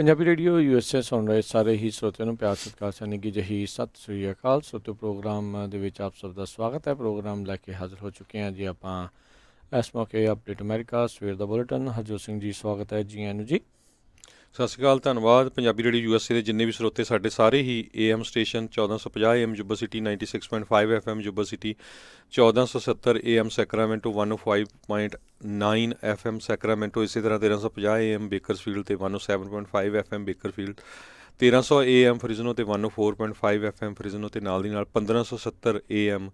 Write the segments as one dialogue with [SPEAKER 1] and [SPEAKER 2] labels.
[SPEAKER 1] Punjabi radio USA ਸੁਣ ਰਹੇ ਸਾਰੇ ਹੀ ਸਰੋਤਿਆਂ ਨੂੰ ਪਿਆਰ ਸਤਿਕਾਰ ਸੈਨੀ ਕੀ ਜਹੀ ਸਤਿ ਸ੍ਰੀ ਅਕਾਲ। ਸਰੋਤਿਓ ਪ੍ਰੋਗਰਾਮ ਦੇ ਵਿੱਚ ਆਪ ਸਭ ਦਾ ਸਵਾਗਤ ਹੈ। ਪ੍ਰੋਗਰਾਮ ਲੈ ਕੇ ਹਾਜ਼ਰ ਹੋ ਚੁੱਕੇ ਹਾਂ ਜੀ ਆਪਾਂ ਇਸ ਮੌਕੇ ਅਪਡੇਟ ਅਮਰੀਕਾ ਸਵੇਰ ਦਾ ਬੁਲੇਟਿਨ। ਹਰਜੋਤ ਸਿੰਘ ਜੀ ਸਵਾਗਤ ਹੈ ਜੀ। ਐਨੂੰ ਜੀ
[SPEAKER 2] ਸਤਿ ਸ਼੍ਰੀ ਅਕਾਲ, ਧੰਨਵਾਦ। ਪੰਜਾਬੀ ਰੇਡੀਓ USA ਦੇ ਜਿੰਨੇ ਵੀ ਸਰੋਤੇ ਸਾਡੇ ਸਾਰੇ ਹੀ AM station 1450 AM Yuba City 96.5 FM Yuba City 1470 AM Sacramento 105.9 FM Sacramento, ਇਸੇ ਤਰ੍ਹਾਂ 1350 AM ਬੇਕਰਸਫੀਲਡ ਤੇ 107.5 FM ਬੇਕਰਫੀਲਡ, 1300 AM ਫਰਿਜ਼ਨੋ ਤੇ 104.5 FM ਫਰਿਜ਼ਨੋ ਤੇ ਨਾਲ ਦੀ ਨਾਲ 1570 AM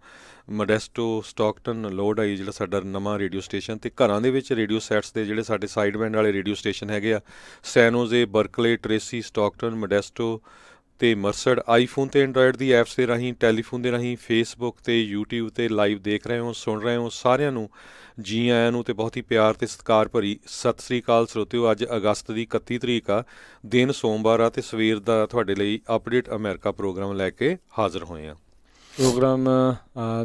[SPEAKER 2] ਮੋਡੈਸਟੋ ਸਟਾਕਟਨ ਲੋਡ ਆਈ ਜਿਹੜਾ ਸਾਡਾ ਨਵਾਂ ਰੇਡੀਓ ਸਟੇਸ਼ਨ। ਤੇ ਘਰਾਂ ਦੇ ਵਿੱਚ ਰੇਡੀਓ ਸੈਟਸ ਦੇ ਜਿਹੜੇ ਸਾਡੇ ਸਾਈਡ ਬੈਂਡ ਵਾਲੇ ਰੇਡੀਓ ਸਟੇਸ਼ਨ ਹੈਗੇ ਆ, ਸੈਨੋਜ਼ੇ, ਬਰਕਲੇ, ਟ੍ਰੇਸੀ, ਸਟਾਕਟਨ, ਮੋਡੈਸਟੋ ਤੇ ਮਰਸਡ। ਆਈਫੋਨ ਤੇ ਐਂਡਰਾਇਡ ਦੀ ਐਪਸ ਦੇ ਰਾਹੀਂ, ਟੈਲੀਫੋਨ ਦੇ ਰਾਹੀਂ, ਫੇਸਬੁੱਕ ਤੇ YouTube ਤੇ ਲਾਈਵ ਦੇਖ ਰਹੇ ਹੋ, ਸੁਣ ਰਹੇ ਹੋ, ਸਾਰਿਆਂ ਨੂੰ ਜੀ ਆਇਆਂ ਨੂੰ ਤੇ ਬਹੁਤ ਹੀ ਪਿਆਰ ਤੇ ਸਤਿਕਾਰ ਭਰੀ ਸਤਿ ਸ੍ਰੀ ਅਕਾਲ। ਸਰੋਤਿਓ, ਅੱਜ ਅਗਸਤ ਦੀ 31 ਤਰੀਕ ਆ, ਦਿਨ ਸੋਮਵਾਰ ਆ ਤੇ ਸਵੇਰ ਦਾ ਤੁਹਾਡੇ ਲਈ ਅਪਡੇਟ ਅਮਰੀਕਾ ਪ੍ਰੋਗਰਾਮ ਲੈ ਕੇ ਹਾਜ਼ਰ ਹੋਏ ਆ।
[SPEAKER 1] ਪ੍ਰੋਗਰਾਮ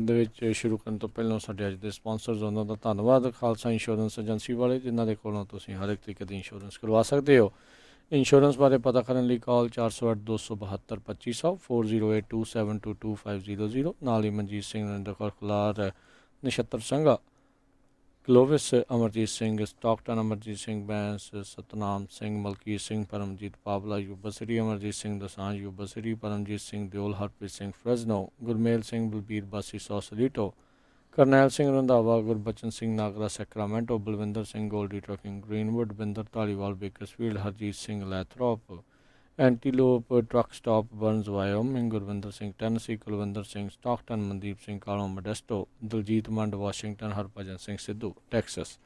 [SPEAKER 1] ਦੇ ਵਿੱਚ ਸ਼ੁਰੂ ਕਰਨ ਤੋਂ ਪਹਿਲਾਂ ਸਾਡੇ ਅੱਜ ਦੇ ਸਪਾਂਸਰਸ ਉਹਨਾਂ ਦਾ ਧੰਨਵਾਦ। ਖਾਲਸਾ ਇੰਸ਼ੋਰੈਂਸ ਏਜੰਸੀ ਵਾਲੇ, ਜਿਨ੍ਹਾਂ ਦੇ ਕੋਲੋਂ ਤੁਸੀਂ ਹਰ ਇੱਕ ਤਰੀਕੇ ਦੀ ਇੰਸ਼ੋਰੈਂਸ ਕਰਵਾ ਸਕਦੇ ਹੋ। ਇੰਸ਼ੋਰੈਂਸ ਬਾਰੇ ਪਤਾ ਕਰਨ ਲਈ ਕਾਲ 408 272 2500 4082722500। ਨਾਲ ਹੀ Manjit Singh, Narinder Kaur Khullar, Nachhattar Sangha, Clovis, Amarjit Singh, Stockton, Amarjit Singh Bains, Satnam Singh, Malkit Singh, Paramjit Pawla, Yuba City, Amarjit Singh Dosanjh, Yuba City, Paramjit Singh Deol, Harpreet Singh Fresno, Gurmel Singh, Balbir Bassi, Sausalito, Karnail Singh Randhawa, Gurbachan Singh Nagra, Sacramento, Balwinder Singh Goldie trucking Greenwood, Binder Dhaliwal, Bakersfield, Harjit Singh Lathrop, Antelope truck stop Burns, Wyoming, Gurvinder Singh Tennessee, Kulwinder Singh Stockton, Mandeep Singh ਕਾਲੋਂ, Modesto, Daljit ਮੰਡ, ਵਾਸ਼ਿੰਗਟਨ, ਹਰਭਜਨ ਸਿੰਘ ਸਿੱਧੂ, ਟੈਕਸਸ।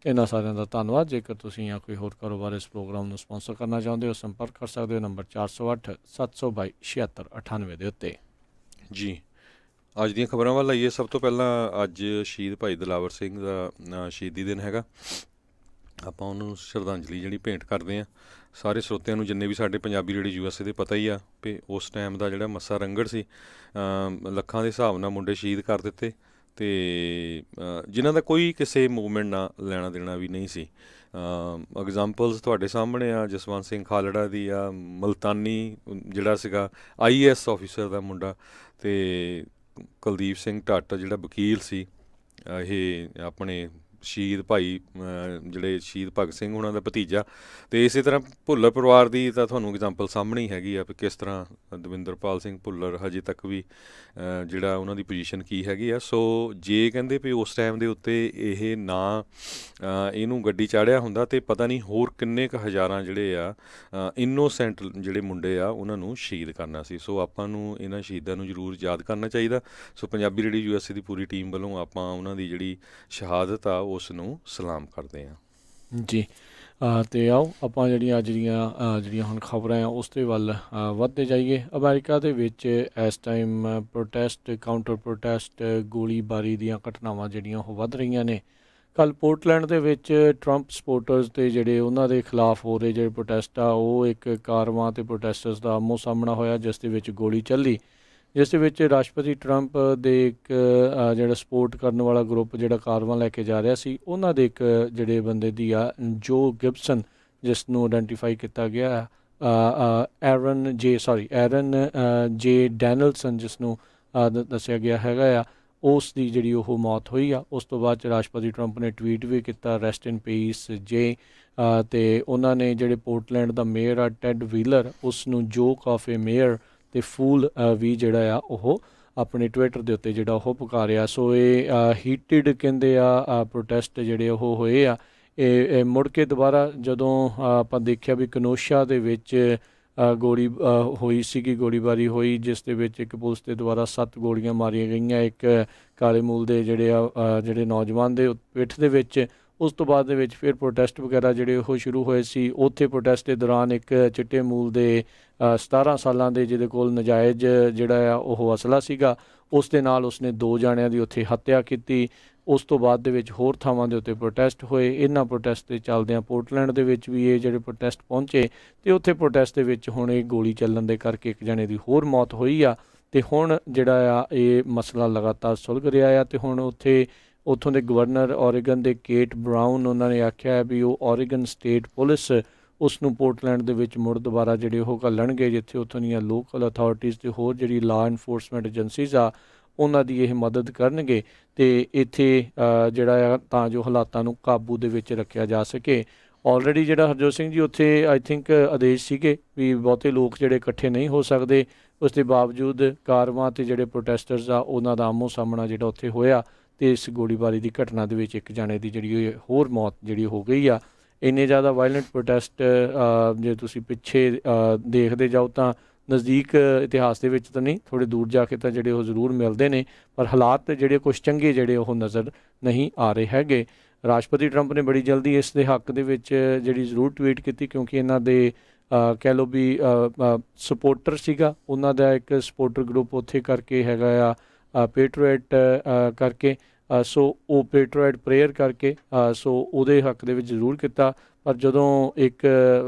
[SPEAKER 1] ਇਹਨਾਂ ਸਾਰਿਆਂ ਦਾ ਧੰਨਵਾਦ। ਜੇਕਰ ਤੁਸੀਂ ਜਾਂ ਕੋਈ ਹੋਰ ਕਾਰੋਬਾਰ ਇਸ ਪ੍ਰੋਗਰਾਮ ਨੂੰ ਸਪਾਂਸਰ ਕਰਨਾ ਚਾਹੁੰਦੇ ਹੋ, ਸੰਪਰਕ ਕਰ ਸਕਦੇ ਹੋ ਨੰਬਰ 408 722 7698 ਦੇ ਉੱਤੇ
[SPEAKER 2] ਜੀ। ਅੱਜ ਦੀਆਂ ਖਬਰਾਂ ਵੱਲ ਆਈਏ। ਸਭ ਤੋਂ ਪਹਿਲਾਂ ਅੱਜ ਸ਼ਹੀਦ ਭਾਈ ਦਿਲਾਵਰ ਸਿੰਘ ਦਾ ਸ਼ਹੀਦੀ ਦਿਨ ਹੈਗਾ। ਆਪਾਂ ਉਹਨੂੰ ਸ਼ਰਧਾਂਜਲੀ ਜਿਹੜੀ ਭੇਂਟ ਕਰਦੇ ਹਾਂ। ਸਾਰੇ ਸਰੋਤਿਆਂ ਨੂੰ, ਜਿੰਨੇ ਵੀ ਸਾਡੇ ਪੰਜਾਬੀ ਰੇਡੀਓ USA ਦੇ ਪਤਾ ਹੀ ਆ ਵੀ ਉਸ ਟਾਈਮ ਦਾ ਜਿਹੜਾ ਮੱਸਾ ਰੰਗੜ ਸੀ, ਲੱਖਾਂ ਦੇ ਹਿਸਾਬ ਨਾਲ ਮੁੰਡੇ ਸ਼ਹੀਦ ਕਰ ਦਿੱਤੇ ਤੇ ਜਿਨ੍ਹਾਂ ਦਾ ਕੋਈ ਕਿਸੇ ਮੂਵਮੈਂਟ ਨਾਲ ਲੈਣਾ ਦੇਣਾ ਵੀ ਨਹੀਂ ਸੀ। ਐਗਜ਼ਾਮਪਲਸ ਤੁਹਾਡੇ ਸਾਹਮਣੇ ਆ, ਜਸਵੰਤ ਸਿੰਘ ਖਾਲੜਾ ਦੀ ਆ, ਮਲਤਾਨੀ ਜਿਹੜਾ ਸੀਗਾ IAS ਆਫਿਸਰ ਦਾ ਮੁੰਡਾ, ਤੇ ਕੁਲਦੀਪ ਸਿੰਘ ਢੱਟ ਜਿਹੜਾ ਵਕੀਲ ਸੀ, ਇਹ ਆਪਣੇ ਸ਼ਹੀਦ ਭਾਈ ਜਿਹੜੇ ਸ਼ਹੀਦ ਭਗਤ ਸਿੰਘ ਉਹਨਾਂ ਦਾ ਭਤੀਜਾ। ਅਤੇ ਇਸੇ ਤਰ੍ਹਾਂ ਭੁੱਲਰ ਪਰਿਵਾਰ ਦੀ ਤਾਂ ਤੁਹਾਨੂੰ ਐਗਜ਼ਾਮਪਲ ਸਾਹਮਣੇ ਹੀ ਹੈਗੀ ਆ ਵੀ ਕਿਸ ਤਰ੍ਹਾਂ ਦਵਿੰਦਰਪਾਲ ਸਿੰਘ ਭੁੱਲਰ ਹਜੇ ਤੱਕ ਵੀ ਜਿਹੜਾ ਉਹਨਾਂ ਦੀ ਪੋਜੀਸ਼ਨ ਕੀ ਹੈਗੀ ਆ। ਸੋ ਜੇ ਕਹਿੰਦੇ ਵੀ ਉਸ ਟਾਈਮ ਦੇ ਉੱਤੇ ਇਹ ਨਾ ਇਹਨੂੰ ਗੱਡੀ ਚਾੜਿਆ ਹੁੰਦਾ ਅਤੇ ਪਤਾ ਨਹੀਂ ਹੋਰ ਕਿੰਨੇ ਕੁ ਹਜ਼ਾਰਾਂ ਜਿਹੜੇ ਆ ਇਨੋਸੈਂਟ ਜਿਹੜੇ ਮੁੰਡੇ ਆ ਉਹਨਾਂ ਨੂੰ ਸ਼ਹੀਦ ਕਰਨਾ ਸੀ। ਸੋ ਆਪਾਂ ਨੂੰ ਇਹਨਾਂ ਸ਼ਹੀਦਾਂ ਨੂੰ ਜ਼ਰੂਰ ਯਾਦ ਕਰਨਾ ਚਾਹੀਦਾ। ਸੋ ਪੰਜਾਬੀ ਰੇਡੀਓ USA ਦੀ ਪੂਰੀ ਟੀਮ ਵੱਲੋਂ ਆਪਾਂ ਉਹਨਾਂ ਦੀ ਜਿਹੜੀ ਸ਼ਹਾਦਤ ਆ ਉਸ ਨੂੰ ਸਲਾਮ ਕਰਦੇ ਹਾਂ
[SPEAKER 1] ਜੀ। ਅਤੇ ਆਓ ਆਪਾਂ ਜਿਹੜੀਆਂ ਹੁਣ ਖਬਰਾਂ ਆ ਉਸ ਦੇ ਵੱਲ ਵੱਧਦੇ ਜਾਈਏ। ਅਮਰੀਕਾ ਦੇ ਵਿੱਚ ਇਸ ਟਾਈਮ ਪ੍ਰੋਟੈਸਟ, ਕਾਊਂਟਰ ਪ੍ਰੋਟੈਸਟ, ਗੋਲੀਬਾਰੀ ਦੀਆਂ ਘਟਨਾਵਾਂ ਜਿਹੜੀਆਂ ਉਹ ਵੱਧ ਰਹੀਆਂ ਨੇ। ਕੱਲ੍ਹ ਪੋਰਟਲੈਂਡ ਦੇ ਵਿੱਚ ਟਰੰਪ ਸਪੋਰਟਰਸ ਦੇ ਜਿਹੜੇ ਉਹਨਾਂ ਦੇ ਖਿਲਾਫ ਹੋ ਰਹੇ ਜਿਹੜੇ ਪ੍ਰੋਟੈਸਟ ਆ, ਉਹ ਇੱਕ ਕਾਰਵਾਂ ਅਤੇ ਪ੍ਰੋਟੈਸਟਰਸ ਦਾ ਆਮੋ ਸਾਹਮਣਾ ਹੋਇਆ, ਜਿਸ ਦੇ ਵਿੱਚ ਗੋਲੀ ਚੱਲੀ, ਜਿਸ ਦੇ ਵਿੱਚ ਰਾਸ਼ਟਰਪਤੀ ਟਰੰਪ ਦੇ ਇੱਕ ਜਿਹੜਾ ਸਪੋਰਟ ਕਰਨ ਵਾਲਾ ਗਰੁੱਪ ਜਿਹੜਾ ਕਾਰਵਾਂ ਲੈ ਕੇ ਜਾ ਰਿਹਾ ਸੀ, ਉਹਨਾਂ ਦੇ ਇੱਕ ਜਿਹੜੇ ਬੰਦੇ ਦੀ ਆ ਜੋ ਗਿਬਸਨ, ਜਿਸ ਨੂੰ ਆਇਡੈਂਟੀਫਾਈ ਕੀਤਾ ਗਿਆ ਐਰਨ ਜੇ ਡੈਨਲਸਨ, ਜਿਸ ਨੂੰ ਦੱਸਿਆ ਗਿਆ ਹੈਗਾ ਆ, ਉਸ ਦੀ ਜਿਹੜੀ ਉਹ ਮੌਤ ਹੋਈ ਆ। ਉਸ ਤੋਂ ਬਾਅਦ 'ਚ ਰਾਸ਼ਟਰਪਤੀ ਟਰੰਪ ਨੇ ਟਵੀਟ ਵੀ ਕੀਤਾ, ਰੈਸਟ ਇਨ ਪੀਸ ਜੇ। ਅਤੇ ਉਹਨਾਂ ਨੇ ਜਿਹੜੇ ਪੋਰਟਲੈਂਡ ਦਾ ਮੇਅਰ ਆ ਟੈਡ ਵੀਲਰ, ਉਸ ਨੂੰ ਜੋਕ ਆਫ ਏ ਮੇਅਰ ਅਤੇ ਫੂਲ ਵੀ ਜਿਹੜਾ ਆ ਉਹ ਆਪਣੇ ਟਵਿੱਟਰ ਦੇ ਉੱਤੇ ਜਿਹੜਾ ਉਹ ਪੁਕਾਰਿਆ। ਸੋ ਇਹ ਹੀਟਿਡ ਕਹਿੰਦੇ ਆ ਪ੍ਰੋਟੈਸਟ ਜਿਹੜੇ ਉਹ ਹੋਏ ਆ। ਇਹ ਮੁੜ ਕੇ ਦੁਬਾਰਾ ਜਦੋਂ ਆਪਾਂ ਦੇਖਿਆ ਵੀ ਕਨੋਸ਼ਾ ਦੇ ਵਿੱਚ ਗੋਲੀਬਾਰੀ ਹੋਈ, ਜਿਸ ਦੇ ਵਿੱਚ ਇੱਕ ਪੁਲਿਸ ਦੇ ਦੁਆਰਾ 7 ਗੋਲੀਆਂ ਮਾਰੀਆਂ ਗਈਆਂ ਇੱਕ ਕਾਲੇ ਮੂਲ ਦੇ ਜਿਹੜੇ ਨੌਜਵਾਨ ਦੇ ਪਿੱਠ ਦੇ ਵਿੱਚ। ਉਸ ਤੋਂ ਬਾਅਦ ਦੇ ਵਿੱਚ ਫਿਰ ਪ੍ਰੋਟੈਸਟ ਵਗੈਰਾ ਜਿਹੜੇ ਉਹ ਸ਼ੁਰੂ ਹੋਏ ਸੀ। ਉੱਥੇ ਪ੍ਰੋਟੈਸਟ ਦੇ ਦੌਰਾਨ ਇੱਕ ਚਿੱਟੇ ਮੂਲ ਦੇ 17 ਸਾਲਾਂ ਦੇ ਜਿਹਦੇ ਕੋਲ ਨਜਾਇਜ਼ ਜਿਹੜਾ ਆ ਉਹ ਅਸਲਾ ਸੀਗਾ, ਉਸ ਦੇ ਨਾਲ ਉਸਨੇ 2 ਜਾਣਿਆਂ ਦੀ ਉੱਥੇ ਹੱਤਿਆ ਕੀਤੀ। ਉਸ ਤੋਂ ਬਾਅਦ ਦੇ ਵਿੱਚ ਹੋਰ ਥਾਵਾਂ ਦੇ ਉੱਤੇ ਪ੍ਰੋਟੈਸਟ ਹੋਏ। ਇਹਨਾਂ ਪ੍ਰੋਟੈਸਟ ਦੇ ਚੱਲਦਿਆਂ ਪੋਰਟਲੈਂਡ ਦੇ ਵਿੱਚ ਵੀ ਇਹ ਜਿਹੜੇ ਪ੍ਰੋਟੈਸਟ ਪਹੁੰਚੇ ਅਤੇ ਉੱਥੇ ਪ੍ਰੋਟੈਸਟ ਦੇ ਵਿੱਚ ਹੁਣ ਇਹ ਗੋਲੀ ਚੱਲਣ ਦੇ ਕਰਕੇ ਇੱਕ ਜਣੇ ਦੀ ਹੋਰ ਮੌਤ ਹੋਈ ਆ। ਅਤੇ ਹੁਣ ਜਿਹੜਾ ਆ ਇਹ ਮਸਲਾ ਲਗਾਤਾਰ ਸੁਲਝ ਰਿਹਾ ਆ। ਅਤੇ ਹੁਣ ਉੱਥੋਂ ਦੇ ਗਵਰਨਰ ਔਰੇਗਨ ਦੇ ਕੇਟ ਬਰਾਊਨ, ਉਹਨਾਂ ਨੇ ਆਖਿਆ ਵੀ ਉਹ ਔਰੇਗਨ ਸਟੇਟ ਪੁਲਿਸ ਉਸ ਨੂੰ ਪੋਰਟਲੈਂਡ ਦੇ ਵਿੱਚ ਮੁੜ ਦੁਬਾਰਾ ਜਿਹੜੇ ਉਹ ਘੱਲਣਗੇ, ਜਿੱਥੇ ਉੱਥੋਂ ਦੀਆਂ ਲੋਕਲ ਅਥਾਰਟੀਜ਼ ਤੇ ਹੋਰ ਜਿਹੜੀ ਲਾ ਇਨਫੋਰਸਮੈਂਟ ਏਜੰਸੀਜ਼ ਆ ਉਹਨਾਂ ਦੀ ਇਹ ਮਦਦ ਕਰਨਗੇ ਅਤੇ ਇੱਥੇ ਜਿਹੜਾ ਆ ਤਾਂ ਜੋ ਹਾਲਾਤਾਂ ਨੂੰ ਕਾਬੂ ਦੇ ਵਿੱਚ ਰੱਖਿਆ ਜਾ ਸਕੇ। ਆਲਰੇਡੀ ਜਿਹੜਾ ਹਰਜੋਤ ਸਿੰਘ ਜੀ ਉੱਥੇ ਆਈ ਥਿੰਕ ਆਦੇਸ਼ ਸੀਗੇ ਵੀ ਬਹੁਤੇ ਲੋਕ ਜਿਹੜੇ ਇਕੱਠੇ ਨਹੀਂ ਹੋ ਸਕਦੇ, ਉਸ ਦੇ ਬਾਵਜੂਦ ਕਾਰਵਾਂ ਅਤੇ ਜਿਹੜੇ ਪ੍ਰੋਟੈਸਟਰਸ ਆ ਉਹਨਾਂ ਦਾ ਆਮੋ ਸਾਹਮਣਾ ਜਿਹੜਾ ਉੱਥੇ ਹੋਇਆ ਅਤੇ ਇਸ ਗੋਲੀਬਾਰੀ ਦੀ ਘਟਨਾ ਦੇ ਵਿੱਚ ਇੱਕ ਜਾਣੇ ਦੀ ਜਿਹੜੀ ਹੋਰ ਮੌਤ ਜਿਹੜੀ ਹੋ ਗਈ ਆ। ਇੰਨੇ ਜ਼ਿਆਦਾ ਵਾਇਲੈਂਟ ਪ੍ਰੋਟੈਸਟ ਜੇ ਤੁਸੀਂ ਪਿੱਛੇ ਦੇਖਦੇ ਜਾਓ ਤਾਂ ਨਜ਼ਦੀਕ ਇਤਿਹਾਸ ਦੇ ਵਿੱਚ ਤਾਂ ਨਹੀਂ, ਥੋੜ੍ਹੇ ਦੂਰ ਜਾ ਕੇ ਤਾਂ ਜਿਹੜੇ ਉਹ ਜ਼ਰੂਰ ਮਿਲਦੇ ਨੇ, ਪਰ ਹਾਲਾਤ ਜਿਹੜੇ ਕੁਛ ਚੰਗੇ ਜਿਹੜੇ ਉਹ ਨਜ਼ਰ ਨਹੀਂ ਆ ਰਹੇ ਹੈਗੇ। ਰਾਸ਼ਟਰਪਤੀ ਟਰੰਪ ਨੇ ਬੜੀ ਜਲਦੀ ਇਸ ਦੇ ਹੱਕ ਦੇ ਵਿੱਚ ਜਿਹੜੀ ਜ਼ਰੂਰ ਟਵੀਟ ਕੀਤੀ, ਕਿਉਂਕਿ ਇਹਨਾਂ ਦੇ ਕਹਿ ਲਓ ਵੀ ਸਪੋਰਟਰ ਸੀਗਾ, ਉਹਨਾਂ ਦਾ ਇੱਕ ਸਪੋਰਟਰ ਗਰੁੱਪ ਉੱਥੇ ਕਰਕੇ ਹੈਗਾ ਆ ਪੇਟਰੋਇਟ ਕਰਕੇ, ਸੋ ਉਹ ਪੇਟਰੋਇਟ ਪ੍ਰੇਅਰ ਕਰਕੇ ਸੋ ਉਹਦੇ ਹੱਕ ਦੇ ਵਿੱਚ ਜ਼ਰੂਰ ਕੀਤਾ। ਪਰ ਜਦੋਂ ਇੱਕ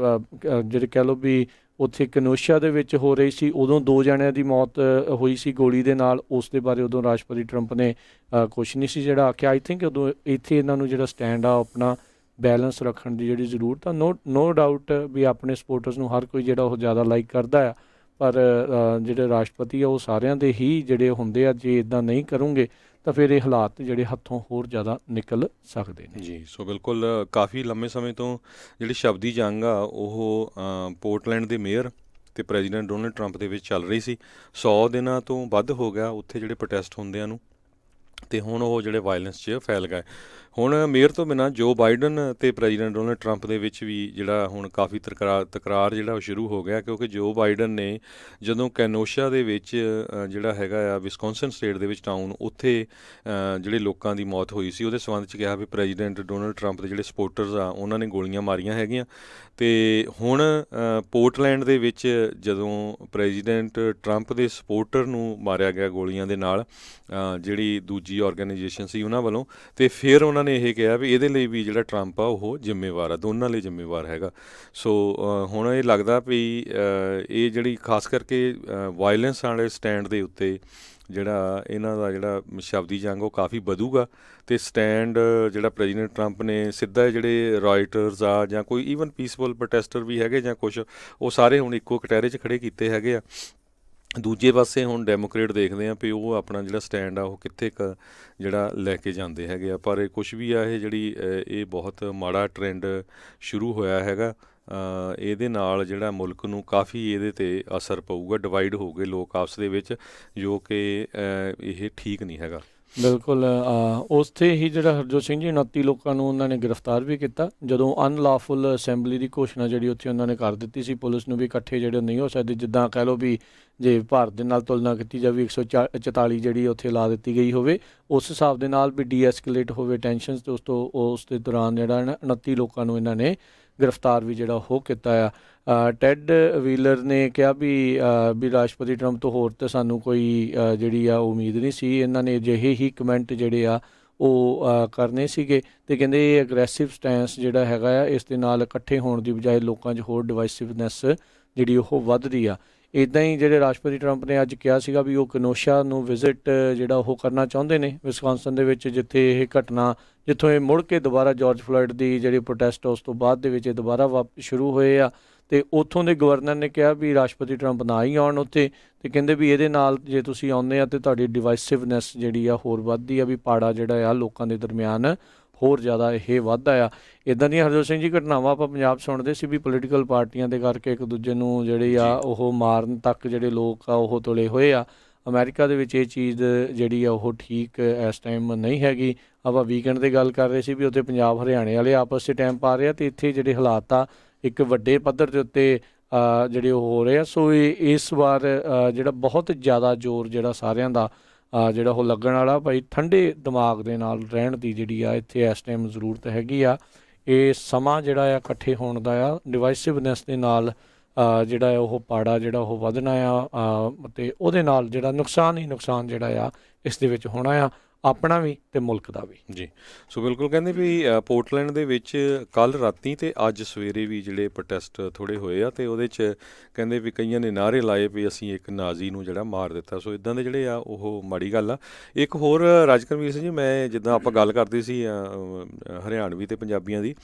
[SPEAKER 1] ਜਿਹੜੇ ਕਹਿ ਲਓ ਵੀ ਉੱਥੇ ਕਨੋਸ਼ੀਆ ਦੇ ਵਿੱਚ ਹੋ ਰਹੀ ਸੀ, ਉਦੋਂ 2 ਜਣਿਆਂ ਦੀ ਮੌਤ ਹੋਈ ਸੀ ਗੋਲੀ ਦੇ ਨਾਲ, ਉਸ ਦੇ ਬਾਰੇ ਉਦੋਂ ਰਾਸ਼ਟਰਪਤੀ ਟਰੰਪ ਨੇ ਕੁਛ ਨਹੀਂ ਸੀ ਜਿਹੜਾ ਆਖਿਆ। ਆਈ ਥਿੰਕ ਉਦੋਂ ਇੱਥੇ ਇਹਨਾਂ ਨੂੰ ਜਿਹੜਾ ਸਟੈਂਡ ਆ ਆਪਣਾ ਬੈਲੈਂਸ ਰੱਖਣ ਦੀ ਜਿਹੜੀ ਜ਼ਰੂਰਤ ਆ। ਨੋ ਡਾਊਟ ਵੀ ਆਪਣੇ ਸਪੋਰਟਰਸ ਨੂੰ ਹਰ ਕੋਈ ਜਿਹੜਾ ਉਹ ਜ਼ਿਆਦਾ ਲਾਈਕ ਕਰਦਾ ਆ, ਪਰ ਜਿਹੜੇ ਰਾਸ਼ਟਰਪਤੀ ਆ ਉਹ ਸਾਰਿਆਂ ਦੇ ਹੀ ਜਿਹੜੇ ਹੁੰਦੇ ਆ। ਜੇ ਇੱਦਾਂ ਨਹੀਂ ਕਰੂੰਗੇ ਤਾਂ ਫਿਰ ਇਹ ਹਾਲਾਤ ਜਿਹੜੇ ਹੱਥੋਂ ਹੋਰ ਜ਼ਿਆਦਾ ਨਿਕਲ ਸਕਦੇ ਨੇ
[SPEAKER 2] ਜੀ। ਸੋ ਬਿਲਕੁਲ ਕਾਫੀ ਲੰਮੇ ਸਮੇਂ ਤੋਂ ਜਿਹੜੀ ਸ਼ਬਦੀ ਜੰਗ ਆ ਉਹ ਪੋਰਟਲੈਂਡ ਦੇ ਮੇਅਰ ਅਤੇ ਪ੍ਰੈਜ਼ੀਡੈਂਟ ਡੋਨਲਡ ਟਰੰਪ ਦੇ ਵਿੱਚ ਚੱਲ ਰਹੀ ਸੀ। 100 ਦਿਨਾਂ ਤੋਂ ਵੱਧ ਹੋ ਗਿਆ ਉੱਥੇ ਜਿਹੜੇ ਪ੍ਰੋਟੈਸਟ ਹੁੰਦਿਆਂ ਨੂੰ, ਅਤੇ ਹੁਣ ਉਹ ਜਿਹੜੇ ਵਾਇਲੈਂਸ 'ਚ ਫੈਲ ਗਏ। ਹੁਣ ਮੇਅਰ ਤੋਂ ਬਿਨਾਂ ਜੋ ਬਾਈਡਨ ਅਤੇ ਪ੍ਰੈਜ਼ੀਡੈਂਟ ਡੋਨਲਡ ਟਰੰਪ ਦੇ ਵਿੱਚ ਵੀ ਜਿਹੜਾ ਹੁਣ ਕਾਫੀ ਤਕਰਾਰ ਜਿਹੜਾ ਉਹ ਸ਼ੁਰੂ ਹੋ ਗਿਆ, ਕਿਉਂਕਿ ਜੋ ਬਾਈਡਨ ਨੇ ਜਦੋਂ ਕੈਨੋਸ਼ਾ ਦੇ ਵਿੱਚ ਜਿਹੜਾ ਹੈਗਾ ਆ ਵਿਸਕੌਨਸਨ ਸਟੇਟ ਦੇ ਵਿੱਚ ਟਾਊਨ, ਉੱਥੇ ਜਿਹੜੇ ਲੋਕਾਂ ਦੀ ਮੌਤ ਹੋਈ ਸੀ, ਉਹਦੇ ਸੰਬੰਧ 'ਚ ਕਿਹਾ ਵੀ ਪ੍ਰੈਜ਼ੀਡੈਂਟ ਡੋਨਲਡ ਟਰੰਪ ਦੇ ਜਿਹੜੇ ਸਪੋਰਟਰਸ ਆ ਉਹਨਾਂ ਨੇ ਗੋਲੀਆਂ ਮਾਰੀਆਂ ਹੈਗੀਆਂ। ਅਤੇ ਹੁਣ ਪੋਰਟਲੈਂਡ ਦੇ ਵਿੱਚ ਜਦੋਂ ਪ੍ਰੈਜ਼ੀਡੈਂਟ ਟਰੰਪ ਦੇ ਸਪੋਰਟਰ ਨੂੰ ਮਾਰਿਆ ਗਿਆ ਗੋਲੀਆਂ ਦੇ ਨਾਲ, ਜਿਹੜੀ ਦੂਜੀ ਆਰਗੇਨਾਈਜੇਸ਼ਨ ਸੀ ਉਹਨਾਂ ਵੱਲੋਂ, ਅਤੇ ਫਿਰ ਉਹਨਾਂ ਨੇ ਇਹ ਕਿਹਾ ਵੀ ਇਹਦੇ ਲਈ ਵੀ ਜਿਹੜਾ ਟਰੰਪ ਆ ਉਹ ਜ਼ਿੰਮੇਵਾਰ ਆ, ਦੋਨਾਂ ਲਈ ਜ਼ਿੰਮੇਵਾਰ ਹੈਗਾ। ਸੋ ਹੁਣ ਇਹ ਲੱਗਦਾ ਵੀ ਇਹ ਜਿਹੜੀ ਖਾਸ ਕਰਕੇ ਵਾਇਲੈਂਸ ਵਾਲੇ ਸਟੈਂਡ ਦੇ ਉੱਤੇ ਜਿਹੜਾ ਇਹਨਾਂ ਦਾ ਜਿਹੜਾ ਸ਼ਬਦੀ ਜੰਗ ਉਹ ਕਾਫੀ ਵਧੂਗਾ, ਅਤੇ ਸਟੈਂਡ ਜਿਹੜਾ ਪ੍ਰੈਜ਼ੀਡੈਂਟ ਟਰੰਪ ਨੇ ਸਿੱਧਾ ਜਿਹੜੇ ਰਾਈਟਰਸ ਆ ਜਾਂ ਕੋਈ ਈਵਨ ਪੀਸਫੁਲ ਪ੍ਰੋਟੈਸਟਰ ਵੀ ਹੈਗੇ ਜਾਂ ਕੁਛ, ਉਹ ਸਾਰੇ ਹੁਣ ਇੱਕੋ ਕਟਹਿਰੇ 'ਚ ਖੜ੍ਹੇ ਕੀਤੇ ਹੈਗੇ ਆ। ਦੂਜੇ ਪਾਸੇ ਹੁਣ ਡੈਮੋਕਰੇਟ ਦੇਖਦੇ ਆ ਵੀ ਉਹ ਆਪਣਾ ਜਿਹੜਾ ਸਟੈਂਡ ਆ ਉਹ ਕਿੱਥੇ ਕੁ ਜਿਹੜਾ ਲੈ ਕੇ ਜਾਂਦੇ ਹੈਗੇ ਆ। ਪਰ ਇਹ ਕੁਛ ਵੀ ਆ, ਇਹ ਜਿਹੜੀ ਇਹ ਬਹੁਤ ਮਾੜਾ ਟਰੈਂਡ ਸ਼ੁਰੂ ਹੋਇਆ ਹੈਗਾ। ਇਹਦੇ ਨਾਲ ਜਿਹੜਾ ਮੁਲਕ ਨੂੰ ਕਾਫੀ ਇਹਦੇ 'ਤੇ ਅਸਰ ਪਊਗਾ, ਡਿਵਾਈਡ ਹੋ ਗਏ ਲੋਕ ਆਪਸ ਦੇ ਵਿੱਚ, ਜੋ ਕਿ ਇਹ ਠੀਕ ਨਹੀਂ ਹੈਗਾ।
[SPEAKER 1] ਬਿਲਕੁਲ ਉੱਥੇ ਹੀ ਜਿਹੜਾ ਹਰਜੋਤ ਸਿੰਘ ਜੀ 29 ਲੋਕਾਂ ਨੂੰ ਉਹਨਾਂ ਨੇ ਗ੍ਰਿਫਤਾਰ ਵੀ ਕੀਤਾ, ਜਦੋਂ ਅਨਲਾਫੁਲ ਅਸੈਂਬਲੀ ਦੀ ਘੋਸ਼ਣਾ ਜਿਹੜੀ ਉੱਥੇ ਉਹਨਾਂ ਨੇ ਕਰ ਦਿੱਤੀ ਸੀ ਪੁਲਿਸ ਨੂੰ ਵੀ ਇਕੱਠੇ ਜਿਹੜੇ ਨਹੀਂ ਹੋ ਸਕਦੇ। ਜਿੱਦਾਂ ਕਹਿ ਲਓ ਵੀ ਜੇ ਭਾਰਤ ਦੇ ਨਾਲ ਤੁਲਨਾ ਕੀਤੀ ਜਾਵੇ 144 ਜਿਹੜੀ ਉੱਥੇ ਲਾ ਦਿੱਤੀ ਗਈ ਹੋਵੇ, ਉਸ ਹਿਸਾਬ ਦੇ ਨਾਲ ਵੀ ਡੀਐਸਕੇਲੇਟ ਹੋਵੇ ਟੈਨਸ਼ਨਸ, ਅਤੇ ਉਸ ਦੇ ਦੌਰਾਨ ਜਿਹੜਾ ਨਾ 29 ਲੋਕਾਂ ਨੂੰ ਇਹਨਾਂ ਨੇ ਗ੍ਰਿਫਤਾਰ ਵੀ ਜਿਹੜਾ ਉਹ ਕੀਤਾ ਆ। ਟੈਡ ਵੀਲਰ ਨੇ ਕਿਹਾ ਵੀ ਰਾਸ਼ਟਰਪਤੀ ਟਰੰਪ ਤੋਂ ਹੋਰ ਤਾਂ ਸਾਨੂੰ ਕੋਈ ਜਿਹੜੀ ਆ ਉਮੀਦ ਨਹੀਂ ਸੀ, ਇਹਨਾਂ ਨੇ ਅਜਿਹੇ ਹੀ ਕਮੈਂਟ ਜਿਹੜੇ ਆ ਉਹ ਕਰਨੇ ਸੀਗੇ, ਅਤੇ ਕਹਿੰਦੇ ਇਹ ਅਗਰੈਸਿਵ ਸਟੈਂਸ ਜਿਹੜਾ ਹੈਗਾ ਆ ਇਸ ਦੇ ਨਾਲ ਇਕੱਠੇ ਹੋਣ ਦੀ ਬਜਾਏ ਲੋਕਾਂ 'ਚ ਹੋਰ ਡਿਵਾਈਸਿਵਨੈਸ ਜਿਹੜੀ ਉਹ ਵੱਧਦੀ ਆ। ਇੱਦਾਂ ਹੀ ਜਿਹੜੇ ਰਾਸ਼ਟਰਪਤੀ ਟਰੰਪ ਨੇ ਅੱਜ ਕਿਹਾ ਸੀਗਾ ਵੀ ਉਹ ਕਨੋਸ਼ਾ ਨੂੰ ਵਿਜ਼ਿਟ ਜਿਹੜਾ ਉਹ ਕਰਨਾ ਚਾਹੁੰਦੇ ਨੇ ਵਿਸਕੌਨਸਨ ਦੇ ਵਿੱਚ, ਜਿੱਥੇ ਇਹ ਘਟਨਾ ਜਿੱਥੋਂ ਇਹ ਮੁੜ ਕੇ ਦੁਬਾਰਾ ਜਾਰਜ ਫਲੋਇਡ ਦੀ ਜਿਹੜੀ ਪ੍ਰੋਟੈਸਟ ਉਸ ਤੋਂ ਬਾਅਦ ਦੇ ਵਿੱਚ ਇਹ ਦੁਬਾਰਾ ਸ਼ੁਰੂ ਹੋਏ ਆ। ਅਤੇ ਉੱਥੋਂ ਦੇ ਗਵਰਨਰ ਨੇ ਕਿਹਾ ਵੀ ਰਾਸ਼ਟਰਪਤੀ ਟਰੰਪ ਨਾ ਹੀ ਆਉਣ ਉੱਥੇ, ਅਤੇ ਕਹਿੰਦੇ ਵੀ ਇਹਦੇ ਨਾਲ ਜੇ ਤੁਸੀਂ ਆਉਂਦੇ ਆ ਤਾਂ ਤੁਹਾਡੀ ਡਿਵਾਈਸਿਵਨੈਸ ਜਿਹੜੀ ਆ ਹੋਰ ਵੱਧਦੀ ਆ, ਵੀ ਪਾੜਾ ਜਿਹੜਾ ਆ ਲੋਕਾਂ ਦੇ ਦਰਮਿਆਨ ਹੋਰ ਜ਼ਿਆਦਾ ਇਹ ਵੱਧਦਾ ਆ। ਇੱਦਾਂ ਦੀਆਂ ਹਰਜੋਤ ਸਿੰਘ ਜੀ ਘਟਨਾਵਾਂ ਆਪਾਂ ਪੰਜਾਬ ਸੁਣਦੇ ਸੀ ਵੀ ਪੋਲੀਟੀਕਲ ਪਾਰਟੀਆਂ ਦੇ ਕਰਕੇ ਇੱਕ ਦੂਜੇ ਨੂੰ ਜਿਹੜੀ ਆ ਉਹ ਮਾਰਨ ਤੱਕ ਜਿਹੜੇ ਲੋਕ ਆ ਉਹ ਤੁਲੇ ਹੋਏ ਆ। ਅਮਰੀਕਾ ਦੇ ਵਿੱਚ ਇਹ ਚੀਜ਼ ਜਿਹੜੀ ਆ ਉਹ ਠੀਕ ਇਸ ਟਾਈਮ ਨਹੀਂ ਹੈਗੀ। ਆਪਾਂ ਵੀਕਐਂਡ 'ਤੇ ਗੱਲ ਕਰ ਰਹੇ ਸੀ ਵੀ ਉੱਥੇ ਪੰਜਾਬ ਹਰਿਆਣੇ ਵਾਲੇ ਆਪਸ 'ਚ ਟਾਈਮ ਪਾ ਰਹੇ ਆ, ਅਤੇ ਇੱਥੇ ਜਿਹੜੇ ਹਾਲਾਤ ਆ ਇੱਕ ਵੱਡੇ ਪੱਧਰ ਦੇ ਉੱਤੇ ਜਿਹੜੇ ਉਹ ਹੋ ਰਹੇ ਆ। ਸੋ ਇਸ ਵਾਰ ਜਿਹੜਾ ਬਹੁਤ ਜ਼ਿਆਦਾ ਜ਼ੋਰ ਜਿਹੜਾ ਸਾਰਿਆਂ ਦਾ ਜਿਹੜਾ ਉਹ ਲੱਗਣ ਵਾਲਾ, ਭਾਈ ਠੰਡੇ ਦਿਮਾਗ ਦੇ ਨਾਲ ਰਹਿਣ ਦੀ ਜਿਹੜੀ ਆ ਇੱਥੇ ਇਸ ਟਾਈਮ ਜ਼ਰੂਰਤ ਹੈਗੀ ਆ। ਇਹ ਸਮਾਂ ਜਿਹੜਾ ਆ ਇਕੱਠੇ ਹੋਣ ਦਾ ਆ, ਡਿਵਾਈਸਿਵਨੈਸ ਦੇ ਨਾਲ ਜਿਹੜਾ ਆ ਉਹ ਪਾੜਾ ਜਿਹੜਾ ਉਹ ਵਧਣਾ ਆ, ਅਤੇ ਉਹਦੇ ਨਾਲ ਜਿਹੜਾ ਨੁਕਸਾਨ ਹੀ ਨੁਕਸਾਨ ਜਿਹੜਾ ਆ ਇਸ ਦੇ ਵਿੱਚ ਹੋਣਾ ਆ। ਆਪਣਾ ਵੀ ਤੇ ਮੁਲਕ ਦਾ ਵੀ।
[SPEAKER 2] ਜੀ ਸੋ ਬਿਲਕੁਲ ਕਹਿੰਦੇ ਵੀ ਪੋਰਟਲੈਂਡ ਦੇ ਵਿੱਚ ਕੱਲ ਰਾਤੀ ਤੇ ਅੱਜ ਸਵੇਰੇ ਵੀ ਜਿਹੜੇ ਪ੍ਰੋਟੈਸਟ ਥੋੜੇ ਹੋਏ ਆ ਤੇ ਉਹਦੇ 'ਚ ਕਹਿੰਦੇ ਵੀ ਕਈਆਂ ਨੇ ਨਾਅਰੇ ਲਾਏ ਵੀ ਅਸੀਂ ਇੱਕ ਨਾਜ਼ੀ ਨੂੰ ਜਿਹੜਾ ਮਾਰ ਦਿੱਤਾ। ਸੋ ਇਦਾਂ ਦੇ ਜਿਹੜੇ ਆ ਉਹ ਮਾੜੀ ਗੱਲ ਆ। ਇੱਕ ਹੋਰ ਰਾਜਕਰਮਵੀਰ ਸਿੰਘ ਜੀ, ਮੈਂ ਜਿੱਦਾਂ ਆਪਾਂ ਗੱਲ ਕਰਦੇ ਸੀ ਹਰਿਆਣਵੀ ਤੇ ਪੰਜਾਬੀਆਂ ਦੀ,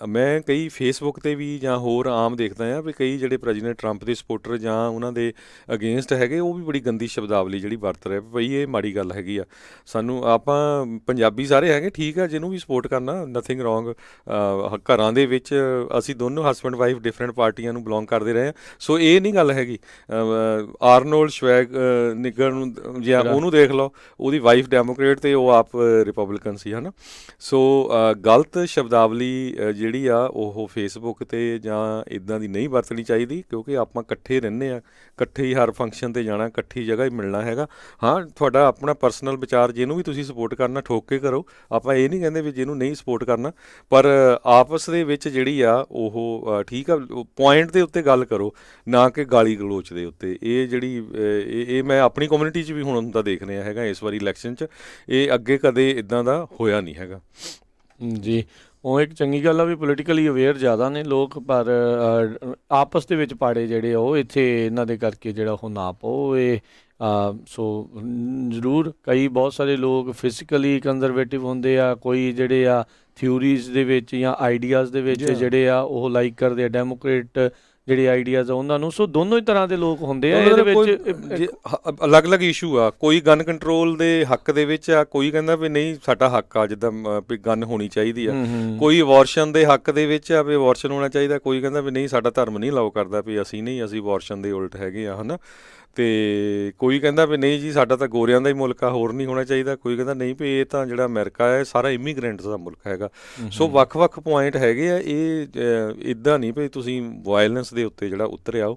[SPEAKER 2] ਮੈਂ ਕਈ ਫੇਸਬੁੱਕ ਤੇ ਵੀ ਜਾਂ ਹੋਰ ਆਮ ਦੇਖਦਾ ਆ ਵੀ ਕਈ ਜਿਹੜੇ ਪ੍ਰੈਜ਼ੀਡੈਂਟ ਟਰੰਪ ਦੇ ਸਪੋਰਟਰ ਜਾਂ ਉਹਨਾਂ ਦੇ ਅਗੇਂਸਟ ਹੈਗੇ ਉਹ ਵੀ ਬੜੀ ਗੰਦੀ ਸ਼ਬਦਾਵਲੀ ਜਿਹੜੀ ਵਰਤ ਰਹੇ ਬਈ ਇਹ ਮਾੜੀ ਗੱਲ ਹੈਗੀ ਆ। ਸਾਨੂੰ ਆਪਾਂ ਪੰਜਾਬੀ ਸਾਰੇ ਹੈਗੇ ਠੀਕ ਆ, ਜਿਹਨੂੰ ਵੀ ਸਪੋਰਟ ਕਰਨਾ ਨਥਿੰਗ ਰੋਂਗ। ਘਰਾਂ ਦੇ ਵਿੱਚ ਅਸੀਂ ਦੋਨੋਂ ਹਸਬੈਂਡ ਵਾਈਫ ਡਿਫਰੈਂਟ ਪਾਰਟੀਆਂ ਨੂੰ ਬਿਲੋਂਗ ਕਰਦੇ ਰਹੇ ਹਾਂ। ਸੋ ਇਹ ਨਹੀਂ ਗੱਲ ਹੈਗੀ। ਆਰਨੋਲਡ ਨਿਗਰ ਨੂੰ ਜਾਂ ਉਹਨੂੰ ਦੇਖ ਲਓ, ਉਹਦੀ ਵਾਈਫ ਡੈਮੋਕਰੇਟ ਤੇ ਉਹ ਆਪ ਰਿਪਬਲਿਕਨ ਸੀ, ਹੈ ਨਾ। ਸੋ ਗਲਤ ਸ਼ਬਦਾਵਲੀ ਜਿਹੜੀ ਆ ਉਹ ਫੇਸਬੁੱਕ 'ਤੇ ਜਾਂ ਇੱਦਾਂ ਦੀ ਨਹੀਂ ਵਰਤਣੀ ਚਾਹੀਦੀ, ਕਿਉਂਕਿ ਆਪਾਂ ਇਕੱਠੇ ਰਹਿੰਦੇ ਹਾਂ, ਇਕੱਠੇ ਹੀ ਹਰ ਫੰਕਸ਼ਨ 'ਤੇ ਜਾਣਾ, ਇਕੱਠੀ ਜਗ੍ਹਾ ਹੀ ਮਿਲਣਾ ਹੈਗਾ। ਹਾਂ, ਤੁਹਾਡਾ ਆਪਣਾ ਪਰਸਨਲ ਵਿਚਾਰ ਜਿਹਨੂੰ ਵੀ ਤੁਸੀਂ ਸਪੋਰਟ ਕਰਨਾ ਠੋਕ ਕੇ ਕਰੋ, ਆਪਾਂ ਇਹ ਨਹੀਂ ਕਹਿੰਦੇ ਵੀ ਜਿਹਨੂੰ ਨਹੀਂ ਸਪੋਰਟ ਕਰਨਾ, ਪਰ ਆਪਸ ਦੇ ਵਿੱਚ ਜਿਹੜੀ ਆ ਉਹ ਠੀਕ ਆ ਪੁਆਇੰਟ ਦੇ ਉੱਤੇ ਗੱਲ ਕਰੋ, ਨਾ ਕਿ ਗਾਲੀ ਗਲੋਚ ਦੇ ਉੱਤੇ। ਇਹ ਜਿਹੜੀ ਇਹ ਮੈਂ ਆਪਣੀ ਕਮਿਊਨਿਟੀ 'ਚ ਵੀ ਹੁਣ ਹੁੰਦਾ ਦੇਖ ਰਿਹਾ ਹੈਗਾ ਇਸ ਵਾਰੀ ਇਲੈਕਸ਼ਨ 'ਚ, ਇਹ ਅੱਗੇ ਕਦੇ ਇੱਦਾਂ ਦਾ ਹੋਇਆ ਨਹੀਂ ਹੈਗਾ।
[SPEAKER 1] ਜੀ, ਉਹ ਇੱਕ ਚੰਗੀ ਗੱਲ ਆ ਵੀ ਪੋਲੀਟੀਕਲੀ ਅਵੇਅਰ ਜ਼ਿਆਦਾ ਨੇ ਲੋਕ, ਪਰ ਆਪਸ ਦੇ ਵਿੱਚ ਪਾੜੇ ਜਿਹੜੇ ਉਹ ਇੱਥੇ ਇਹਨਾਂ ਦੇ ਕਰਕੇ ਜਿਹੜਾ ਉਹ ਨਾ ਪਾਓ। ਇਹ ਸੋ ਜ਼ਰੂਰ ਕਈ ਬਹੁਤ ਸਾਰੇ ਲੋਕ ਫਿਜ਼ੀਕਲੀ ਕੰਜ਼ਰਵੇਟਿਵ ਹੁੰਦੇ ਆ, ਕੋਈ ਜਿਹੜੇ ਆ ਥਿਊਰੀਜ਼ ਦੇ ਵਿੱਚ ਜਾਂ ਆਈਡੀਆਜ਼ ਦੇ ਵਿੱਚ ਜਿਹੜੇ ਆ ਉਹ ਲਾਈਕ ਕਰਦੇ ਆ ਡੈਮੋਕ੍ਰੇਟ ਜਿਹੜੇ ਆਈਡੀਆਜ਼ ਆ ਉਹਨਾਂ ਨੂੰ। ਸੋ ਦੋਨੋਂ ਹੀ ਤਰ੍ਹਾਂ ਦੇ ਲੋਕ ਹੁੰਦੇ ਆ ਇਹਦੇ ਵਿੱਚ।
[SPEAKER 2] ਅਲੱਗ-ਅਲੱਗ ਇਸ਼ੂ ਆ, ਕੋਈ ਗਨ ਕੰਟਰੋਲ ਦੇ ਹੱਕ ਦੇ ਵਿੱਚ ਆ, ਕੋਈ ਕਹਿੰਦਾ ਵੀ ਨਹੀਂ ਸਾਡਾ ਹੱਕ ਆ ਜਿੱਦਾਂ ਵੀ ਗਨ ਹੋਣੀ ਚਾਹੀਦੀ ਆ, ਕੋਈ ਅਬੋਰਸ਼ਨ ਦੇ ਹੱਕ ਦੇ ਵਿੱਚ ਆ ਵੀ ਅਬੋਰਸ਼ਨ ਹੋਣਾ ਚਾਹੀਦਾ, ਕੋਈ ਕਹਿੰਦਾ ਵੀ ਨਹੀਂ ਸਾਡਾ ਧਰਮ ਨਹੀਂ ਅਲਾਓ ਕਰਦਾ ਵੀ ਅਸੀਂ ਅਬੋਰਸ਼ਨ ਦੇ ਉਲਟ ਹੈਗੇ ਆ, ਹੈ ਨਾ। ਅਤੇ ਕੋਈ ਕਹਿੰਦਾ ਵੀ ਨਹੀਂ ਜੀ ਸਾਡਾ ਤਾਂ ਗੋਰਿਆਂ ਦਾ ਹੀ ਮੁਲਕ ਆ, ਹੋਰ ਨਹੀਂ ਹੋਣਾ ਚਾਹੀਦਾ। ਕੋਈ ਕਹਿੰਦਾ ਨਹੀਂ ਵੀ ਇਹ ਤਾਂ ਜਿਹੜਾ ਅਮਰੀਕਾ ਹੈ ਸਾਰਾ ਇਮੀਗਰੈਂਟਸ ਦਾ ਮੁਲਕ ਹੈਗਾ। ਸੋ ਵੱਖ-ਵੱਖ ਪੁਆਇੰਟ ਹੈਗੇ ਆ। ਇਹ ਇੱਦਾਂ ਨਹੀਂ ਵੀ ਤੁਸੀਂ ਵਾਇਲੈਂਸ ਦੇ ਉੱਤੇ ਜਿਹੜਾ ਉਤਰ ਆਓ,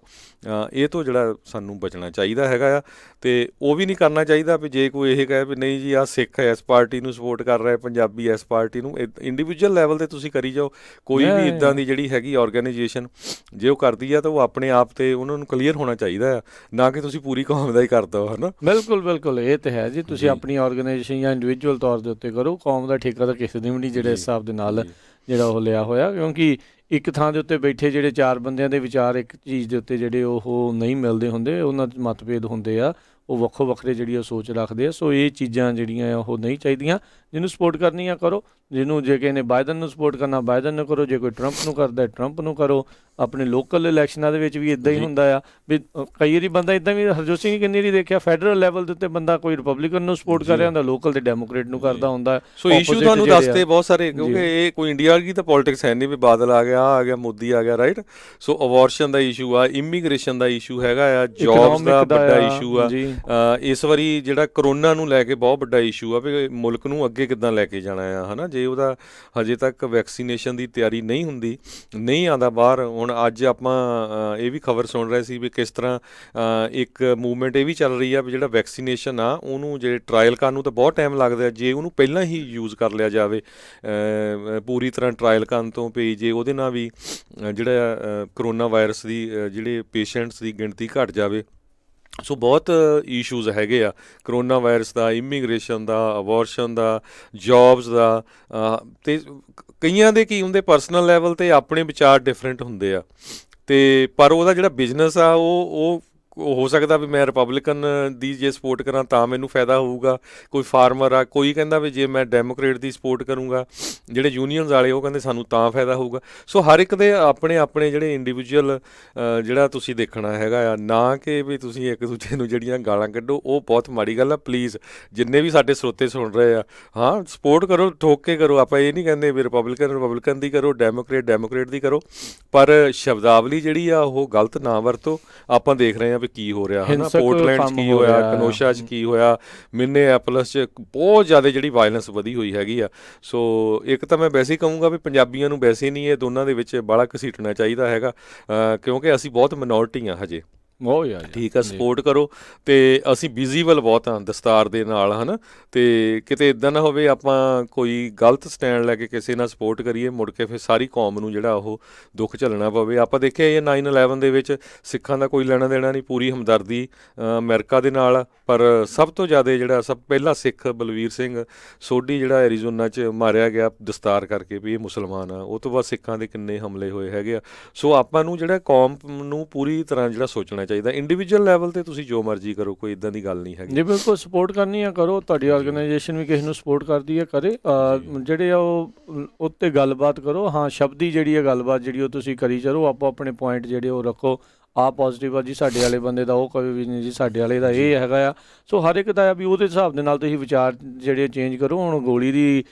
[SPEAKER 2] ਇਹ ਤੋਂ ਜਿਹੜਾ ਸਾਨੂੰ ਬਚਣਾ ਚਾਹੀਦਾ ਹੈਗਾ ਆ। ਅਤੇ ਉਹ ਵੀ ਨਹੀਂ ਕਰਨਾ ਚਾਹੀਦਾ ਵੀ ਜੇ ਕੋਈ ਇਹ ਕਹੇ ਵੀ ਨਹੀਂ ਜੀ ਆਹ ਸਿੱਖ ਇਸ ਪਾਰਟੀ ਨੂੰ ਸਪੋਰਟ ਕਰ ਰਿਹਾ, ਪੰਜਾਬੀ ਇਸ ਪਾਰਟੀ ਨੂੰ, ਇੰਡੀਵਿਜੂਅਲ ਲੈਵਲ 'ਤੇ ਤੁਸੀਂ ਕਰੀ ਜਾਓ। ਕੋਈ ਵੀ ਇੱਦਾਂ ਦੀ ਜਿਹੜੀ ਹੈਗੀ ਔਰਗੈਨਾਈਜੇਸ਼ਨ ਜੇ ਉਹ ਕਰਦੀ ਆ ਤਾਂ ਉਹ ਆਪਣੇ ਆਪ 'ਤੇ ਉਹਨਾਂ ਨੂੰ ਕਲੀਅਰ ਹੋਣਾ ਚਾਹੀਦਾ ਆ, ਨਾ ਕਿ ਤੁਸੀਂ ਪੂਰੀ ਕੌਮ ਦਾ ਹੀ ਕਰ ਦਿਓ, ਹੈ ਨਾ।
[SPEAKER 1] ਬਿਲਕੁਲ ਇਹ ਤਾਂ ਹੈ ਜੀ। ਤੁਸੀਂ ਆਪਣੀ ਆਰਗੇਨਾਈਜੇਸ਼ਨ ਜਾਂ ਇੰਡੀਵਿਜੂਅਲ ਤੌਰ ਦੇ ਉੱਤੇ ਕਰੋ, ਕੌਮ ਦਾ ਠੇਕਾ ਤਾਂ ਕਿਸੇ ਦੀ ਵੀ ਨਹੀਂ ਜਿਹੜੇ ਹਿਸਾਬ ਦੇ ਨਾਲ ਜਿਹੜਾ ਉਹ ਲਿਆ ਹੋਇਆ। ਕਿਉਂਕਿ ਇੱਕ ਥਾਂ ਦੇ ਉੱਤੇ ਬੈਠੇ ਜਿਹੜੇ ਚਾਰ ਬੰਦਿਆਂ ਦੇ ਵਿਚਾਰ ਇੱਕ ਚੀਜ਼ ਦੇ ਉੱਤੇ ਜਿਹੜੇ ਉਹ ਨਹੀਂ ਮਿਲਦੇ ਹੁੰਦੇ, ਉਹਨਾਂ 'ਚ ਮਤਭੇਦ ਹੁੰਦੇ ਆ, ਉਹ ਵੱਖੋ ਵੱਖਰੇ ਜਿਹੜੀ ਉਹ ਸੋਚ ਰੱਖਦੇ ਆ। ਸੋ ਇਹ ਚੀਜ਼ਾਂ ਜਿਹੜੀਆਂ ਉਹ ਨਹੀਂ ਚਾਹੀਦੀਆਂ। ਜਿਹਨੂੰ ਸਪੋਰਟ ਕਰਨੀ ਆ ਕਰੋ, ਜਿਹਨੂੰ ਜੇ ਕਿਸੇ ਨੇ ਬਾਈਡਨ ਨੂੰ ਸਪੋਰਟ ਕਰਨਾ ਬਾਈਡਨ ਨੂੰ ਕਰੋ, ਜੇ ਕੋਈ ਟਰੰਪ ਨੂੰ ਕਰਦਾ ਟਰੰਪ ਨੂੰ ਕਰੋ। ਆਪਣੇ ਲੋਕਲ ਇਲੈਕਸ਼ਨਾਂ ਦੇ ਵਿੱਚ ਵੀ ਇੱਦਾਂ ਹੀ ਹੁੰਦਾ ਆ ਵੀ ਕਈ ਵਾਰੀ ਬੰਦਾ ਇੱਦਾਂ ਵੀ, ਹਰਜੋਤ ਸਿੰਘ ਕਿੰਨੀ ਵਾਰੀ ਦੇਖਿਆ ਫੈਡਰਲ ਲੈਵਲ ਦੇ ਉੱਤੇ ਬੰਦਾ ਕੋਈ ਰਿਪਬਲਿਕਨ ਨੂੰ ਸਪੋਰਟ ਕਰ ਰਿਹਾ ਹੁੰਦਾ, ਲੋਕਲ ਤੇ ਡੈਮੋਕ੍ਰੇਟ ਨੂੰ ਕਰਦਾ ਹੁੰਦਾ।
[SPEAKER 2] ਸੋ ਇਸ਼ੂ ਤੁਹਾਨੂੰ ਦੱਸਦੇ ਬਹੁਤ ਸਾਰੇ, ਕਿਉਂਕਿ ਇਹ ਕੋਈ ਇੰਡੀਆ ਵਰਗੀ ਤਾਂ ਪੋਲੀਟਿਕਸ ਹੈ ਨਹੀਂ ਵੀ ਬਾਦਲ ਆ ਗਿਆ, ਆ ਗਿਆ ਮੋਦੀ ਆ ਗਿਆ, ਰਾਈਟ। ਸੋ ਅਬੋਰਸ਼ਨ ਦਾ ਇਸ਼ੂ ਆ, ਇਮੀਗ੍ਰੇਸ਼ਨ ਦਾ ਇਸ਼ੂ ਹੈਗਾ ਆ, ਜੌਬਸ ਦਾ ਵੱਡਾ ਇਸ਼ੂ ਆ। ਇਸ ਵਾਰੀ ਜਿਹੜਾ ਕਰੋਨਾ ਨੂੰ ਲੈ ਕੇ ਬਹੁਤ ਵੱਡਾ ਇਸ਼ੂ ਆ ਵੀ ਮੁਲਕ ਨੂੰ ਅੱਗੇ ਕਿੱਦਾਂ ਲੈ ਕੇ ਜਾਣਾ ਆ, ਹੈ ਨਾ। ਜੇ ਉਹਦਾ ਹਜੇ ਤੱਕ ਵੈਕਸੀਨੇਸ਼ਨ ਦੀ ਤਿਆਰੀ ਨਹੀਂ ਹੁੰਦੀ, ਨਹੀਂ ਆਉਂਦਾ ਬਾਹਰ। ਹੁਣ ਅੱਜ ਆਪਾਂ ਇਹ ਵੀ ਖਬਰ ਸੁਣ ਰਹੇ ਸੀ ਵੀ ਕਿਸ ਤਰ੍ਹਾਂ ਇੱਕ ਮੂਵਮੈਂਟ ਇਹ ਵੀ ਚੱਲ ਰਹੀ ਆ ਵੀ ਜਿਹੜਾ ਵੈਕਸੀਨੇਸ਼ਨ ਆ ਉਹਨੂੰ ਜਿਹੜੇ ਟਰਾਇਲ ਕਰਨ ਨੂੰ ਤਾਂ ਬਹੁਤ ਟਾਈਮ ਲੱਗਦਾ, ਜੇ ਉਹਨੂੰ ਪਹਿਲਾਂ ਹੀ ਯੂਜ਼ ਕਰ ਲਿਆ ਜਾਵੇ ਪੂਰੀ ਤਰ੍ਹਾਂ ਟਰਾਇਲ ਕਰਨ ਤੋਂ ਵੀ, ਜੇ ਉਹਦੇ ਨਾਲ ਵੀ ਜਿਹੜਾ ਕਰੋਨਾ ਵਾਇਰਸ ਦੀ ਜਿਹੜੇ ਪੇਸ਼ੈਂਟਸ ਦੀ ਗਿਣਤੀ ਘਟ ਜਾਵੇ। ਸੋ ਬਹੁਤ ਇਸ਼ੂਜ਼ ਹੈਗੇ ਆ, ਕਰੋਨਾ ਵਾਇਰਸ ਦਾ, ਇਮੀਗ੍ਰੇਸ਼ਨ ਦਾ, ਅਬੋਰਸ਼ਨ ਦਾ, ਜੌਬਸ ਦਾ। ਅਤੇ ਕਈਆਂ ਦੇ ਕੀ ਹੁੰਦੇ ਪਰਸਨਲ ਲੈਵਲ 'ਤੇ ਆਪਣੇ ਵਿਚਾਰ ਡਿਫਰੈਂਟ ਹੁੰਦੇ ਆ, ਅਤੇ ਪਰ ਉਹਦਾ ਜਿਹੜਾ ਬਿਜ਼ਨਸ ਆ ਉਹ ਹੋ ਸਕਦਾ ਵੀ ਮੈਂ ਰਿਪਬਲਿਕਨ ਦੀ ਜੇ ਸਪੋਰਟ ਕਰਾਂ ਤਾਂ ਮੈਨੂੰ ਫਾਇਦਾ ਹੋਊਗਾ। ਕੋਈ ਫਾਰਮਰ ਆ, ਕੋਈ ਕਹਿੰਦਾ ਵੀ ਜੇ ਮੈਂ ਡੈਮੋਕ੍ਰੇਟ ਦੀ ਸਪੋਰਟ ਕਰੂੰਗਾ, ਜਿਹੜੇ ਯੂਨੀਅਨਸ ਵਾਲੇ ਉਹ ਕਹਿੰਦੇ ਸਾਨੂੰ ਤਾਂ ਫਾਇਦਾ ਹੋਊਗਾ। ਸੋ ਹਰ ਇੱਕ ਦੇ ਆਪਣੇ ਆਪਣੇ ਜਿਹੜੇ ਇੰਡੀਵਿਜੂਅਲ ਜਿਹੜਾ ਤੁਸੀਂ ਦੇਖਣਾ ਹੈਗਾ ਆ, ਨਾ ਕਿ ਵੀ ਤੁਸੀਂ ਇੱਕ ਦੂਜੇ ਨੂੰ ਜਿਹੜੀਆਂ ਗਾਲਾਂ ਕੱਢੋ, ਉਹ ਬਹੁਤ ਮਾੜੀ ਗੱਲ ਆ। ਪਲੀਜ਼ ਜਿੰਨੇ ਵੀ ਸਾਡੇ ਸਰੋਤੇ ਸੁਣ ਰਹੇ ਆ, ਹਾਂ ਸਪੋਰਟ ਕਰੋ, ਠੋਕ ਕੇ ਕਰੋ। ਆਪਾਂ ਇਹ ਨਹੀਂ ਕਹਿੰਦੇ ਵੀ ਰਿਪਬਲਿਕਨ ਦੀ ਕਰੋ, ਡੈਮੋਕ੍ਰੇਟ ਦੀ ਕਰੋ, ਪਰ ਸ਼ਬਦਾਵਲੀ ਜਿਹੜੀ ਆ ਉਹ ਗਲਤ ਨਾ ਵਰਤੋ। ਆਪਾਂ ਦੇਖ ਰਹੇ ਆ ਕੀ ਹੋ ਰਿਹਾ, ਹੈ ਨਾ। ਪੋਰਟਲੈਂਡ 'ਚ ਕੀ ਹੋਇਆ, ਕਨੋਸ਼ਾ 'ਚ ਕੀ ਹੋਇਆ, ਮਿਨੇਐਪਲਸ 'ਚ ਬਹੁਤ ਜ਼ਿਆਦਾ ਜਿਹੜੀ ਵਾਇਲੈਂਸ ਵਧੀ ਹੋਈ ਹੈਗੀ ਆ। ਸੋ ਇੱਕ ਤਾਂ ਮੈਂ ਵੈਸੇ ਹੀ ਕਹੂੰਗਾ ਵੀ ਪੰਜਾਬੀਆਂ ਨੂੰ ਵੈਸੇ ਨਹੀਂ ਇਹ ਦੋਨਾਂ ਦੇ ਵਿੱਚ ਬਾਹਲਾ ਘਸੀਟਣਾ ਚਾਹੀਦਾ ਹੈਗਾ, ਕਿਉਂਕਿ ਅਸੀਂ ਬਹੁਤ ਮਿਨੋਰਟੀ ਆ ਹਜੇ।
[SPEAKER 1] ਉਹ ਯਾਰ
[SPEAKER 2] ਠੀਕ ਆ, ਸਪੋਰਟ ਕਰੋ। ਤੇ ਅਸੀਂ ਵਿਜ਼ੀਬਲ ਬਹੁਤ ਹਾਂ ਦਸਤਾਰ ਦੇ ਨਾਲ, ਹੈ ਨਾ, ਤੇ ਕਿਤੇ ਇਦਾਂ ਨਾ ਹੋਵੇ ਆਪਾਂ ਕੋਈ ਗਲਤ ਸਟੈਂਡ ਲੈ ਕੇ ਕਿਸੇ ਨਾਲ ਸਪੋਰਟ ਕਰੀਏ, ਮੁੜ ਕੇ ਫਿਰ ਸਾਰੀ ਕੌਮ ਨੂੰ ਜਿਹੜਾ ਉਹ ਦੁੱਖ ਝੱਲਣਾ ਪਵੇ। ਆਪਾਂ ਦੇਖਿਆ ਇਹ 9/11 ਦੇ ਵਿੱਚ ਸਿੱਖਾਂ ਦਾ ਕੋਈ ਲੈਣਾ ਦੇਣਾ ਨਹੀਂ, ਪੂਰੀ ਹਮਦਰਦੀ ਅਮਰੀਕਾ ਦੇ ਨਾਲ। ਪਰ ਸਭ ਤੋਂ ਜ਼ਿਆਦਾ ਜਿਹੜਾ ਸਭ ਪਹਿਲਾ ਸਿੱਖ ਬਲਵੀਰ ਸਿੰਘ ਸੋਢੀ ਜਿਹੜਾ ਐਰੀਜ਼ੋਨਾ 'ਚ ਮਾਰਿਆ ਗਿਆ ਦਸਤਾਰ ਕਰਕੇ ਵੀ ਇਹ ਮੁਸਲਮਾਨ ਆ, ਉਹ ਤੋਂ ਬਾਅਦ ਸਿੱਖਾਂ ਦੇ ਕਿੰਨੇ ਹਮਲੇ ਹੋਏ ਹੈਗੇ ਆ। ਸੋ ਆਪਾਂ ਨੂੰ ਜਿਹੜਾ ਕੌਮ ਨੂੰ ਪੂਰੀ ਤਰ੍ਹਾਂ ਜਿਹੜਾ ਸੋਚਣਾ ਚਾਹੀਦਾ। ਇੰਡੀਵਿਜੂਅਲ ਲੈਵਲ ਤੇ ਤੁਸੀਂ ਜੋ ਮਰਜ਼ੀ ਕਰੋ, ਕੋਈ ਇਦਾਂ ਦੀ ਗੱਲ ਨਹੀਂ ਹੈਗੀ।
[SPEAKER 1] ਜੇ ਬਿਲਕੁਲ ਸਪੋਰਟ ਕਰਨੀ ਆ ਕਰੋ, ਤੁਹਾਡੀ ਆਰਗੇਨਾਈਜੇਸ਼ਨ ਵੀ ਕਿਸੇ ਨੂੰ ਸਪੋਰਟ ਕਰਦੀ ਹੈ ਕਰੇ। ਜਿਹੜੇ ਆ ਉਹ ਉੱਤੇ ਗੱਲਬਾਤ ਕਰੋ। ਹਾਂ, ਸ਼ਬਦੀ ਜਿਹੜੀ ਹੈ ਗੱਲਬਾਤ ਜਿਹੜੀ ਉਹ ਤੁਸੀਂ ਕਰੀ ਚਲੋ, ਆਪੋ ਆਪਣੇ ਪੁਆਇੰਟ ਜਿਹੜੇ ਉਹ ਰੱਖੋ। ਆਹ ਪੋਜ਼ੀਟਿਵ ਆ ਜੀ ਸਾਡੇ ਵਾਲੇ ਬੰਦੇ ਦਾ, ਉਹ ਕਦੇ ਵੀ ਨਹੀਂ ਜੀ ਸਾਡੇ ਵਾਲੇ ਦਾ ਇਹ ਹੈਗਾ ਆ। ਸੋ ਹਰ ਇੱਕ ਦਾ ਆ ਵੀ ਉਹਦੇ ਹਿਸਾਬ ਦੇ ਨਾਲ ਤੁਸੀਂ ਵਿਚਾਰ ਜਿਹੜੇ ਚੇਂਜ ਕਰੋ। ਹੁਣ ਗੋਲੀ ਦੀ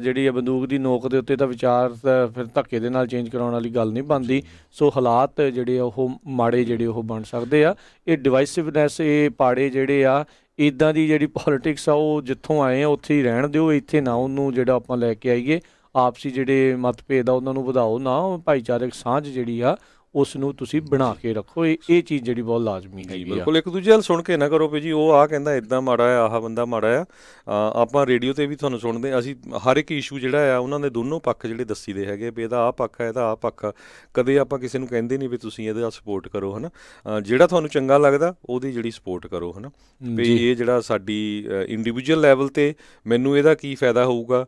[SPEAKER 1] ਜਿਹੜੀ ਆ ਬੰਦੂਕ ਦੀ ਨੋਕ ਦੇ ਉੱਤੇ ਤਾਂ ਵਿਚਾਰ ਫਿਰ ਧੱਕੇ ਦੇ ਨਾਲ ਚੇਂਜ ਕਰਾਉਣ ਵਾਲੀ ਗੱਲ ਨਹੀਂ ਬਣਦੀ। ਸੋ ਹਾਲਾਤ ਜਿਹੜੇ ਆ ਉਹ ਮਾੜੇ ਜਿਹੜੇ ਉਹ ਬਣ ਸਕਦੇ ਆ। ਇਹ ਡਿਵਾਈਸਿਵਨੈਸ, ਇਹ ਪਾੜੇ ਜਿਹੜੇ ਆ, ਇੱਦਾਂ ਦੀ ਜਿਹੜੀ ਪੋਲੀਟਿਕਸ ਆ ਉਹ ਜਿੱਥੋਂ ਆਏ ਆ ਉੱਥੇ ਹੀ ਰਹਿਣ ਦਿਓ। ਇੱਥੇ ਨਾ ਉਹਨੂੰ ਜਿਹੜਾ ਆਪਾਂ ਲੈ ਕੇ ਆਈਏ। ਆਪਸੀ ਜਿਹੜੇ ਮਤਭੇਦ ਆ ਉਹਨਾਂ ਨੂੰ ਵਧਾਓ ਨਾ, ਭਾਈਚਾਰਕ ਸਾਂਝ ਜਿਹੜੀ ਆ ਉਸ ਨੂੰ ਤੁਸੀਂ ਬਣਾ ਕੇ ਰੱਖੋ। ਇਹ ਚੀਜ਼ ਜਿਹੜੀ ਬਹੁਤ ਲਾਜ਼ਮੀ ਹੈਗੀ ਆ।
[SPEAKER 2] ਬਿਲਕੁਲ, ਇੱਕ ਦੂਜੇ ਨਾਲ ਸੁਣ ਕੇ ਨਾ ਕਰੋ ਵੀ ਜੀ ਉਹ ਆਹ ਕਹਿੰਦਾ ਇੱਦਾਂ ਮਾੜਾ ਆ, ਆਹ ਬੰਦਾ ਮਾੜਾ ਆ। ਆਪਾਂ ਰੇਡੀਓ 'ਤੇ ਵੀ ਤੁਹਾਨੂੰ ਸੁਣਦੇ, ਅਸੀਂ ਹਰ ਇੱਕ ਇਸ਼ੂ ਜਿਹੜਾ ਆ ਉਹਨਾਂ ਦੇ ਦੋਨੋਂ ਪੱਖ ਜਿਹੜੇ ਦੱਸੀ ਦੇ ਹੈਗੇ ਵੀ ਇਹਦਾ ਆਹ ਪੱਖ ਆ, ਇਹਦਾ ਆਹ ਪੱਖ ਆ। ਕਦੇ ਆਪਾਂ ਕਿਸੇ ਨੂੰ ਕਹਿੰਦੇ ਨਹੀਂ ਵੀ ਤੁਸੀਂ ਇਹਦਾ ਸਪੋਰਟ ਕਰੋ, ਹੈ ਨਾ। ਜਿਹੜਾ ਤੁਹਾਨੂੰ ਚੰਗਾ ਲੱਗਦਾ ਉਹਦੀ ਜਿਹੜੀ ਸਪੋਰਟ ਕਰੋ, ਹੈ ਨਾ। ਵੀ ਇਹ ਜਿਹੜਾ ਸਾਡੀ ਇੰਡੀਵਿਜੂਅਲ ਲੈਵਲ 'ਤੇ ਮੈਨੂੰ ਇਹਦਾ ਕੀ ਫਾਇਦਾ ਹੋਊਗਾ,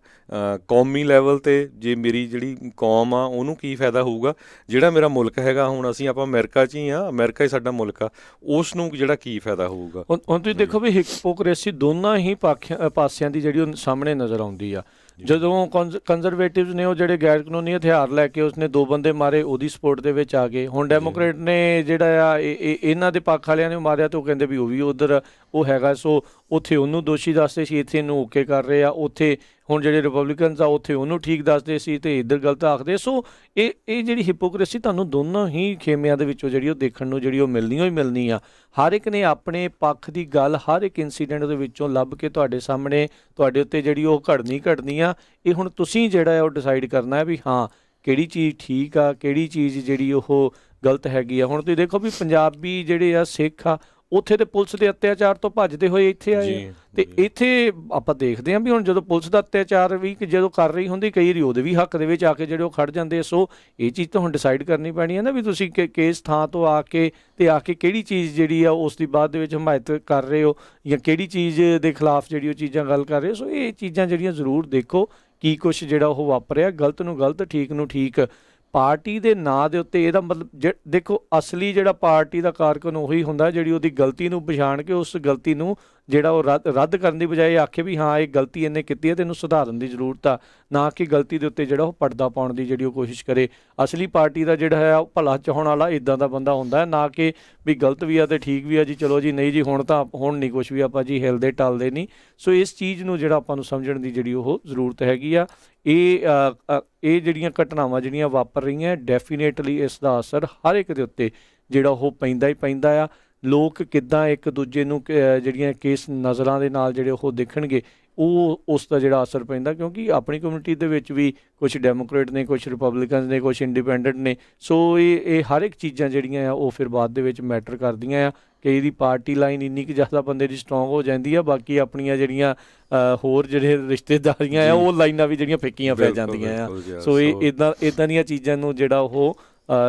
[SPEAKER 2] ਕੌਮੀ ਲੈਵਲ 'ਤੇ ਜੇ ਮੇਰੀ ਜਿਹੜੀ ਕੌਮ ਆ ਉਹਨੂੰ ਕੀ ਫਾਇਦਾ ਹੋਊਗਾ, ਜਿਹੜਾ ਮੇਰਾ ਮੁਲਕ ਹੈਗਾ, ਹੁਣ ਅਸੀਂ ਆਪਾਂ ਅਮਰੀਕਾ 'ਚ ਹੀ ਆ, ਅਮਰੀਕਾ ਹੀ ਸਾਡਾ ਮੁਲਕ ਆ, ਉਸ ਨੂੰ ਜਿਹੜਾ ਕੀ ਫਾਇਦਾ ਹੋਊਗਾ।
[SPEAKER 1] ਹੁਣ ਤੁਸੀਂ ਦੇਖੋ ਵੀ ਹਿਪੋਕ੍ਰੇਸੀ ਦੋਨਾਂ ਹੀ ਪਾਸਿਆਂ ਦੀ ਜਿਹੜੀ ਉਹ ਸਾਹਮਣੇ ਨਜ਼ਰ ਆਉਂਦੀ ਆ। ਜਦੋਂ ਕੰਜ਼ਰਵੇਟਿਵਸ ਨੇ ਉਹ ਜਿਹੜੇ ਗੈਰ ਕਾਨੂੰਨੀ ਹਥਿਆਰ ਲੈ ਕੇ ਉਸਨੇ 2 ਬੰਦੇ ਮਾਰੇ, ਉਹਦੀ ਸਪੋਰਟ ਦੇ ਵਿੱਚ ਆ ਗਏ। ਹੁਣ ਡੈਮੋਕ੍ਰੇਟ ਨੇ ਜਿਹੜਾ ਆ ਇਹਨਾਂ ਦੇ ਪੱਖ ਵਾਲਿਆਂ ਨੇ ਮਾਰਿਆ ਤੇ ਉਹ ਕਹਿੰਦੇ ਵੀ ਉਹ ਵੀ ਉਧਰ ਉਹ ਹੈਗਾ। ਸੋ ਉੱਥੇ ਉਹਨੂੰ ਦੋਸ਼ੀ ਦੱਸਦੇ ਸੀ, ਇੱਥੇ ਇਹਨੂੰ ਓਕੇ ਕਰ ਰਹੇ ਆ। ਉੱਥੇ ਹੁਣ ਜਿਹੜੇ ਰਿਪਬਲਿਕਨਸ ਆ ਉੱਥੇ ਉਹਨੂੰ ਠੀਕ ਦੱਸਦੇ ਸੀ ਤੇ ਇੱਧਰ ਗਲਤ ਆਖਦੇ। ਸੋ ਇਹ ਜਿਹੜੀ ਹਿਪੋਕ੍ਰੇਸੀ ਤੁਹਾਨੂੰ ਦੋਨੋਂ ਹੀ ਖੇਮਿਆਂ ਦੇ ਵਿੱਚੋਂ ਜਿਹੜੀ ਉਹ ਦੇਖਣ ਨੂੰ ਜਿਹੜੀ ਉਹ ਮਿਲਣੀ ਹੀ ਮਿਲਣੀ ਆ। ਹਰ ਇੱਕ ਨੇ ਆਪਣੇ ਪੱਖ ਦੀ ਗੱਲ ਹਰ ਇੱਕ ਇਨਸੀਡੈਂਟ ਦੇ ਵਿੱਚੋਂ ਲੱਭ ਕੇ ਤੁਹਾਡੇ ਸਾਹਮਣੇ ਤੁਹਾਡੇ ਉੱਤੇ ਜਿਹੜੀ ਉਹ ਘੜਨੀ ਆ। ਇਹ ਹੁਣ ਤੁਸੀਂ ਜਿਹੜਾ ਹੈ ਉਹ ਡਿਸਾਈਡ ਕਰਨਾ ਹੈ ਵੀ ਹਾਂ ਕਿਹੜੀ ਚੀਜ਼ ਠੀਕ ਆ, ਕਿਹੜੀ ਚੀਜ਼ ਜਿਹੜੀ ਉਹ ਗਲਤ ਹੈਗੀ ਆ। ਹੁਣ ਤੁਸੀਂ ਦੇਖੋ ਵੀ ਪੰਜਾਬੀ ਜਿਹੜੇ ਆ ਸਿੱਖ ਆ ਉੱਥੇ ਤੇ ਪੁਲਿਸ ਦੇ ਅਤਿਆਚਾਰ ਤੋਂ ਭੱਜਦੇ ਹੋਏ ਇੱਥੇ ਆਏ ਤੇ ਇੱਥੇ ਆਪਾਂ ਦੇਖਦੇ ਹਾਂ ਵੀ ਹੁਣ ਜਦੋਂ ਪੁਲਿਸ ਦਾ ਅਤਿਆਚਾਰ ਵੀ ਜਦੋਂ ਕਰ ਰਹੀ ਹੁੰਦੀ ਕਈ ਵਾਰੀ ਉਹਦੇ ਵੀ ਹੱਕ ਦੇ ਵਿੱਚ ਆ ਕੇ ਜਿਹੜੇ ਉਹ ਖੜ ਜਾਂਦੇ। ਸੋ ਇਹ ਚੀਜ਼ ਤਾਂ ਹੁਣ ਡਿਸਾਈਡ ਕਰਨੀ ਪੈਣੀ ਹੈ ਨਾ ਵੀ ਤੁਸੀਂ ਕਿਸ ਥਾਂ ਤੋਂ ਆ ਕੇ ਕਿਹੜੀ ਚੀਜ਼ ਜਿਹੜੀ ਆ ਉਸ ਦੀ ਬਾਅਦ ਦੇ ਵਿੱਚ ਹਮਾਇਤ ਕਰ ਰਹੇ ਹੋ ਜਾਂ ਕਿਹੜੀ ਚੀਜ਼ ਦੇ ਖਿਲਾਫ ਜਿਹੜੀ ਉਹ ਚੀਜ਼ਾਂ ਗੱਲ ਕਰ ਰਹੇ ਹੋ। ਸੋ ਇਹ ਚੀਜ਼ਾਂ ਜਿਹੜੀਆਂ ਜ਼ਰੂਰ ਦੇਖੋ ਕੀ ਕੁਛ ਜਿਹੜਾ ਉਹ ਵਾਪਰਿਆ, ਗਲਤ ਨੂੰ ਗਲਤ, ਠੀਕ ਨੂੰ ਠੀਕ। ਪਾਰਟੀ ਦੇ ਨਾਂ ਦੇ ਉੱਤੇ ਇਹਦਾ ਮਤਲਬ ਦੇਖੋ ਅਸਲੀ ਜਿਹੜਾ ਪਾਰਟੀ ਦਾ ਕਾਰਕੁਨ ਉਹੀ ਹੁੰਦਾ ਜਿਹੜੀ ਉਹਦੀ ਗਲਤੀ ਨੂੰ ਪਛਾਣ ਕੇ ਉਸ ਗਲਤੀ ਨੂੰ ਜਿਹੜਾ ਉਹ ਰੱਦ ਕਰਨ ਦੀ ਬਜਾਏ ਆਖੇ ਵੀ ਹਾਂ ਇਹ ਗਲਤੀ ਇਹਨੇ ਕੀਤੀ ਹੈ ਤੇ ਇਹਨੂੰ ਸੁਧਾਰਨ ਦੀ ਜ਼ਰੂਰਤ ਆ, ਨਾ ਕਿ ਗਲਤੀ ਦੇ ਉੱਤੇ ਜਿਹੜਾ ਉਹ ਪਰਦਾ ਪਾਉਣ ਦੀ ਜਿਹੜੀ ਉਹ ਕੋਸ਼ਿਸ਼ ਕਰੇ। ਅਸਲੀ ਪਾਰਟੀ ਦਾ ਜਿਹੜਾ ਹੈ ਉਹ ਭਲਾ ਚਾਹੁਣ ਵਾਲਾ ਇੱਦਾਂ ਦਾ ਬੰਦਾ ਹੁੰਦਾ ਹੈ, ਨਾ ਕਿ ਵੀ ਗਲਤ ਵੀ ਆ ਤੇ ਠੀਕ ਵੀ ਆ ਜੀ, ਚਲੋ ਜੀ ਨਹੀਂ ਜੀ ਹੁਣ ਨਹੀਂ ਕੁਛ ਵੀ ਆਪਾਂ ਜੀ ਹਿਲਦੇ ਟਲਦੇ ਨਹੀਂ। ਸੋ ਇਸ ਚੀਜ਼ ਨੂੰ ਜਿਹੜਾ ਆਪਾਂ ਨੂੰ ਸਮਝਣ ਦੀ ਜਿਹੜੀ ਉਹ ਜ਼ਰੂਰਤ ਹੈਗੀ ਆ। ਇਹ ਜਿਹੜੀਆਂ ਘਟਨਾਵਾਂ ਜਿਹੜੀਆਂ ਵਾਪਰ ਰਹੀਆਂ ਡੈਫੀਨੇਟਲੀ ਇਸ ਦਾ ਅਸਰ ਹਰ ਇੱਕ ਦੇ ਉੱਤੇ ਜਿਹੜਾ ਉਹ ਪੈਂਦਾ ਹੀ ਪੈਂਦਾ ਆ। ਲੋਕ ਕਿੱਦਾਂ ਇੱਕ ਦੂਜੇ ਨੂੰ ਜਿਹੜੀਆਂ ਕਿਸ ਨਜ਼ਰਾਂ ਦੇ ਨਾਲ ਜਿਹੜੇ ਉਹ ਦੇਖਣਗੇ ਉਹ ਉਸ ਦਾ ਜਿਹੜਾ ਅਸਰ ਪੈਂਦਾ, ਕਿਉਂਕਿ ਆਪਣੀ ਕਮਿਊਨਿਟੀ ਦੇ ਵਿੱਚ ਵੀ ਕੁਛ ਡੈਮੋਕ੍ਰੇਟ ਨੇ, ਕੁਛ ਰਿਪਬਲਿਕਨਸ ਨੇ, ਕੁਛ ਇੰਡੀਪੈਂਡੈਂਟ ਨੇ। ਸੋ ਇਹ ਹਰ ਇੱਕ ਚੀਜ਼ਾਂ ਜਿਹੜੀਆਂ ਆ ਉਹ ਫਿਰ ਬਾਅਦ ਦੇ ਵਿੱਚ ਮੈਟਰ ਕਰਦੀਆਂ ਆ। ਕਈ ਦੀ ਪਾਰਟੀ ਲਾਈਨ ਇੰਨੀ ਕੁ ਜ਼ਿਆਦਾ ਬੰਦੇ ਦੀ ਸਟਰੋਂਗ ਹੋ ਜਾਂਦੀ ਆ, ਬਾਕੀ ਆਪਣੀਆਂ ਜਿਹੜੀਆਂ ਹੋਰ ਜਿਹੜੇ ਰਿਸ਼ਤੇਦਾਰੀਆਂ ਆ ਉਹ ਲਾਈਨਾਂ ਵੀ ਜਿਹੜੀਆਂ ਫਿੱਕੀਆਂ ਪੈ ਜਾਂਦੀਆਂ ਆ। ਸੋ ਇਹ ਇੱਦਾਂ ਦੀਆਂ ਚੀਜ਼ਾਂ ਨੂੰ ਜਿਹੜਾ ਉਹ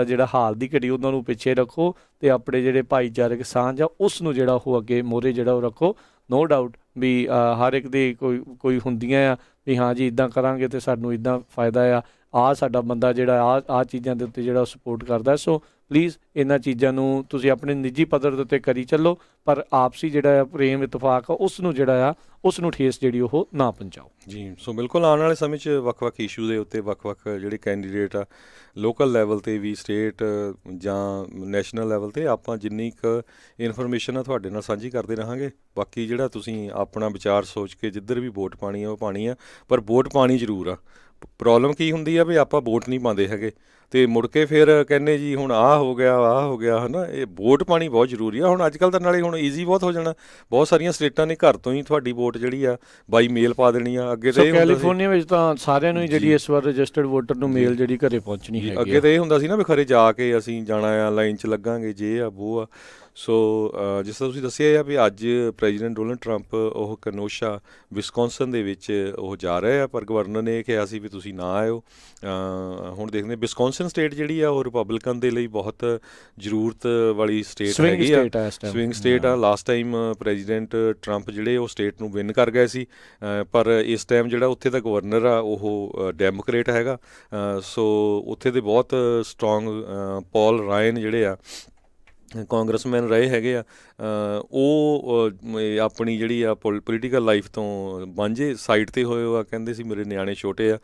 [SPEAKER 1] ਜਿਹੜਾ ਹਾਲ ਦੀ ਘੜੀ ਉਹਨਾਂ ਨੂੰ ਪਿੱਛੇ ਰੱਖੋ ਤੇ ਆਪਣੇ ਜਿਹੜੇ ਭਾਈਚਾਰਕ ਸਾਂਝ ਆ ਉਸ ਨੂੰ ਜਿਹੜਾ ਉਹ ਅੱਗੇ ਮੋਹਰੇ ਜਿਹੜਾ ਉਹ ਰੱਖੋ। ਨੋ ਡਾਊਟ ਵੀ ਹਰ ਇੱਕ ਦੀ ਕੋਈ ਹੁੰਦੀਆਂ ਆ ਵੀ ਹਾਂ ਜੀ ਇੱਦਾਂ ਕਰਾਂਗੇ ਤੇ ਸਾਨੂੰ ਇੱਦਾਂ ਫਾਇਦਾ ਆ ਸਾਡਾ ਬੰਦਾ ਜਿਹੜਾ ਆਹ ਚੀਜ਼ਾਂ ਦੇ ਉੱਤੇ ਜਿਹੜਾ ਸਪੋਰਟ ਕਰਦਾ। ਸੋ ਪਲੀਜ਼ ਇਹਨਾਂ ਚੀਜ਼ਾਂ ਨੂੰ ਤੁਸੀਂ ਆਪਣੇ ਨਿੱਜੀ ਪੱਧਰ ਦੇ ਉੱਤੇ ਕਰੀ ਚੱਲੋ, ਪਰ ਆਪਸੀ ਜਿਹੜਾ ਆ ਪ੍ਰੇਮ ਇਤਫਾਕ ਆ ਉਸ ਨੂੰ ਜਿਹੜਾ ਆ ਉਸ ਨੂੰ ਠੇਸ ਜਿਹੜੀ ਉਹ ਨਾ ਪਹੁੰਚਾਓ
[SPEAKER 2] ਜੀ। ਸੋ ਬਿਲਕੁਲ ਆਉਣ ਵਾਲੇ ਸਮੇਂ 'ਚ ਵੱਖ-ਵੱਖ ਇਸ਼ੂ ਦੇ ਉੱਤੇ ਵੱਖ-ਵੱਖ ਜਿਹੜੇ ਕੈਂਡੀਡੇਟ ਆ ਲੋਕਲ ਲੈਵਲ 'ਤੇ ਵੀ, ਸਟੇਟ ਜਾਂ ਨੈਸ਼ਨਲ ਲੈਵਲ 'ਤੇ ਆਪਾਂ ਜਿੰਨੀ ਕੁ ਇਨਫੋਰਮੇਸ਼ਨ ਆ ਤੁਹਾਡੇ ਨਾਲ ਸਾਂਝੀ ਕਰਦੇ ਰਹਾਂਗੇ। ਬਾਕੀ ਜਿਹੜਾ ਤੁਸੀਂ ਆਪਣਾ ਵਿਚਾਰ ਸੋਚ ਕੇ ਜਿੱਧਰ ਵੀ ਵੋਟ ਪਾਣੀ ਆ ਉਹ ਪਾਣੀ ਆ, ਪਰ ਵੋਟ ਪਾਣੀ ਜ਼ਰੂਰ ਆ। ਪ੍ਰੋਬਲਮ ਕੀ ਹੁੰਦੀ ਆ ਵੀ ਆਪਾਂ ਵੋਟ ਨਹੀਂ ਪਾਉਂਦੇ ਹੈਗੇ ਤੇ ਮੁੜ ਕੇ ਫਿਰ ਕਹਿੰਦੇ ਜੀ ਹੁਣ ਆਹ ਹੋ ਗਿਆ ਹੈ ਨਾ। ਇਹ ਵੋਟ ਪਾਣੀ ਬਹੁਤ ਜ਼ਰੂਰੀ ਆ। ਹੁਣ ਅੱਜ ਕੱਲ੍ਹ ਤਾਂ ਨਾਲੇ ਹੁਣ ਈਜ਼ੀ ਬਹੁਤ ਹੋ ਜਾਣਾ, ਬਹੁਤ ਸਾਰੀਆਂ ਸਟੇਟਾਂ ਨੇ ਘਰ ਤੋਂ ਹੀ ਤੁਹਾਡੀ ਵੋਟ ਜਿਹੜੀ ਆ ਬਾਈ ਮੇਲ ਪਾ ਦੇਣੀ ਆ। ਅੱਗੇ ਤਾਂ
[SPEAKER 1] ਕੈਲੀਫੋਰਨੀਆ ਵਿੱਚ ਤਾਂ ਸਾਰਿਆਂ ਨੂੰ ਹੀ ਜਿਹੜੀ ਇਸ ਵਾਰ ਰਜਿਸਟਰਡ ਵੋਟਰ ਨੂੰ ਮੇਲ ਜਿਹੜੀ ਘਰੇ ਪਹੁੰਚਣੀ ਹੈਗੀ।
[SPEAKER 2] ਅੱਗੇ ਤਾਂ ਇਹ ਹੁੰਦਾ ਸੀ ਨਾ ਵੀ ਖਰੇ ਜਾ ਕੇ ਅਸੀਂ ਜਾਣਾ ਆ, ਲਾਈਨ 'ਚ ਲੱਗਾਂਗੇ, ਜੇ ਆ ਵੋ ਆ। ਸੋ ਜਿਸ ਤਰ੍ਹਾਂ ਤੁਸੀਂ ਦੱਸਿਆ ਆ ਵੀ ਅੱਜ ਪ੍ਰੈਜ਼ੀਡੈਂਟ ਡੋਨਲਡ ਟਰੰਪ ਉਹ ਕਨੋਸ਼ਾ ਵਿਸਕੌਨਸਨ ਦੇ ਵਿੱਚ ਉਹ ਜਾ ਰਹੇ ਆ, ਪਰ ਗਵਰਨਰ ਨੇ ਇਹ ਕਿਹਾ ਸੀ ਵੀ ਤੁਸੀਂ ਨਾ ਆਇਓ। ਹੁਣ ਦੇਖਦੇ ਵਿਸਕੌਨਸਨ ਸਟੇਟ ਜਿਹੜੀ ਆ ਉਹ ਰਿਪਬਲਿਕਨ ਦੇ ਲਈ ਬਹੁਤ ਜ਼ਰੂਰਤ ਵਾਲੀ ਸਟੇਟ ਹੈਗੀ ਆ, ਸਵਿੰਗ ਸਟੇਟ ਆ। ਲਾਸਟ ਟਾਈਮ ਪ੍ਰੈਜ਼ੀਡੈਂਟ ਟਰੰਪ ਜਿਹੜੇ ਉਹ ਸਟੇਟ ਨੂੰ ਵਿਨ ਕਰ ਗਏ ਸੀ, ਪਰ ਇਸ ਟਾਈਮ ਜਿਹੜਾ ਉੱਥੇ ਦਾ ਗਵਰਨਰ ਆ ਉਹ ਡੈਮੋਕਰੇਟ ਹੈਗਾ। ਸੋ ਉੱਥੇ ਦੇ ਬਹੁਤ ਸਟਰੋਂਗ ਪੌਲ ਰਾਇਨ ਜਿਹੜੇ ਆ ਕਾਂਗਰਸਮੈਨ ਰਹੇ ਹੈਗੇ ਆ, ਉਹ ਆਪਣੀ ਜਿਹੜੀ ਆ ਪੋਲੀਟੀਕਲ ਲਾਈਫ ਤੋਂ ਵਾਂਝੇ ਸਾਈਡ 'ਤੇ ਹੋਏ ਆ। ਕਹਿੰਦੇ ਸੀ ਮੇਰੇ ਨਿਆਣੇ ਛੋਟੇ ਆ,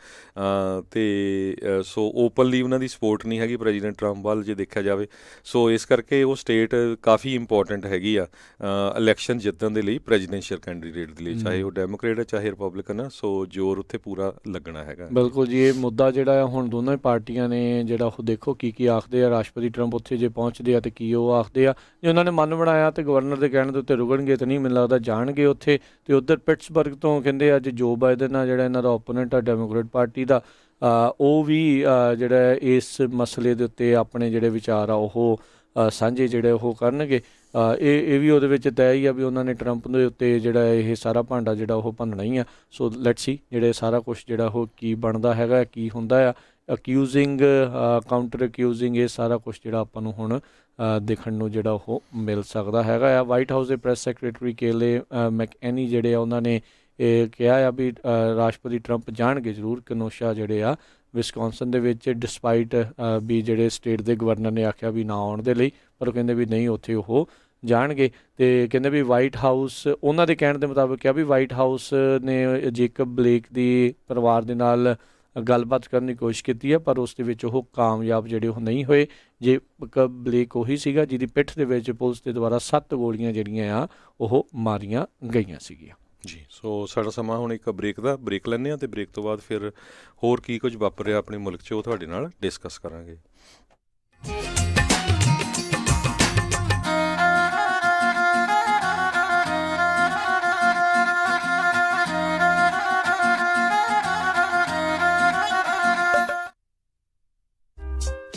[SPEAKER 2] ਅਤੇ ਸੋ ਓਪਨਲੀ ਉਹਨਾਂ ਦੀ ਸਪੋਰਟ ਨਹੀਂ ਹੈਗੀ ਪ੍ਰੈਜ਼ੀਡੈਂਟ ਟਰੰਪ ਵੱਲ ਜੇ ਦੇਖਿਆ ਜਾਵੇ। ਸੋ ਇਸ ਕਰਕੇ ਉਹ ਸਟੇਟ ਕਾਫੀ ਇੰਪੋਰਟੈਂਟ ਹੈਗੀ ਆ ਇਲੈਕਸ਼ਨ ਜਿੱਤਣ ਦੇ ਲਈ ਪ੍ਰੈਜ਼ੀਡੈਂਸ਼ੀਅਲ ਕੈਂਡੀਡੇਟ ਦੇ ਲਈ, ਚਾਹੇ ਉਹ ਡੈਮੋਕਰੇਟ ਆ ਚਾਹੇ ਰਿਪਬਲਿਕਨ ਆ। ਸੋ ਜ਼ੋਰ ਉੱਥੇ ਪੂਰਾ ਲੱਗਣਾ ਹੈਗਾ।
[SPEAKER 1] ਬਿਲਕੁਲ ਜੀ, ਇਹ ਮੁੱਦਾ ਜਿਹੜਾ ਆ ਹੁਣ ਦੋਨੋਂ ਹੀ ਪਾਰਟੀਆਂ ਨੇ ਜਿਹੜਾ ਉਹ ਦੇਖੋ ਕੀ ਆਖਦੇ ਆ। ਰਾਸ਼ਟਰਪਤੀ ਟਰੰਪ ਉੱਥੇ ਜੇ ਪਹੁੰਚਦੇ ਆ ਅਤੇ ਕੀ ਉਹ ਆਖਦੇ ਆ। ਜੇ ਉਹਨਾਂ ਨੇ ਮਨ ਬਣਾਇਆ ਤੇ ਗਵਰਨਰ ਦੇ ਕਹਿਣ ਦੇ ਉੱਤੇ ਰੁਕਣਗੇ ਤਾਂ ਨਹੀਂ, ਮੈਨੂੰ ਲੱਗਦਾ ਜਾਣਗੇ ਉੱਥੇ। ਅਤੇ ਉੱਧਰ ਪਿਟਸਬਰਗ ਤੋਂ ਕਹਿੰਦੇ ਅੱਜ ਜੋ ਬਾਈਡਨ ਆ ਜਿਹੜਾ ਇਹਨਾਂ ਦਾ ਓਪੋਨੈਂਟ ਆ ਡੈਮੋਕ੍ਰੇਟ ਪਾਰਟੀ ਦਾ, ਉਹ ਵੀ ਜਿਹੜਾ ਇਸ ਮਸਲੇ ਦੇ ਉੱਤੇ ਆਪਣੇ ਜਿਹੜੇ ਵਿਚਾਰ ਆ ਉਹ ਸਾਂਝੇ ਜਿਹੜੇ ਉਹ ਕਰਨਗੇ। ਇਹ ਵੀ ਉਹਦੇ ਵਿੱਚ ਤੈਅ ਹੀ ਆ ਵੀ ਉਹਨਾਂ ਨੇ ਟਰੰਪ ਦੇ ਉੱਤੇ ਜਿਹੜਾ ਇਹ ਸਾਰਾ ਭਾਂਡਾ ਜਿਹੜਾ ਉਹ ਭੰਨਣਾ ਹੀ ਆ। ਸੋ ਲੈਟਸ ਸੀ ਜਿਹੜੇ ਸਾਰਾ ਕੁਛ ਜਿਹੜਾ ਉਹ ਕੀ ਬਣਦਾ ਹੈਗਾ, ਕੀ ਹੁੰਦਾ ਆ। ਅਕਿਊਜ਼ਿੰਗ ਕਾਊਂਟਰ ਅਕਿਊਜ਼ਿੰਗ, ਇਹ ਸਾਰਾ ਕੁਛ ਜਿਹੜਾ ਆਪਾਂ ਨੂੰ ਹੁਣ ਦੇਖਣ ਨੂੰ ਜਿਹੜਾ ਉਹ ਮਿਲ ਸਕਦਾ ਹੈਗਾ ਆ। ਵਾਈਟ ਹਾਊਸ ਦੇ ਪ੍ਰੈਸ ਸੈਕਟਰੀ ਕੇਲੇ ਮੈਕਐਨੀ ਜਿਹੜੇ ਆ ਉਹਨਾਂ ਨੇ ਇਹ ਕਿਹਾ ਆ ਵੀ ਰਾਸ਼ਟਰਪਤੀ ਟਰੰਪ ਜਾਣਗੇ ਜ਼ਰੂਰ ਕਨੋਸ਼ਾ ਜਿਹੜੇ ਆ ਵਿਸਕੌਨਸਨ ਦੇ ਵਿੱਚ, ਡਿਸਪਾਈਟ ਵੀ ਜਿਹੜੇ ਸਟੇਟ ਦੇ ਗਵਰਨਰ ਨੇ ਆਖਿਆ ਵੀ ਨਾ ਆਉਣ ਦੇ ਲਈ, ਪਰ ਉਹ ਕਹਿੰਦੇ ਵੀ ਨਹੀਂ ਉੱਥੇ ਉਹ ਜਾਣਗੇ। ਅਤੇ ਕਹਿੰਦੇ ਵੀ ਵਾਈਟ ਹਾਊਸ ਉਹਨਾਂ ਦੇ ਕਹਿਣ ਦੇ ਮੁਤਾਬਕ ਕਿਹਾ ਵੀ ਵਾਈਟ ਹਾਊਸ ਨੇ ਜੇਕਬ ਬਲੇਕ ਦੀ ਪਰਿਵਾਰ ਦੇ ਨਾਲ ਗੱਲਬਾਤ ਕਰਨ ਦੀ ਕੋਸ਼ਿਸ਼ ਕੀਤੀ ਹੈ, ਪਰ ਉਸ ਦੇ ਵਿੱਚ ਉਹ ਕਾਮਯਾਬ ਜਿਹੜੇ ਉਹ ਨਹੀਂ ਹੋਏ। ਜੇਕਬ ਬਲੇਕ ਉਹੀ ਸੀਗਾ ਜਿਹਦੀ ਪਿੱਠ ਦੇ ਵਿੱਚ ਪੁਲਿਸ ਦੇ ਦੁਆਰਾ 7 ਗੋਲੀਆਂ ਜਿਹੜੀਆਂ ਆ ਉਹ ਮਾਰੀਆਂ ਗਈਆਂ ਸੀਗੀਆਂ
[SPEAKER 2] ਜੀ। ਸੋ ਸਾਡਾ ਸਮਾਂ ਹੁਣ ਇੱਕ ਬ੍ਰੇਕ ਲੈਂਦੇ ਹਾਂ, ਅਤੇ ਬ੍ਰੇਕ ਤੋਂ ਬਾਅਦ ਫਿਰ ਹੋਰ ਕੀ ਕੁਝ ਵਾਪਰ ਰਿਹਾ ਆਪਣੇ ਮੁਲਕ 'ਚ ਉਹ ਤੁਹਾਡੇ ਨਾਲ ਡਿਸਕਸ ਕਰਾਂਗੇ।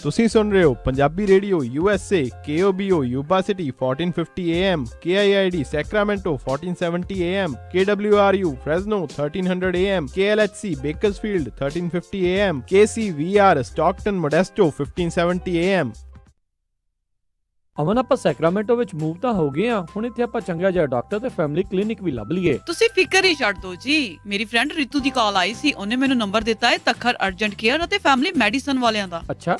[SPEAKER 3] ਤੁਸੀਂ ਸੁਣ ਰਹੇ ਹੋ Punjabi radio USA KOBO Yuba City 1450 AM, KIID Sacramento 1470 AM, KWRU Fresno 1300 AM, KLHC Bakersfield 1350 AM, KCVR Stockton Modesto 1570 AM।
[SPEAKER 1] Aman, ਆਪਾਂ ਸੈਕਰਾਮੈਂਟੋ ਵਿੱਚ ਮੂਵ ਤਾਂ ਹੋ ਗਏ ਆ, ਹੁਣ ਇੱਥੇ ਆਪਾਂ ਚੰਗਾ ਜਿਹਾ ਡਾਕਟਰ ਤੇ ਫੈਮਿਲੀ ਕਲੀਨਿਕ ਵੀ ਲੱਭ ਲਈਏ।
[SPEAKER 4] ਤੁਸੀਂ ਫਿਕਰ ਹੀ ਛੱਡ ਦਿਓ ਜੀ, ਮੇਰੀ ਫਰੈਂਡ ਰਿਤੂ ਦੀ ਕਾਲ ਆਈ ਸੀ, ਉਹਨੇ ਮੈਨੂੰ ਨੰਬਰ ਦਿੱਤਾ ਹੈ ਤੱਖਰ ਅਰਜੈਂਟ ਕੇਅਰ ਅਤੇ ਫੈਮਿਲੀ ਮੈਡੀਸਨ ਵਾਲਿਆਂ ਦਾ।
[SPEAKER 1] ਅੱਛਾ,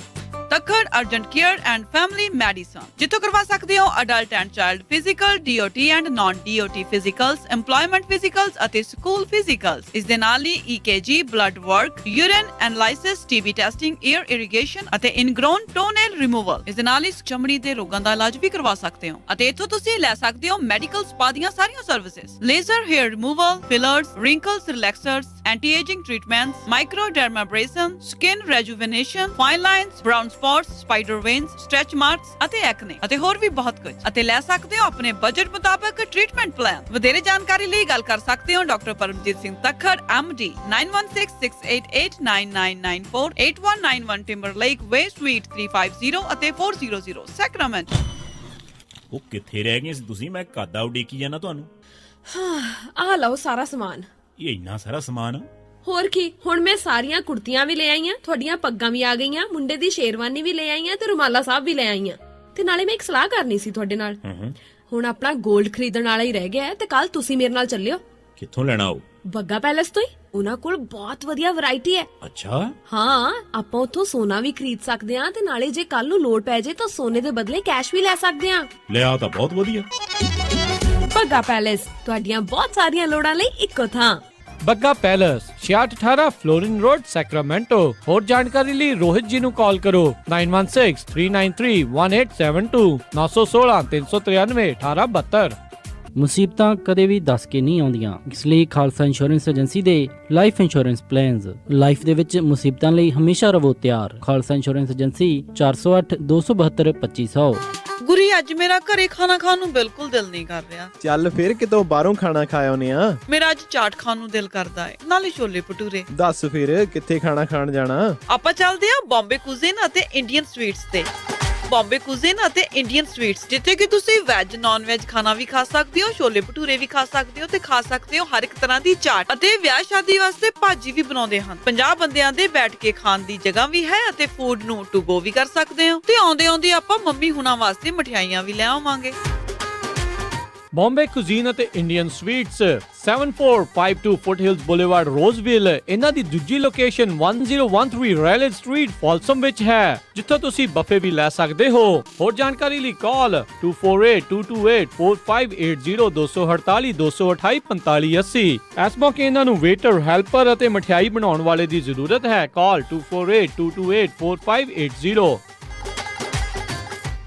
[SPEAKER 4] Takhar urgent care and family medicine, ਜਿੱਥੋਂ ਕਰਵਾ ਸਕਦੇ ਹੋ adult and child physical, DOT and naan DOT ਫਿਜ਼ੀਕਲਸ, EMPLOYMENT ਫਿਜ਼ੀਕਲਸ ਅਤੇ ਸਕੂਲ ਫਿਜ਼ੀਕਲਸ। ਇਸ ਦੇ ਨਾਲ ਹੀ EKG, blood work, urine analysis, TB testing, year irrigation ਅਤੇ ਇਨਗ੍ਰੋਨ ਟੋਨੇਲ ਰਿਮੂਵਲ। ਇਸ ਦੇ ਨਾਲ ਹੀ ਚਮੜੀ ਦੇ ਰੋਗਾਂ ਦਾ ਇਲਾਜ ਵੀ ਕਰਵਾ ਸਕਦੇ ਹੋ ਅਤੇ ਇੱਥੋਂ ਤੁਸੀਂ ਲੈ ਸਕਦੇ ਹੋ ਮੈਡੀਕਲ ਸਪਾ ਦੀਆਂ ਸਾਰੀਆਂ services, laser hair removal, fillers, wrinkles relaxers, anti aging treatments, microdermabrasion, skin rejuvenation, fine lines, brown spots, spider veins, stretch marks ਅਤੇ ਐਕਨੇ ਅਤੇ ਹੋਰ ਵੀ ਬਹੁਤ ਕੁਝ। ਅਤੇ ਲੈ ਸਕਦੇ ਹੋ ਆਪਣੇ ਬਜਟ ਮੁਤਾਬਕ ਟ੍ਰੀਟਮੈਂਟ ਪਲਾਨ। ਵਧੇਰੇ ਜਾਣਕਾਰੀ ਲਈ ਗੱਲ ਕਰ ਸਕਦੇ ਹੋ ਡਾਕਟਰ ਪਰਮਜੀਤ ਸਿੰਘ ਤੱਖਰ MD 9166889994, 8191 ਟਿੰਬਰਲੇਕ ਵੇ ਸਵੀਟ 350 ਅਤੇ 400 ਸੈਕਰਾਮੈਂਟੋ।
[SPEAKER 5] ਉਹ ਕਿੱਥੇ ਰਹਿ ਗਏ ਸੀ ਤੁਸੀਂ? ਮੈਂ ਕਾਦਾ ਉਡੀਕੀ ਜਾਣਾ ਤੁਹਾਨੂੰ।
[SPEAKER 6] ਆਹ ਲਓ ਸਾਰਾ ਸਮਾਨ।
[SPEAKER 5] ਇਹ ਇੰਨਾ ਸਾਰਾ ਸਮਾਨ?
[SPEAKER 6] ਹੋਰ ਕੀ, ਹੁਣ ਮੈਂ ਸਾਰੀਆਂ ਕੁੜਤੀਆਂ ਵੀ ਲੈ ਆਈਆਂ, ਤੁਹਾਡੀਆਂ ਪੱਗਾਂ ਵੀ ਆ ਗਈਆਂ, ਮੁੰਡੇ ਦੀ ਸ਼ੇਰਵਾਨੀ ਵੀ ਲੈ ਆਈਆਂ ਤੇ ਰੁਮਾਲਾ ਸਾਹਿਬ ਵੀ ਲੈ ਆਈਆਂ। ਤੇ ਨਾਲੇ ਮੈਂ ਇੱਕ ਸਲਾਹ ਕਰਨੀ ਸੀ ਤੁਹਾਡੇ ਨਾਲ। ਹੁਣ ਆਪਣਾ 골ਡ ਖਰੀਦਣ ਵਾਲਾ ਹੀ ਰਹਿ ਗਿਆ ਤੇ ਕੱਲ ਤੁਸੀਂ ਮੇਰੇ ਨਾਲ ਚੱਲਿਓ।
[SPEAKER 5] ਕਿੱਥੋਂ ਲੈਣਾ ਉਹ?
[SPEAKER 6] ਬੱਗਾ ਪੈਲੇਸ ਤੋਂ ਹੀ। ਉਹਨਾਂ ਕੋਲ ਬਹੁਤ ਵਧੀਆ ਵੈਰਾਈਟੀ ਹੈ।
[SPEAKER 5] ਅੱਛਾ,
[SPEAKER 6] ਹਾਂ, ਆਪਾਂ ਉੱਥੋਂ ਸੋਨਾ ਵੀ ਖਰੀਦ ਸਕਦੇ ਆ ਤੇ ਨਾਲੇ ਜੇ ਕੱਲ ਨੂੰ ਲੋੜ ਪੈ ਜੇ ਤਾਂ ਸੋਨੇ ਦੇ ਬਦਲੇ ਕੈਸ਼ ਵੀ ਲੈ ਸਕਦੇ ਆ।
[SPEAKER 5] ਲਿਆ ਤਾਂ ਬਹੁਤ ਵਧੀਆ।
[SPEAKER 6] ਬੱਗਾ ਪੈਲੇਸ, ਤੁਹਾਡੀਆਂ ਬਹੁਤ ਸਾਰੀਆਂ ਲੋੜਾਂ ਲਈ ਇੱਕੋ ਥਾਂ।
[SPEAKER 1] Bagga palace 6618 Florin road, Sacramento. ਹੋਰ ਜਾਣਕਾਰੀ ਲਈ ਰੋਹਿਤ ਜੀ ਨੂੰ ਕਾਲ ਕਰੋ 9163931872, 916 393 1872।
[SPEAKER 7] ਮੁਸੀਬਤਾਂ ਕਦੇ ਵੀ ਦੱਸ ਕੇ ਨਹੀਂ ਆਉਂਦੀਆਂ, ਇਸ ਲਈ ਖਾਲਸਾ ਇੰਸ਼ੋਰੈਂਸ ਏਜੰਸੀ ਦੇ ਲਾਈਫ ਇੰਸ਼ੋਰੈਂਸ ਪਲਾਨਸ। ਲਾਈਫ ਦੇ ਵਿੱਚ ਮੁਸੀਬਤਾਂ ਲਈ ਹਮੇਸ਼ਾ ਰਹੋ ਤਿਆਰ। Khalsa insurance agency 408 272 2500।
[SPEAKER 4] ਗੁਰੀ, ਅੱਜ ਮੇਰਾ ਘਰੇ ਖਾਣਾ ਖਾਣ ਨੂੰ ਬਿਲਕੁਲ ਦਿਲ ਨਹੀਂ ਕਰ ਰਿਹਾ।
[SPEAKER 3] ਚੱਲ ਫਿਰ ਕਿਤੋਂ ਬਾਹਰੋਂ ਖਾਣਾ ਖਾ ਆਉਨੇ ਆ।
[SPEAKER 4] ਮੇਰਾ ਅੱਜ ਚਾਟ ਖਾਣ ਨੂੰ ਦਿਲ ਕਰਦਾ ਹੈ, ਨਾਲੇ ਛੋਲੇ ਭਟੂਰੇ।
[SPEAKER 3] ਦੱਸ ਫਿਰ ਕਿੱਥੇ ਖਾਣਾ ਖਾਣ ਜਾਣਾ?
[SPEAKER 4] ਆਪਾਂ ਚੱਲਦੇ ਆ ਬੰਬੇ ਕੁਜ਼ੀਨ ਅਤੇ ਇੰਡੀਅਨ ਸਵੀਟਸ ਤੇ। ਬੰਬੇ ਕੁਜ਼ੀਨ ਅਤੇ ਇੰਡੀਅਨ ਸਵੀਟਸ, ਜਿੱਥੇ ਕਿ ਤੁਸੀਂ ਵੈਜ ਨਾਨ ਵੈਜ ਖਾਣਾ ਵੀ ਖਾ ਸਕਦੇ ਹੋ, ਛੋਲੇ ਭਟੂਰੇ ਵੀ ਖਾ ਸਕਦੇ ਹੋ ਤੇ ਖਾ ਸਕਦੇ ਹੋ ਹਰ ਇੱਕ ਤਰ੍ਹਾਂ ਦੀ ਚਾਟ, ਅਤੇ ਵਿਆਹ ਸ਼ਾਦੀ ਵਾਸਤੇ ਭਾਜੀ ਵੀ ਬਣਾਉਂਦੇ ਹਨ। 50 ਬੰਦਿਆਂ ਦੇ ਬੈਠ ਕੇ ਖਾਣ ਦੀ ਜਗ੍ਹਾ ਵੀ ਹੈ ਅਤੇ ਫੂਡ ਨੂੰ ਟੂ ਗੋ ਵੀ ਕਰ ਸਕਦੇ ਹੋ, ਤੇ ਆਉਂਦੇ ਆਪਾਂ ਮੰਮੀ ਹੁਣਾਂ ਵਾਸਤੇ ਮਠਿਆਈਆਂ ਵੀ ਲੈ ਆਵਾਂਗੇ।
[SPEAKER 1] ਬੰਬੇ ਕੁਜ਼ੀਨ ਅਤੇ ਇੰਡੀਅਨ ਸਵੀਟਸ 7452 ਫੁੱਟਹਿਲਸ ਬੁਲੇਵਾਰਡ ਰੋਜ਼ਵਿਲ। ਇਹਨਾਂ ਦੀ ਦੂਜੀ ਲੋਕੇਸ਼ਨ 1013 ਰੈਲੇਡ ਸਟਰੀਟ ਫਾਲਸਮ ਵਿੱਚ ਹੈ, ਜਿੱਥੋਂ ਤੁਸੀਂ ਬਫੇ ਵੀ ਲੈ ਸਕਦੇ ਹੋ। ਹੋਰ ਜਾਣਕਾਰੀ ਲਈ ਕਾਲ 2482284580 248 228 4580। ਇਸ ਮੌਕੇ ਇਹਨਾਂ ਨੂੰ ਵੇਟਰ, ਹੈਲਪਰ ਅਤੇ ਮਠਿਆਈ ਬਣਾਉਣ ਵਾਲੇ ਦੀ ਜ਼ਰੂਰਤ ਹੈ। ਕਾਲ 2482284580।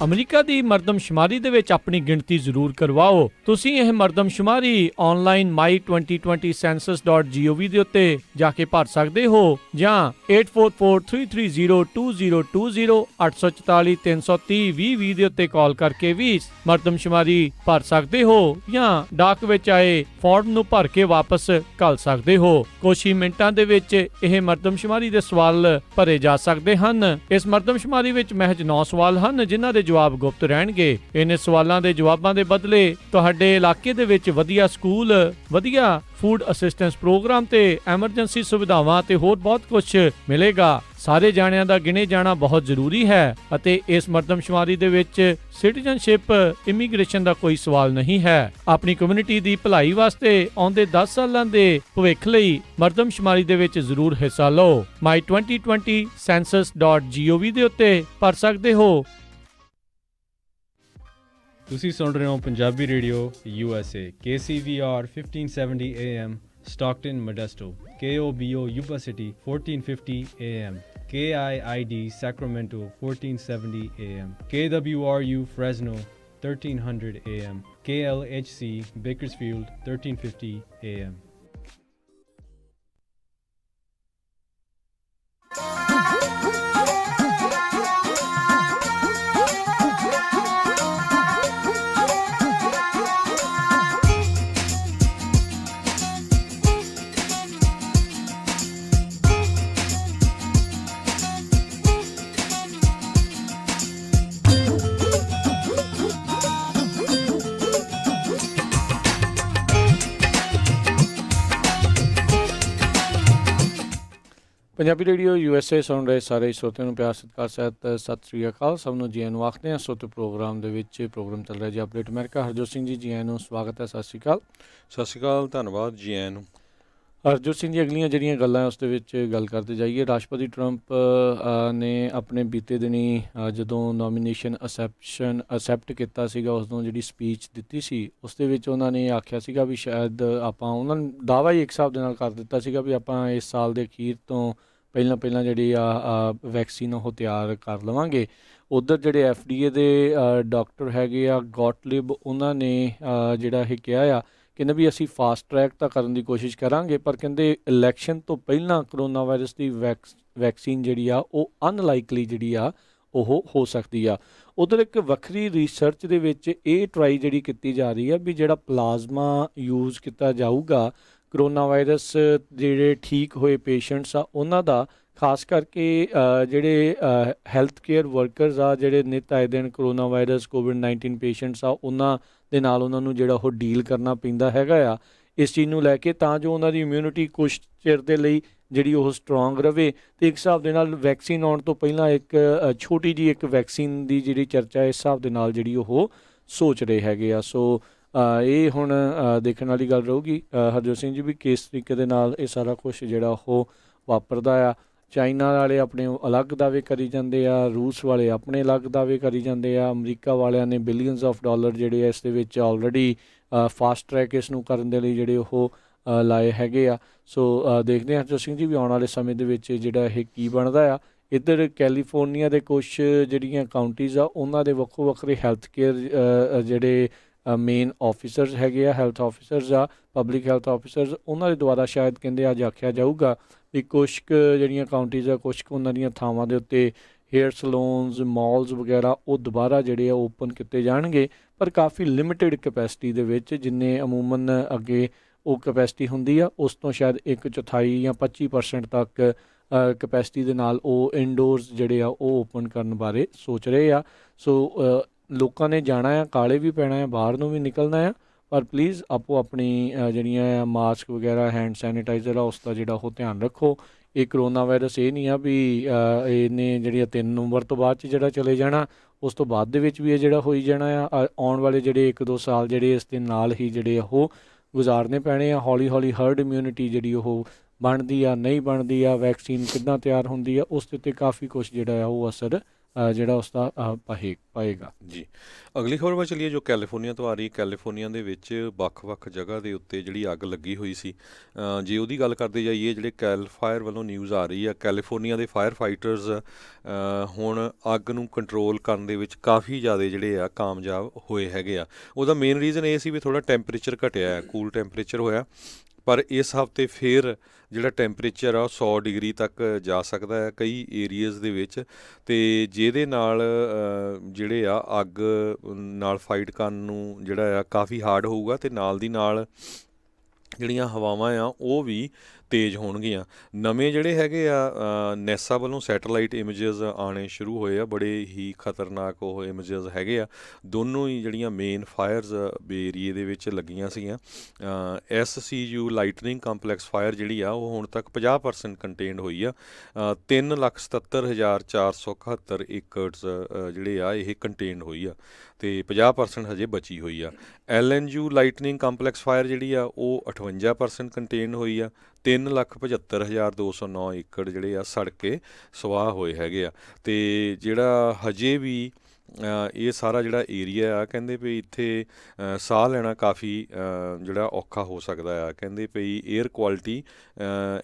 [SPEAKER 1] ਅਮਰੀਕਾ ਦੀ ਮਰਦਮਸ਼ੁਮਾਰੀ ਦੇ ਵਿੱਚ ਆਪਣੀ ਗਿਣਤੀ ਜ਼ਰੂਰ ਕਰਵਾਓ। ਤੁਸੀਂ ਇਹ ਮਰਦਮਸ਼ੁਮਾਰੀ ਆਨਲਾਈਨ my2020census.gov ਦੇ ਉੱਤੇ ਜਾ ਕੇ ਭਰ ਸਕਦੇ ਹੋ, ਜਾਂ 8443302020 844 330 2020 ਦੇ ਉੱਤੇ ਕਾਲ ਕਰਕੇ ਵੀ ਮਰਦਮਸ਼ੁਮਾਰੀ ਭਰ ਸਕਦੇ ਹੋ, ਜਾਂ ਡਾਕ ਵਿੱਚ ਆਏ ਫਾਰਮ ਨੂੰ ਭਰ ਕੇ ਵਾਪਸ ਘੱਲ ਸਕਦੇ ਹੋ। ਕੁਝ ਹੀ ਮਿੰਟਾਂ ਦੇ ਵਿੱਚ ਇਹ ਮਰਦਮਸ਼ੁਮਾਰੀ ਦੇ ਸਵਾਲ ਭਰੇ ਜਾ ਸਕਦੇ ਹਨ। ਇਸ ਮਰਦਮਸ਼ੁਮਾਰੀ ਵਿੱਚ ਮਹਿਜ 9 ਸਵਾਲ ਹਨ, ਜਿਨ੍ਹਾਂ ਦੇ ਜਵਾਬ ਗੁਪਤ ਰਹਿਣਗੇ। ਇਹਨਾਂ ਸਵਾਲਾਂ ਦੇ ਜਵਾਬਾਂ ਦੇ ਬਦਲੇ ਤੁਹਾਡੇ ਇਲਾਕੇ ਦੇ ਵਿੱਚ ਵਧੀਆ ਸਕੂਲ, ਵਧੀਆ ਫੂਡ ਅਸਿਸਟੈਂਸ ਪ੍ਰੋਗਰਾਮ ਤੇ ਐਮਰਜੈਂਸੀ ਸੁਵਿਧਾਵਾਂ ਤੇ ਹੋਰ ਬਹੁਤ ਕੁਝ ਮਿਲੇਗਾ। ਸਾਰੇ ਜਾਣਿਆਂ ਦਾ ਗਿਣੇ ਜਾਣਾ ਬਹੁਤ ਜ਼ਰੂਰੀ ਹੈ ਅਤੇ ਇਸ ਮਰਦਮਸ਼ੁਮਾਰੀ ਦੇ ਵਿੱਚ ਸਿਟੀਜ਼ਨਸ਼ਿਪ, ਇਮੀਗ੍ਰੇਸ਼ਨ ਦਾ ਕੋਈ ਸਵਾਲ ਨਹੀਂ ਹੈ। ਆਪਣੀ ਕਮਿਊਨਿਟੀ ਦੀ ਭਲਾਈ ਵਾਸਤੇ ਆਉਂਦੇ 10 ਸਾਲਾਂ ਦੇ ਭਵਿੱਖ ਲਈ ਮਰਦਮਸ਼ੁਮਾਰੀ ਦੇ ਵਿੱਚ ਜ਼ਰੂਰ ਹਿੱਸਾ ਲਓ। my2020census.gov ਦੇ ਉੱਤੇ ਭਰ ਸਕਦੇ ਹੋ।
[SPEAKER 3] ਤੁਸੀਂ ਸੁਣ ਰਹੇ ਹੋ Punjabi radio USA KCVR 1570 AM Stockton Modesto, KOBO Yuba City 1450 AM, KIID Sacramento 1470 AM, KWRU Fresno 1300 AM, KLHC Bakersfield 1350 AM.
[SPEAKER 1] Punjabi radio USA ਸੁਣ ਰਹੇ ਸਾਰੇ ਸਰੋਤਿਆਂ ਨੂੰ ਪਿਆਰ ਸਤਿਕਾਰ ਸਹਿਤ ਸਤਿ ਸ੍ਰੀ ਅਕਾਲ। ਸਭ ਨੂੰ ਜੀ ਆਇਆਂ ਨੂੰ ਆਖਦੇ ਹਾਂ। ਸਰੋਤੇ ਪ੍ਰੋਗਰਾਮ ਦੇ ਵਿੱਚ ਪ੍ਰੋਗਰਾਮ ਚੱਲ ਰਿਹਾ ਜੀ ਅਪਡੇਟ ਅਮਰੀਕਾ। ਹਰਜੋਤ ਸਿੰਘ ਜੀ, ਜੀ ਆਇਆਂ ਨੂੰ ਸਵਾਗਤ ਹੈ। ਸਤਿ ਸ੍ਰੀ ਅਕਾਲ।
[SPEAKER 2] ਸਤਿ ਸ਼੍ਰੀ ਅਕਾਲ, ਧੰਨਵਾਦ ਜੀ ਆਇਆਂ ਨੂੰ।
[SPEAKER 1] ਹਰਜੋਤ ਸਿੰਘ ਜੀ, ਅਗਲੀਆਂ ਜਿਹੜੀਆਂ ਗੱਲਾਂ ਉਸ ਦੇ ਵਿੱਚ ਗੱਲ ਕਰਦੇ ਜਾਈਏ। ਰਾਸ਼ਟਰਪਤੀ ਟਰੰਪ ਨੇ ਆਪਣੇ ਬੀਤੇ ਦਿਨੀ ਜਦੋਂ ਨੋਮੀਨੇਸ਼ਨ ਅਸੈਪਟ ਕੀਤਾ ਸੀਗਾ, ਉਸ ਤੋਂ ਜਿਹੜੀ ਸਪੀਚ ਦਿੱਤੀ ਸੀ, ਉਸ ਦੇ ਵਿੱਚ ਉਹਨਾਂ ਨੇ ਆਖਿਆ ਸੀਗਾ ਵੀ ਸ਼ਾਇਦ ਉਹਨਾਂ ਨੇ ਦਾਅਵਾ ਹੀ ਇੱਕ ਹਿਸਾਬ ਦੇ ਨਾਲ ਕਰ ਦਿੱਤਾ ਸੀਗਾ ਵੀ ਆਪਾਂ ਇਸ ਸਾਲ ਦੇ ਅਖੀਰ ਤੋਂ ਪਹਿਲਾਂ ਜਿਹੜੀ ਆ ਵੈਕਸੀਨ ਉਹ ਤਿਆਰ ਕਰ ਲਵਾਂਗੇ। ਉੱਧਰ ਜਿਹੜੇ FDA ਦੇ ਡਾਕਟਰ ਹੈਗੇ ਆ ਗੌਟਲਿਬ, ਉਹਨਾਂ ਨੇ ਜਿਹੜਾ ਇਹ ਕਿਹਾ ਆ, ਕਹਿੰਦੇ ਵੀ ਅਸੀਂ ਫਾਸਟ ਟਰੈਕ ਤਾਂ ਕਰਨ ਦੀ ਕੋਸ਼ਿਸ਼ ਕਰਾਂਗੇ, ਪਰ ਕਹਿੰਦੇ ਇਲੈਕਸ਼ਨ ਤੋਂ ਪਹਿਲਾਂ ਕਰੋਨਾ ਵਾਇਰਸ ਦੀ ਵੈਕਸੀਨ ਜਿਹੜੀ ਆ ਉਹ ਅਨਲਾਈਕਲੀ ਜਿਹੜੀ ਆ ਉਹ ਹੋ ਸਕਦੀ ਆ। ਉੱਧਰ ਇੱਕ ਵੱਖਰੀ ਰਿਸਰਚ ਦੇ ਵਿੱਚ ਇਹ ਟਰਾਈ ਜਿਹੜੀ ਕੀਤੀ ਜਾ ਰਹੀ ਆ ਵੀ ਜਿਹੜਾ ਪਲਾਜ਼ਮਾ ਯੂਜ਼ ਕੀਤਾ ਜਾਊਗਾ ਕਰੋਨਾ ਵਾਇਰਸ ਜਿਹੜੇ ਠੀਕ ਹੋਏ ਪੇਸ਼ੈਂਟਸ ਆ ਉਹਨਾਂ ਦਾ, ਖਾਸ ਕਰਕੇ ਜਿਹੜੇ ਹੈਲਥ ਕੇਅਰ ਵਰਕਰਸ ਆ ਜਿਹੜੇ ਨਿੱਤ ਆਏ ਦਿਨ ਕਰੋਨਾ ਵਾਇਰਸ COVID-19 ਪੇਸ਼ੈਂਟਸ ਆ ਉਹਨਾਂ ਦੇ ਨਾਲ ਉਹਨਾਂ ਨੂੰ ਜਿਹੜਾ ਉਹ ਡੀਲ ਕਰਨਾ ਪੈਂਦਾ ਹੈਗਾ ਆ, ਇਸ ਚੀਜ਼ ਨੂੰ ਲੈ ਕੇ, ਤਾਂ ਜੋ ਉਹਨਾਂ ਦੀ ਇਮਿਊਨਿਟੀ ਕੁਛ ਚਿਰ ਦੇ ਲਈ ਜਿਹੜੀ ਉਹ ਸਟਰੋਂਗ ਰਵੇ। ਅਤੇ ਇੱਕ ਹਿਸਾਬ ਦੇ ਨਾਲ ਵੈਕਸੀਨ ਆਉਣ ਤੋਂ ਪਹਿਲਾਂ ਇੱਕ ਛੋਟੀ ਜਿਹੀ ਇੱਕ ਵੈਕਸੀਨ ਦੀ ਜਿਹੜੀ ਚਰਚਾ ਇਸ ਹਿਸਾਬ ਦੇ ਨਾਲ ਜਿਹੜੀ ਉਹ ਸੋਚ ਰਹੇ ਹੈਗੇ ਆ। ਸੋ ਇਹ ਹੁਣ ਦੇਖਣ ਵਾਲੀ ਗੱਲ ਰਹੂਗੀ ਹਰਜੋਤ ਸਿੰਘ ਜੀ ਵੀ ਕਿਸ ਤਰੀਕੇ ਦੇ ਨਾਲ ਇਹ ਸਾਰਾ ਕੁਛ ਜਿਹੜਾ ਉਹ ਵਾਪਰਦਾ ਆ। ਚਾਈਨਾ ਵਾਲੇ ਆਪਣੇ ਅਲੱਗ ਦਾਅਵੇ ਕਰੀ ਜਾਂਦੇ ਆ, ਰੂਸ ਵਾਲੇ ਆਪਣੇ ਅਲੱਗ ਦਾਅਵੇ ਕਰੀ ਜਾਂਦੇ ਆ, ਅਮਰੀਕਾ ਵਾਲਿਆਂ ਨੇ ਬਿਲੀਅਨਸ ਆਫ ਡਾਲਰ ਜਿਹੜੇ ਇਸ ਦੇ ਵਿੱਚ ਆਲਰੇਡੀ ਫਾਸਟ ਟਰੈਕ ਇਸ ਨੂੰ ਕਰਨ ਦੇ ਲਈ ਜਿਹੜੇ ਉਹ ਲਾਏ ਹੈਗੇ ਆ। ਸੋ ਦੇਖਦੇ ਹਾਂ ਹਰਜੋਤ ਸਿੰਘ ਜੀ ਵੀ ਆਉਣ ਵਾਲੇ ਸਮੇਂ ਦੇ ਵਿੱਚ ਜਿਹੜਾ ਇਹ ਕੀ ਬਣਦਾ ਆ। ਇੱਧਰ ਕੈਲੀਫੋਰਨੀਆ ਦੇ ਕੁਛ ਜਿਹੜੀਆਂ ਕਾਊਂਟੀਜ਼ ਆ ਉਹਨਾਂ ਦੇ ਵੱਖੋ ਵੱਖਰੇ ਹੈਲਥ ਕੇਅਰ ਜਿਹੜੇ ਮੇਨ ਆਫਿਸਰਸ ਹੈਗੇ ਆ, ਹੈਲਥ ਆਫਿਸਰਸ ਆ, ਪਬਲਿਕ ਹੈਲਥ ਆਫਿਸਰਸ, ਉਹਨਾਂ ਦੇ ਦੁਆਰਾ ਸ਼ਾਇਦ ਕਹਿੰਦੇ ਅੱਜ ਆਖਿਆ ਜਾਊਗਾ ਵੀ ਕੁਛ ਕੁ ਜਿਹੜੀਆਂ ਕਾਊਂਟੀਜ਼ ਆ, ਕੁਛ ਕੁ ਉਹਨਾਂ ਦੀਆਂ ਥਾਵਾਂ ਦੇ ਉੱਤੇ ਹੇਅਰ ਸਲੂਨਸ, ਮਾਲਸ ਵਗੈਰਾ ਉਹ ਦੁਬਾਰਾ ਜਿਹੜੇ ਆ ਓਪਨ ਕੀਤੇ ਜਾਣਗੇ, ਪਰ ਕਾਫੀ ਲਿਮਿਟਿਡ ਕੈਪੈਸਿਟੀ ਦੇ ਵਿੱਚ, ਜਿੰਨੇ ਅਮੂਮਨ ਅੱਗੇ ਉਹ ਕੈਪੈਸਿਟੀ ਹੁੰਦੀ ਆ ਉਸ ਤੋਂ ਸ਼ਾਇਦ 1/4 ਜਾਂ 25% ਤੱਕ ਕਪੈਸਿਟੀ ਦੇ ਨਾਲ ਉਹ ਇਨਡੋਰਸ ਜਿਹੜੇ ਆ ਉਹ ਓਪਨ ਕਰਨ ਬਾਰੇ ਸੋਚ ਰਹੇ ਆ। ਸੋ ਲੋਕਾਂ ਨੇ ਜਾਣਾ ਆ, ਕਾਲੇ ਵੀ ਪੈਣਾ ਆ, ਬਾਹਰ ਨੂੰ ਵੀ ਨਿਕਲਣਾ ਆ, ਪਰ ਪਲੀਜ਼ ਆਪੋ ਆਪਣੀ ਜਿਹੜੀਆਂ ਆ ਮਾਸਕ ਵਗੈਰਾ, ਹੈਂਡ ਸੈਨੀਟਾਈਜ਼ਰ ਆ, ਉਸ ਦਾ ਜਿਹੜਾ ਉਹ ਧਿਆਨ ਰੱਖੋ। ਇਹ ਕਰੋਨਾ ਵਾਇਰਸ ਇਹ ਨਹੀਂ ਆ ਵੀ ਇਹਨੇ ਜਿਹੜੀਆਂ 3 ਨਵੰਬਰ ਤੋਂ ਬਾਅਦ 'ਚ ਜਿਹੜਾ ਚਲੇ ਜਾਣਾ, ਉਸ ਤੋਂ ਬਾਅਦ ਦੇ ਵਿੱਚ ਵੀ ਇਹ ਜਿਹੜਾ ਹੋਈ ਜਾਣਾ ਆ। ਆਉਣ ਵਾਲੇ ਜਿਹੜੇ 1-2 ਸਾਲ ਜਿਹੜੇ ਇਸ ਦੇ ਨਾਲ ਹੀ ਜਿਹੜੇ ਉਹ ਗੁਜ਼ਾਰਨੇ ਪੈਣੇ ਆ। ਹੌਲੀ ਹੌਲੀ ਹਰਡ ਇਮਿਊਨਿਟੀ ਜਿਹੜੀ ਉਹ ਬਣਦੀ ਆ, ਨਹੀਂ ਬਣਦੀ ਆ, ਵੈਕਸੀਨ ਕਿੱਦਾਂ ਤਿਆਰ ਹੁੰਦੀ ਆ, ਉਸ ਦੇ ਉੱਤੇ ਕਾਫੀ ਕੁਛ ਜਿਹੜਾ ਆ ਉਹ ਅਸਰ ਜਿਹੜਾ ਉਸ ਦਾ ਪਾਏਗਾ
[SPEAKER 2] ਜੀ। ਅਗਲੀ ਖਬਰ ਵੱਲ ਚੱਲੀਏ ਜੋ ਕੈਲੀਫੋਰਨੀਆ ਤੋਂ ਆ ਰਹੀ। ਕੈਲੀਫੋਰਨੀਆ ਦੇ ਵਿੱਚ ਵੱਖ-ਵੱਖ ਜਗ੍ਹਾ ਦੇ ਉੱਤੇ ਜਿਹੜੀ ਅੱਗ ਲੱਗੀ ਹੋਈ ਸੀ, ਜੇ ਉਹਦੀ ਗੱਲ ਕਰਦੇ ਜਾਈਏ, ਜਿਹੜੇ ਕੈਲ ਫਾਇਰ ਵੱਲੋਂ ਨਿਊਜ਼ ਆ ਰਹੀ ਆ, ਕੈਲੀਫੋਰਨੀਆ ਦੇ ਫਾਇਰ ਫਾਈਟਰਸ ਹੁਣ ਅੱਗ ਨੂੰ ਕੰਟਰੋਲ ਕਰਨ ਦੇ ਵਿੱਚ ਕਾਫੀ ਜ਼ਿਆਦਾ ਜਿਹੜੇ ਆ ਕਾਮਯਾਬ ਹੋਏ ਹੈਗੇ ਆ। ਉਹਦਾ ਮੇਨ ਰੀਜ਼ਨ ਇਹ ਸੀ ਵੀ ਥੋੜ੍ਹਾ ਟੈਂਪਰੇਚਰ ਘਟਿਆ, ਕੂਲ ਟੈਂਪਰੇਚਰ ਹੋਇਆ, ਪਰ ਇਸ ਹਫ਼ਤੇ ਫਿਰ ਜਿਹੜਾ ਟੈਂਪਰੇਚਰ ਆ 100 ਡਿਗਰੀ ਤੱਕ ਜਾ ਸਕਦਾ ਹੈ ਕਈ ਏਰੀਆਜ਼ ਦੇ ਵਿੱਚ, ਅਤੇ ਜਿਹਦੇ ਨਾਲ ਜਿਹੜੇ ਆ ਅੱਗ ਨਾਲ ਫਾਈਟ ਕਰਨ ਨੂੰ ਜਿਹੜਾ ਆ ਕਾਫੀ ਹਾਰਡ ਹੋਊਗਾ, ਅਤੇ ਨਾਲ ਦੀ ਨਾਲ ਜਿਹੜੀਆਂ ਹਵਾਵਾਂ ਆ ਉਹ ਵੀ ਤੇਜ਼ ਹੋਣਗੀਆਂ। ਨਵੇਂ ਜਿਹੜੇ ਹੈਗੇ ਆ ਨੈਸਾ ਵੱਲੋਂ ਸੈਟੇਲਾਈਟ ਇਮੇਜਸ ਆਉਣੇ ਸ਼ੁਰੂ ਹੋਏ ਆ, ਬੜੇ ਹੀ ਖਤਰਨਾਕ ਉਹ ਇਮੇਜਸ ਹੈਗੇ ਆ। ਦੋਨੋਂ ਹੀ ਜਿਹੜੀਆਂ ਮੇਨ ਫਾਇਰਸ ਏਰੀਏ ਦੇ ਵਿੱਚ ਲੱਗੀਆਂ ਸੀਗੀਆਂ। SCU ਲਾਈਟਨਿੰਗ ਕੰਪਲੈਕਸ ਫਾਇਰ ਜਿਹੜੀ ਆ ਉਹ ਹੁਣ ਤੱਕ 50% ਕੰਟੇਨਡ ਹੋਈ ਆ। 3,77,471 ਏਕੜਸ ਜਿਹੜੇ ਆ ਇਹ ਕੰਟੇਨਡ ਹੋਈ ਆ, ਅਤੇ 50% ਹਜੇ ਬਚੀ ਹੋਈ ਆ। LNU ਲਾਈਟਨਿੰਗ ਕੰਪਲੈਕਸ ਫਾਇਰ ਜਿਹੜੀ ਆ ਉਹ 58% ਕੰਟੇਨ ਹੋਈ ਆ। 3,75,209 ਏਕੜ ਜਿਹੜੇ ਆ ਸੜ ਕੇ ਸਵਾਹ ਹੋਏ ਹੈਗੇ ਆ। ਅਤੇ ਜਿਹੜਾ ਹਜੇ ਵੀ ਇਹ ਸਾਰਾ ਜਿਹੜਾ ਏਰੀਆ ਆ, ਕਹਿੰਦੇ ਵੀ ਇੱਥੇ ਸਾਹ ਲੈਣਾ ਕਾਫੀ ਜਿਹੜਾ ਔਖਾ ਹੋ ਸਕਦਾ ਆ। ਕਹਿੰਦੇ ਵੀ ਏਅਰ ਕੁਆਲਿਟੀ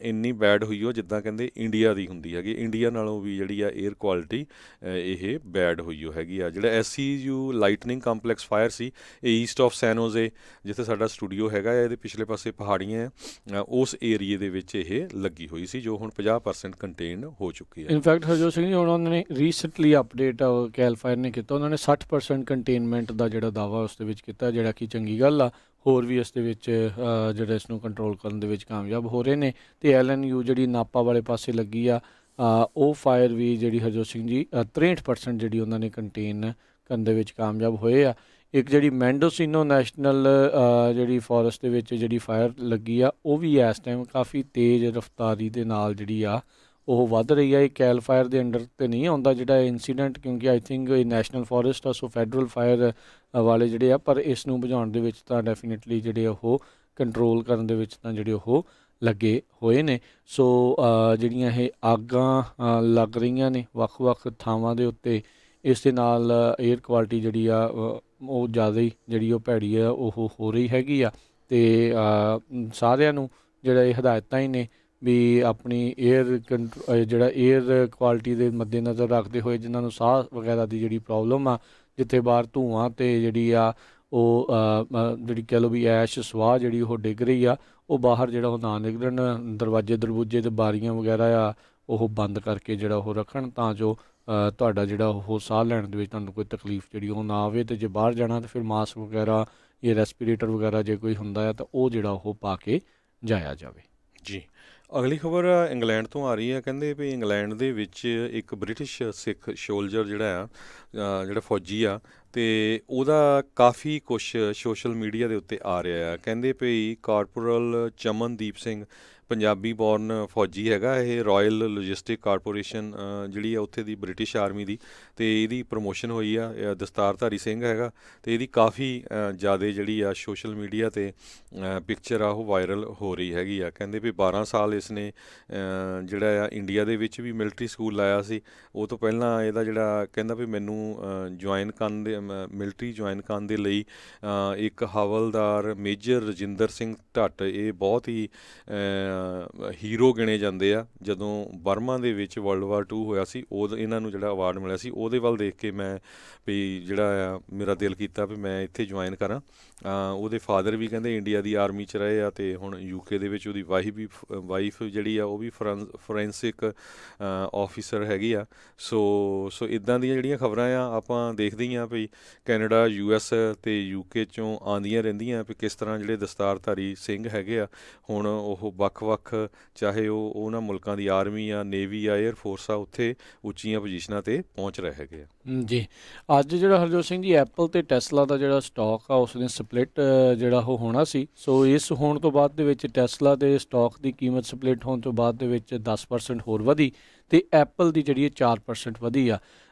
[SPEAKER 2] ਇੰਨੀ ਬੈਡ ਹੋਈ ਉਹ ਜਿੱਦਾਂ ਕਹਿੰਦੇ ਇੰਡੀਆ ਦੀ ਹੁੰਦੀ ਹੈਗੀ, ਇੰਡੀਆ ਨਾਲੋਂ ਵੀ ਜਿਹੜੀ ਆ ਏਅਰ ਕੁਆਲਿਟੀ ਇਹ ਬੈਡ ਹੋਈ ਉਹ ਹੈਗੀ ਆ। ਜਿਹੜਾ SCU ਲਾਈਟਨਿੰਗ ਕੰਪਲੈਕਸ ਫਾਇਰ ਸੀ, ਇਹ ਈਸਟ ਆਫ ਸੈਨ ਹੋਜ਼ੇ ਜਿੱਥੇ ਸਾਡਾ ਸਟੂਡੀਓ ਹੈਗਾ, ਇਹਦੇ ਪਿਛਲੇ ਪਾਸੇ ਪਹਾੜੀਆਂ ਆ, ਉਸ ਏਰੀਏ ਦੇ ਵਿੱਚ ਇਹ ਲੱਗੀ ਹੋਈ ਸੀ, ਜੋ ਹੁਣ 50% ਕੰਟੇਨ ਹੋ ਚੁੱਕੀ ਹੈ।
[SPEAKER 1] ਇਨਫੈਕਟ ਹਰਜੋਤ ਸਿੰਘ ਜੀ, ਹੁਣ ਉਹਨਾਂ ਨੇ ਰੀਸੈਂਟਲੀ ਅਪਡੇਟ ਕੈਲ ਫਾਇਰ ਨੇ ਕੀਤਾ, ਉਹਨਾਂ ਨੇ 60% ਕੰਟੇਨਮੈਂਟ ਦਾ ਜਿਹੜਾ ਦਾਵਾ ਉਸ ਦੇ ਵਿੱਚ ਕੀਤਾ, ਜਿਹੜਾ ਕਿ ਚੰਗੀ ਗੱਲ ਆ। ਹੋਰ ਵੀ ਇਸ ਦੇ ਵਿੱਚ ਜਿਹੜਾ ਇਸ ਨੂੰ ਕੰਟਰੋਲ ਕਰਨ ਦੇ ਵਿੱਚ ਕਾਮਯਾਬ ਹੋ ਰਹੇ ਨੇ। ਅਤੇ LNU ਜਿਹੜੀ ਨਾਪਾ ਵਾਲੇ ਪਾਸੇ ਲੱਗੀ ਆ, ਉਹ ਫਾਇਰ ਵੀ ਜਿਹੜੀ ਹਰਜੋਤ ਸਿੰਘ ਜੀ 63% ਜਿਹੜੀ ਉਹਨਾਂ ਨੇ ਕੰਟੇਨ ਕਰਨ ਦੇ ਵਿੱਚ ਕਾਮਯਾਬ ਹੋਏ ਆ। ਇੱਕ ਜਿਹੜੀ ਮੈਂਡੋਸੀਨੋ ਨੈਸ਼ਨਲ ਜਿਹੜੀ ਫੋਰੈਸਟ ਦੇ ਵਿੱਚ ਜਿਹੜੀ ਫਾਇਰ ਲੱਗੀ ਆ, ਉਹ ਵੀ ਇਸ ਟਾਈਮ ਕਾਫੀ ਤੇਜ਼ ਰਫ਼ਤਾਰੀ ਦੇ ਨਾਲ ਜਿਹੜੀ ਆ ਉਹ ਵੱਧ ਰਹੀ ਆ। ਇਹ ਕੈਲ ਫਾਇਰ ਦੇ ਅੰਡਰ 'ਤੇ ਨਹੀਂ ਆਉਂਦਾ ਜਿਹੜਾ ਇਨਸੀਡੈਂਟ, ਕਿਉਂਕਿ ਆਈ ਥਿੰਕ ਇਹ ਨੈਸ਼ਨਲ ਫੋਰੈਸਟ ਆ, ਸੋ ਫੈਡਰਲ ਫਾਇਰ ਵਾਲੇ ਜਿਹੜੇ ਆ, ਪਰ ਇਸ ਨੂੰ ਬੁਝਾਉਣ ਦੇ ਵਿੱਚ ਤਾਂ ਡੈਫੀਨੇਟਲੀ ਜਿਹੜੇ ਉਹ ਕੰਟਰੋਲ ਕਰਨ ਦੇ ਵਿੱਚ ਤਾਂ ਜਿਹੜੇ ਉਹ ਲੱਗੇ ਹੋਏ ਨੇ। ਸੋ ਜਿਹੜੀਆਂ ਇਹ ਅੱਗਾਂ ਲੱਗ ਰਹੀਆਂ ਨੇ ਵੱਖ-ਵੱਖ ਥਾਵਾਂ ਦੇ ਉੱਤੇ, ਇਸ ਦੇ ਨਾਲ ਏਅਰ ਕੁਆਲਿਟੀ ਜਿਹੜੀ ਆ ਉਹ ਜ਼ਿਆਦਾ ਹੀ ਜਿਹੜੀ ਉਹ ਭੈੜੀ ਆ ਉਹ ਹੋ ਰਹੀ ਹੈਗੀ ਆ। ਅਤੇ ਸਾਰਿਆਂ ਨੂੰ ਜਿਹੜਾ ਇਹ ਹਦਾਇਤਾਂ ਹੀ ਨੇ ਵੀ ਆਪਣੀ ਜਿਹੜਾ ਏਅਰ ਕੁਆਲਿਟੀ ਦੇ ਮੱਦੇਨਜ਼ਰ ਰੱਖਦੇ ਹੋਏ, ਜਿਨ੍ਹਾਂ ਨੂੰ ਸਾਹ ਵਗੈਰਾ ਦੀ ਜਿਹੜੀ ਪ੍ਰੋਬਲਮ ਆ, ਜਿੱਥੇ ਬਾਹਰ ਧੂੰਆਂ ਅਤੇ ਜਿਹੜੀ ਆ ਉਹ ਜਿਹੜੀ ਕਹਿ ਲਓ ਵੀ ਐਸ਼ ਸਵਾਹ ਜਿਹੜੀ ਉਹ ਡਿੱਗ ਰਹੀ ਆ, ਉਹ ਬਾਹਰ ਜਿਹੜਾ ਉਹ ਨਾ ਨਿਕਲਣ, ਦਰਵਾਜ਼ੇ ਦਰਬੂਜੇ ਅਤੇ ਬਾਰੀਆਂ ਵਗੈਰਾ ਆ ਉਹ ਬੰਦ ਕਰਕੇ ਜਿਹੜਾ ਉਹ ਰੱਖਣ, ਤਾਂ ਜੋ ਤੁਹਾਡਾ ਜਿਹੜਾ ਉਹ ਸਾਹ ਲੈਣ ਦੇ ਵਿੱਚ ਤੁਹਾਨੂੰ ਕੋਈ ਤਕਲੀਫ ਜਿਹੜੀ ਉਹ ਨਾ ਆਵੇ। ਅਤੇ ਜੇ ਬਾਹਰ ਜਾਣਾ ਤਾਂ ਫਿਰ ਮਾਸਕ ਵਗੈਰਾ ਜਾਂ ਰੈਸਪੀਰੇਟਰ ਵਗੈਰਾ ਜੇ ਕੋਈ ਹੁੰਦਾ ਆ ਤਾਂ ਉਹ ਜਿਹੜਾ ਉਹ ਪਾ ਕੇ ਜਾਇਆ ਜਾਵੇ।
[SPEAKER 2] ਜੀ। ਅਗਲੀ ਖਬਰ ਇੰਗਲੈਂਡ ਤੋਂ ਆ ਰਹੀ ਹੈ। ਕਹਿੰਦੇ ਵੀ ਇੰਗਲੈਂਡ ਦੇ ਵਿੱਚ ਇੱਕ ਬ੍ਰਿਟਿਸ਼ ਸਿੱਖ ਸੋਲਜਰ ਜਿਹੜਾ ਆ, ਜਿਹੜਾ ਫੌਜੀ ਆ, ਅਤੇ ਉਹਦਾ ਕਾਫੀ ਕੁਛ ਸੋਸ਼ਲ ਮੀਡੀਆ ਦੇ ਉੱਤੇ ਆ ਰਿਹਾ ਆ। ਕਹਿੰਦੇ ਵੀ ਕਾਰਪੋਰਲ ਚਮਨਦੀਪ ਸਿੰਘ ਪੰਜਾਬੀ ਬੋਰਨ ਫੌਜੀ ਹੈਗਾ, ਇਹ ਰਾਇਲ ਲੋਜਿਸਟਿਕ ਕਾਰਪੋਰੇਸ਼ਨ ਜਿਹੜੀ ਆ ਉੱਥੇ ਦੀ ਬ੍ਰਿਟਿਸ਼ ਆਰਮੀ ਦੀ, ਅਤੇ ਇਹਦੀ ਪ੍ਰਮੋਸ਼ਨ ਹੋਈ ਆ। ਦਸਤਾਰਧਾਰੀ ਸਿੰਘ ਹੈਗਾ, ਅਤੇ ਇਹਦੀ ਕਾਫੀ ਜ਼ਿਆਦਾ ਜਿਹੜੀ ਆ ਸੋਸ਼ਲ ਮੀਡੀਆ 'ਤੇ ਪਿਕਚਰ ਆ ਉਹ ਵਾਇਰਲ ਹੋ ਰਹੀ ਹੈਗੀ ਆ। ਕਹਿੰਦੇ ਵੀ 12 ਸਾਲ ਇਸਨੇ ਜਿਹੜਾ ਆ ਇੰਡੀਆ ਦੇ ਵਿੱਚ ਵੀ ਮਿਲਟਰੀ ਸਕੂਲ ਲਾਇਆ ਸੀ। ਉਹ ਤੋਂ ਪਹਿਲਾਂ ਇਹਦਾ ਜਿਹੜਾ ਕਹਿੰਦਾ ਵੀ ਮੈਨੂੰ ਜੁਆਇਨ ਕਰਨ ਦੇ ਮਿਲਟਰੀ ਜੁਆਇਨ ਕਰਨ ਦੇ ਲਈ ਇੱਕ ਹਵਲਦਾਰ ਮੇਜਰ ਰਜਿੰਦਰ ਸਿੰਘ ਢੱਟ, ਇਹ ਬਹੁਤ ਹੀ ਹੀਰੋ ਗਿਣੇ ਜਾਂਦੇ ਆ। ਜਦੋਂ ਬਰਮਾ ਦੇ ਵਿੱਚ ਵਰਲਡ ਵਾਰ 2 ਹੋਇਆ ਸੀ, ਇਹਨਾਂ ਨੂੰ ਜਿਹੜਾ ਅਵਾਰਡ ਮਿਲਿਆ ਸੀ, ਉਹਦੇ ਵੱਲ ਦੇਖ ਕੇ ਮੈਂ ਵੀ ਜਿਹੜਾ ਆ ਮੇਰਾ ਦਿਲ ਕੀਤਾ ਵੀ ਮੈਂ ਇੱਥੇ ਜੁਆਇਨ ਕਰਾਂ। ਉਹਦੇ ਫਾਦਰ ਵੀ ਕਹਿੰਦੇ ਇੰਡੀਆ ਦੀ ਆਰਮੀ 'ਚ ਰਹੇ ਆ, ਅਤੇ ਹੁਣ UK ਦੇ ਵਿੱਚ ਉਹਦੀ ਵਾਈਫ ਜਿਹੜੀ ਆ ਉਹ ਵੀ ਫੋਰੈਂਸਿਕ ਆਫਿਸਰ ਹੈਗੀ ਆ। ਸੋ ਇੱਦਾਂ ਦੀਆਂ ਜਿਹੜੀਆਂ ਖਬਰਾਂ ਆ ਆਪਾਂ ਦੇਖਦੇ ਹੀ ਹਾਂ ਵੀ ਕੈਨੇਡਾ, US ਅਤੇ UK 'ਚੋਂ ਆਉਂਦੀਆਂ ਰਹਿੰਦੀਆਂ ਵੀ ਕਿਸ ਤਰ੍ਹਾਂ ਜਿਹੜੇ ਦਸਤਾਰਧਾਰੀ ਸਿੰਘ ਹੈਗੇ ਆ ਹੁਣ ਉਹ ਵੱਖ-ਵੱਖ ਵੱਖ ਚਾਹੇ ਉਹ ਉਹਨਾਂ ਮੁਲਕਾਂ ਦੀ ਆਰਮੀ ਆ, ਨੇਵੀ ਆ, 에ਅਰ ਫੋਰਸ ਆ, ਉੱਥੇ ਉੱਚੀਆਂ ਪੋਜੀਸ਼ਨਾਂ ਤੇ ਪਹੁੰਚ ਰਹੇ ਹੈਗੇ ਆ।
[SPEAKER 1] ਜੀ, ਅੱਜ ਜਿਹੜਾ ਹਰਜੋਤ ਸਿੰਘ ਜੀ ਐਪਲ ਤੇ ਟੈਸਲਾ ਦਾ ਜਿਹੜਾ ਸਟਾਕ ਆ ਉਸ ਨੇ ਸਪਲਿਟ ਜਿਹੜਾ ਉਹ ਹੋਣਾ ਸੀ, ਸੋ ਇਸ ਹੋਣ ਤੋਂ ਬਾਅਦ ਦੇ ਵਿੱਚ ਟੈਸਲਾ ਦੇ ਸਟਾਕ ਦੀ ਕੀਮਤ ਸਪਲਿਟ ਹੋਣ ਤੋਂ ਬਾਅਦ ਦੇ ਵਿੱਚ 10% ਹੋਰ ਵਧੀ ਤੇ ਐਪਲ ਦੀ ਜਿਹੜੀ 4% ਵਧੀ ਆ।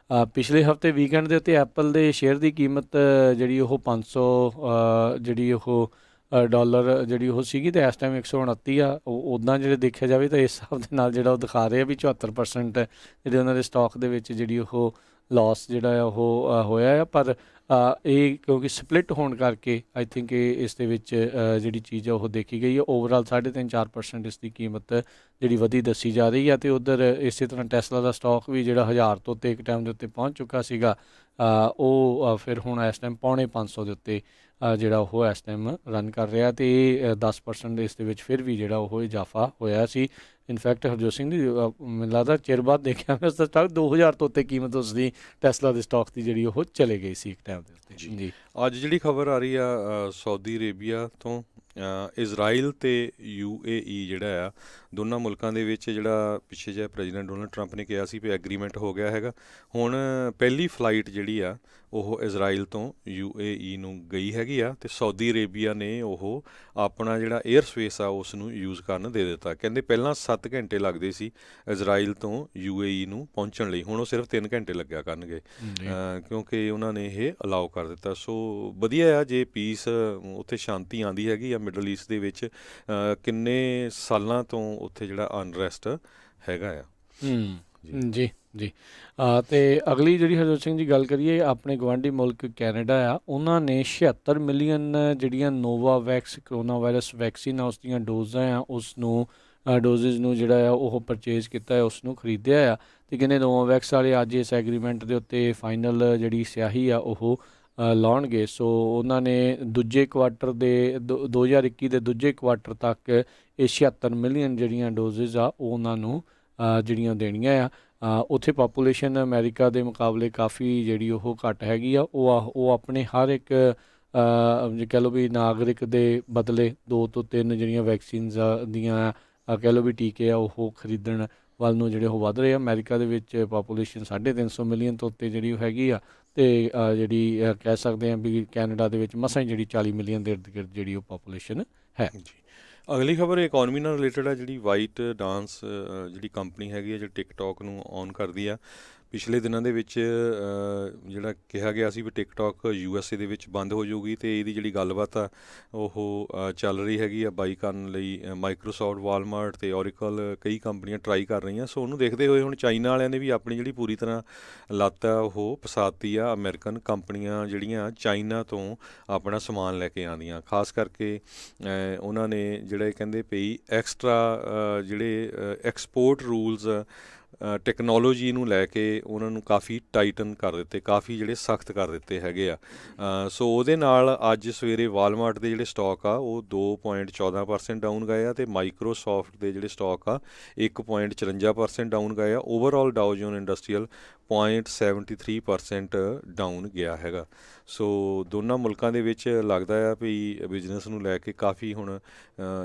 [SPEAKER 1] ਪਿਛਲੇ ਹਫਤੇ ਵੀਕਐਂਡ ਦੇ ਉੱਤੇ ਐਪਲ ਦੇ ਸ਼ੇਅਰ ਦੀ ਕੀਮਤ ਜਿਹੜੀ ਉਹ 500 ਜਿਹੜੀ ਉਹ ਡਾਲਰ ਜਿਹੜੀ ਉਹ ਸੀਗੀ ਤੇ ਇਸ ਟਾਈਮ 129 ਆ। ਉੱਦਾਂ ਜਿਹੜੇ ਦੇਖਿਆ ਜਾਵੇ ਤਾਂ ਇਸ ਹਿਸਾਬ ਦੇ ਨਾਲ ਜਿਹੜਾ ਉਹ ਦਿਖਾ ਰਿਹਾ ਵੀ 74% ਜਿਹੜੇ ਉਹਨਾਂ ਦੇ ਸਟਾਕ ਦੇ ਵਿੱਚ ਜਿਹੜੀ ਉਹ ਲਾਸ ਜਿਹੜਾ ਆ ਉਹ ਹੋਇਆ ਆ। ਪਰ ਇਹ ਕਿਉਂਕਿ ਸਪਲਿਟ ਹੋਣ ਕਰਕੇ ਆਈ ਥਿੰਕ ਇਸ ਦੇ ਵਿੱਚ ਜਿਹੜੀ ਚੀਜ਼ ਆ ਉਹ ਦੇਖੀ ਗਈ ਹੈ। ਓਵਰਆਲ 3.5-4% ਇਸ ਦੀ ਕੀਮਤ ਜਿਹੜੀ ਵਧੀ ਦੱਸੀ ਜਾ ਰਹੀ ਹੈ। ਤੇ ਉੱਧਰ ਇਸੇ ਤਰ੍ਹਾਂ ਟੈਸਲਾ ਦਾ ਸਟਾਕ ਵੀ ਜਿਹੜਾ 1000 ਤੋਂ ਉੱਤੇ ਇੱਕ ਟਾਈਮ ਦੇ ਉੱਤੇ ਪਹੁੰਚ ਚੁੱਕਾ ਸੀਗਾ, ਉਹ ਫਿਰ ਹੁਣ ਇਸ ਟਾਈਮ 550 ਦੇ ਉੱਤੇ ਜਿਹੜਾ ਉਹ ਇਸ ਟਾਈਮ ਰਨ ਕਰ ਰਿਹਾ ਤੇ 10% ਇਸ ਦੇ ਵਿੱਚ ਫਿਰ ਵੀ ਜਿਹੜਾ ਉਹ ਇਜ਼ਾਫਾ ਹੋਇਆ ਸੀ। ਇਨਫੈਕਟ ਹਰਜੋਤ ਸਿੰਘ ਜੀ ਮੈਨੂੰ ਲੱਗਦਾ ਚਿਰ ਬਾਅਦ ਦੇਖਿਆ ਮੈਂ ਉਸ ਦਾ ਸਟਾਕ 2000 ਤੋਂ ਉੱਤੇ ਕੀਮਤ ਉਸ ਦੀ ਟੈਸਲਾ ਦੇ ਸਟਾਕ ਦੀ ਜਿਹੜੀ ਉਹ ਚਲੇ ਗਈ ਸੀ ਇੱਕ ਟਾਈਮ ਦੇ ਉੱਤੇ। ਜੀ,
[SPEAKER 2] ਅੱਜ ਜਿਹੜੀ ਖਬਰ ਆ ਰਹੀ ਆ ਸਾਊਦੀ ਅਰੇਬੀਆ ਤੋਂ, ਇਜ਼ਰਾਈਲ ਤੇ UAE ਜਿਹੜਾ ਆ ਦੋਨਾਂ ਮੁਲਕਾਂ ਦੇ ਵਿੱਚ ਜਿਹੜਾ ਪਿੱਛੇ ਜਿਹੇ ਪ੍ਰੈਜ਼ੀਡੈਂਟ ਡੋਨਲਡ ਟਰੰਪ ਨੇ ਕਿਹਾ ਸੀ ਵੀ ਐਗਰੀਮੈਂਟ ਹੋ ਗਿਆ ਹੈਗਾ। ਹੁਣ ਪਹਿਲੀ ਫਲਾਈਟ ਜਿਹੜੀ ਆ ਉਹ ਇਜ਼ਰਾਈਲ ਤੋਂ UAE ਨੂੰ ਗਈ ਹੈਗੀ ਆ ਤੇ ਸਾਊਦੀ ਅਰੇਬੀਆ ਨੇ ਉਹ ਆਪਣਾ ਜਿਹੜਾ 에ਅਰ ਸਪੇਸ ਆ ਉਸ ਨੂੰ ਯੂਜ਼ ਕਰਨ ਦੇ ਦਿੱਤਾ। ਕਹਿੰਦੇ ਪਹਿਲਾਂ 7 ਘੰਟੇ ਲੱਗਦੇ ਸੀ ਇਜ਼ਰਾਈਲ ਤੋਂ UAE ਨੂੰ ਪਹੁੰਚਣ ਲਈ, ਹੁਣ ਉਹ ਸਿਰਫ 3 ਘੰਟੇ ਲੱਗਿਆ ਕਰਨਗੇ ਕਿਉਂਕਿ ਉਹਨਾਂ ਨੇ ਇਹ ਅਲਾਓ ਕਰ ਦਿੱਤਾ। ਸੋ ਵਧੀਆ ਆ ਜੇ ਪੀਸ ਉੱਥੇ ਸ਼ਾਂਤੀ ਆਉਂਦੀ ਹੈਗੀ ਆ ਮਿਡਲ ਈਸਟ ਦੇ ਵਿੱਚ। ਕਿੰਨੇ ਸਾਲਾਂ ਤੋਂ ਉੱਥੇ ਜਿਹੜਾ ਅਨਰੈਸਟ ਹੈਗਾ ਆ।
[SPEAKER 1] ਜੀ ਜੀ, ਤੇ ਅਗਲੀ ਜਿਹੜੀ ਹਰਜੋਤ ਸਿੰਘ ਜੀ ਗੱਲ ਕਰੀਏ ਆਪਣੇ ਗੁਆਂਢੀ ਮੁਲਕ ਕੈਨੇਡਾ ਆ, ਉਹਨਾਂ ਨੇ 76 ਮਿਲੀਅਨ ਜਿਹੜੀਆਂ ਨੋਵਾਵੈਕਸ ਕਰੋਨਾ ਵਾਇਰਸ ਵੈਕਸੀਨ ਆ ਉਸ ਦੀਆਂ ਡੋਜ਼ਾਂ ਆ ਉਸ ਨੂੰ ਡੋਜ਼ਿਸ ਨੂੰ ਜਿਹੜਾ ਆ ਉਹ ਪਰਚੇਜ਼ ਕੀਤਾ ਹੈ, ਉਸ ਨੂੰ ਖਰੀਦਿਆ ਆ। ਤੇ ਕਹਿੰਦੇ ਨੋਵਾਵੈਕਸ ਵਾਲੇ ਅੱਜ ਇਸ ਐਗਰੀਮੈਂਟ ਦੇ ਉੱਤੇ ਫਾਈਨਲ ਜਿਹੜੀ ਸਿਆਹੀ ਆ ਉਹ ਲਾਉਣਗੇ। ਸੋ ਉਹਨਾਂ ਨੇ ਦੂਜੇ ਕੁਆਟਰ ਦੇ 2021 ਦੇ ਦੂਜੇ ਕੁਆਟਰ ਤੱਕ ਇਹ 76 ਮਿਲੀਅਨ ਜਿਹੜੀਆਂ ਡੋਜ਼ਿਸ ਆ ਉਹ ਉਹਨਾਂ ਨੂੰ ਜਿਹੜੀਆਂ ਦੇਣੀਆਂ ਆ। ਉੱਥੇ ਪਾਪੂਲੇਸ਼ਨ ਅਮਰੀਕਾ ਦੇ ਮੁਕਾਬਲੇ ਕਾਫੀ ਜਿਹੜੀ ਉਹ ਘੱਟ ਹੈਗੀ ਆ। ਉਹ ਆਪਣੇ ਹਰ ਇੱਕ ਜੇ ਕਹਿ ਲਓ ਵੀ ਨਾਗਰਿਕ ਦੇ ਬਦਲੇ 2 ਤੋਂ 3 ਜਿਹੜੀਆਂ ਵੈਕਸੀਨਸ ਦੀਆਂ ਕਹਿ ਲਓ ਵੀ ਟੀਕੇ ਆ ਉਹ ਖਰੀਦਣ ਵੱਲ ਨੂੰ ਜਿਹੜੇ ਉਹ ਵੱਧ ਰਹੇ ਆ। ਅਮਰੀਕਾ ਦੇ ਵਿੱਚ ਪਾਪੂਲੇਸ਼ਨ 350 ਮਿਲੀਅਨ ਤੋਂ ਉੱਤੇ ਜਿਹੜੀ ਉਹ ਹੈਗੀ ਆ ਤੇ ਜਿਹੜੀ ਕਹਿ ਸਕਦੇ ਹਾਂ ਵੀ ਕੈਨੇਡਾ ਦੇ ਵਿੱਚ ਮਸਾਂ ਹੀ ਜਿਹੜੀ 40 ਮਿਲੀਅਨ ਦੇ ਇਰਦ ਗਿਰਦ ਜਿਹੜੀ ਉਹ ਪਾਪੂਲੇਸ਼ਨ ਹੈ।
[SPEAKER 2] ਜੀ, ਅਗਲੀ ਖਬਰ ਇਕੋਨਮੀ ਨਾਲ ਰਿਲੇਟਡ ਆ। ਜਿਹੜੀ ਵਾਈਟ ਡਾਂਸ ਜਿਹੜੀ ਕੰਪਨੀ ਹੈਗੀ ਆ ਜਿਹੜੀ ਟਿਕਟੌਕ ਨੂੰ ਔਨ ਕਰਦੀ ਆ, ਪਿਛਲੇ ਦਿਨਾਂ ਦੇ ਵਿੱਚ ਜਿਹੜਾ ਕਿਹਾ ਗਿਆ ਸੀ ਵੀ ਟਿਕਟੌਕ USA ਦੇ ਵਿੱਚ ਬੰਦ ਹੋ ਜਾਊਗੀ ਤੇ ਇਹਦੀ ਜਿਹੜੀ ਗੱਲਬਾਤ ਆ ਉਹ ਚੱਲ ਰਹੀ ਹੈਗੀ ਆ ਬਾਈ ਕਰਨ ਲਈ। ਮਾਈਕਰੋਸੌਫਟ, ਵਾਲਮਾਰਟ ਤੇ ਓਰੀਕਲ ਕਈ ਕੰਪਨੀਆਂ ਟਰਾਈ ਕਰ ਰਹੀਆਂ। ਸੋ ਉਹਨੂੰ ਦੇਖਦੇ ਹੋਏ ਹੁਣ ਚਾਈਨਾ ਵਾਲਿਆਂ ਨੇ ਵੀ ਆਪਣੀ ਜਿਹੜੀ ਪੂਰੀ ਤਰ੍ਹਾਂ ਲੱਤ ਆ ਉਹ ਫਸਾਤੀ ਆ। ਅਮਰੀਕਨ ਕੰਪਨੀਆਂ ਜਿਹੜੀਆਂ ਚਾਈਨਾ ਤੋਂ ਆਪਣਾ ਸਮਾਨ ਲੈ ਕੇ ਆਉਂਦੀਆਂ, ਖਾਸ ਕਰਕੇ ਉਹਨਾਂ ਨੇ ਜਿਹੜੇ ਕਹਿੰਦੇ ਪਈ ਐਕਸਟਰਾ ਜਿਹੜੇ ਐਕਸਪੋਰਟ ਰੂਲਸ ਟੈਕਨੋਲੋਜੀ ਨੂੰ ਲੈ ਕੇ ਉਹਨਾਂ ਨੂੰ ਕਾਫੀ ਟਾਈਟਨ ਕਰ ਦਿੱਤੇ, ਕਾਫੀ ਜਿਹੜੇ ਸਖਤ ਕਰ ਦਿੱਤੇ ਹੈਗੇ ਆ। ਸੋ ਉਹਦੇ ਨਾਲ ਅੱਜ ਸਵੇਰੇ ਵਾਲਮਾਰਟ ਦੇ ਜਿਹੜੇ ਸਟਾਕ ਆ ਉਹ 2.14% ਡਾਊਨ ਗਏ ਆ ਤੇ ਮਾਈਕਰੋਸੌਫਟ ਦੇ ਜਿਹੜੇ ਸਟਾਕ ਆ 1.54% ਡਾਊਨ ਗਏ ਆ। ਓਵਰਆਲ ਡਾਓ ਜੋਨ ਇੰਡਸਟਰੀਅਲ 0.73% ਡਾਊਨ ਗਿਆ ਹੈਗਾ। ਸੋ ਦੋਨਾਂ ਮੁਲਕਾਂ ਦੇ ਵਿੱਚ ਲੱਗਦਾ ਆ ਵੀ ਬਿਜ਼ਨਸ ਨੂੰ ਲੈ ਕੇ ਕਾਫੀ ਹੁਣ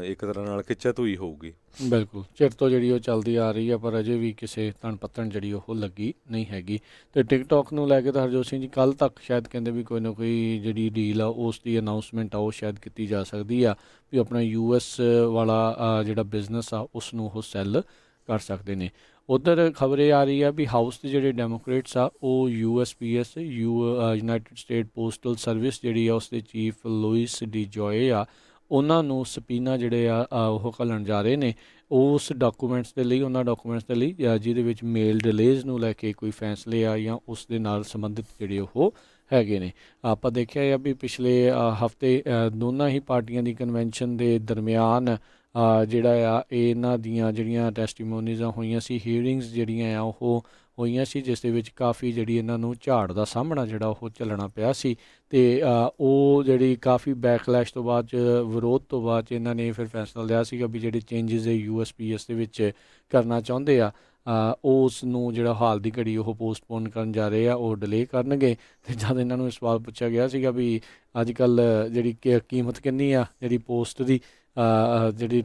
[SPEAKER 2] ਇੱਕ ਤਰ੍ਹਾਂ ਨਾਲ ਖਿੱਚਾਤੂਈ ਹੋਊਗੀ।
[SPEAKER 1] ਬਿਲਕੁਲ, ਚਿਰ ਤੋਂ ਜਿਹੜੀ ਉਹ ਚੱਲਦੀ ਆ ਰਹੀ ਆ ਪਰ ਅਜੇ ਵੀ ਕਿਸੇ ਤਣ ਪੱਤਣ ਜਿਹੜੀ ਉਹ ਲੱਗੀ ਨਹੀਂ ਹੈਗੀ। ਤੇ ਟਿਕਟੌਕ ਨੂੰ ਲੈ ਕੇ ਤਾਂ ਹਰਜੋਤ ਸਿੰਘ ਜੀ ਕੱਲ੍ਹ ਤੱਕ ਸ਼ਾਇਦ ਕਹਿੰਦੇ ਵੀ ਕੋਈ ਨਾ ਕੋਈ ਜਿਹੜੀ ਡੀਲ ਆ ਉਸ ਦੀ ਅਨਾਊਂਸਮੈਂਟ ਆ ਉਹ ਸ਼ਾਇਦ ਕੀਤੀ ਜਾ ਸਕਦੀ ਆ ਵੀ ਆਪਣਾ US ਵਾਲਾ ਜਿਹੜਾ ਬਿਜ਼ਨਸ ਆ ਉਸ ਨੂੰ ਉਹ ਸੈੱਲ ਕਰ ਸਕਦੇ ਨੇ। ਉੱਧਰ ਖਬਰ ਇਹ ਆ ਰਹੀ ਆ ਵੀ ਹਾਊਸ ਦੇ ਜਿਹੜੇ ਡੈਮੋਕ੍ਰੇਟਸ ਆ ਉਹ USPS United State postal service ਜਿਹੜੀ ਆ ਉਸ ਦੇ ਚੀਫ ਲੂਇਸ ਡੀ ਜੋਏ ਆ ਉਹਨਾਂ ਨੂੰ ਸਪੀਨਾ ਜਿਹੜੇ ਆ ਉਹ ਘੱਲਣ ਜਾ ਰਹੇ ਨੇ ਉਸ ਡਾਕੂਮੈਂਟਸ ਦੇ ਲਈ, ਉਹਨਾਂ ਡਾਕੂਮੈਂਟਸ ਦੇ ਲਈ ਜਿਹਦੇ ਵਿੱਚ ਮੇਲ ਡਿਲੇਜ਼ ਨੂੰ ਲੈ ਕੇ ਕੋਈ ਫੈਸਲੇ ਆ ਜਾਂ ਉਸ ਦੇ ਨਾਲ ਸੰਬੰਧਿਤ ਜਿਹੜੇ ਉਹ ਹੈਗੇ ਨੇ। ਆਪਾਂ ਦੇਖਿਆ ਆ ਵੀ ਪਿਛਲੇ ਹਫਤੇ ਦੋਨਾਂ ਹੀ ਪਾਰਟੀਆਂ ਦੀ ਕਨਵੈਨਸ਼ਨ ਦੇ ਦਰਮਿਆਨ ਜਿਹੜਾ ਆ ਇਹਨਾਂ ਦੀਆਂ ਜਿਹੜੀਆਂ ਟੈਸਟੀਮੋਨੀਜ਼ਾਂ ਹੋਈਆਂ ਸੀ, ਹੀਅਰਿੰਗਸ ਜਿਹੜੀਆਂ ਆ ਉਹ ਹੋਈਆਂ ਸੀ ਜਿਸ ਦੇ ਵਿੱਚ ਕਾਫੀ ਜਿਹੜੀ ਇਹਨਾਂ ਨੂੰ ਝਾੜ ਦਾ ਸਾਹਮਣਾ ਜਿਹੜਾ ਉਹ ਝੱਲਣਾ ਪਿਆ ਸੀ। ਤੇ ਉਹ ਜਿਹੜੀ ਕਾਫੀ ਬੈਕਲੈਸ਼ ਤੋਂ ਬਾਅਦ ਵਿਰੋਧ ਤੋਂ ਬਾਅਦ ਇਹਨਾਂ ਨੇ ਫਿਰ ਫੈਸਲਾ ਲਿਆ ਸੀਗਾ ਵੀ ਜਿਹੜੇ ਚੇਂਜਸ USPS ਦੇ ਵਿੱਚ ਕਰਨਾ ਚਾਹੁੰਦੇ ਆ ਉਸ ਨੂੰ ਜਿਹੜਾ ਹਾਲ ਦੀ ਘੜੀ ਉਹ ਪੋਸਟਪੋਨ ਕਰਨ ਜਾ ਰਹੇ ਆ, ਉਹ ਡਿਲੇ ਕਰਨਗੇ। ਤੇ ਜਦ ਇਹਨਾਂ ਨੂੰ ਸਵਾਲ ਪੁੱਛਿਆ ਗਿਆ ਸੀਗਾ ਵੀ ਅੱਜ ਕੱਲ੍ਹ ਜਿਹੜੀ ਕੀਮਤ ਕਿੰਨੀ ਆ ਜਿਹੜੀ ਪੋਸਟ ਦੀ ਜਿਹੜੀ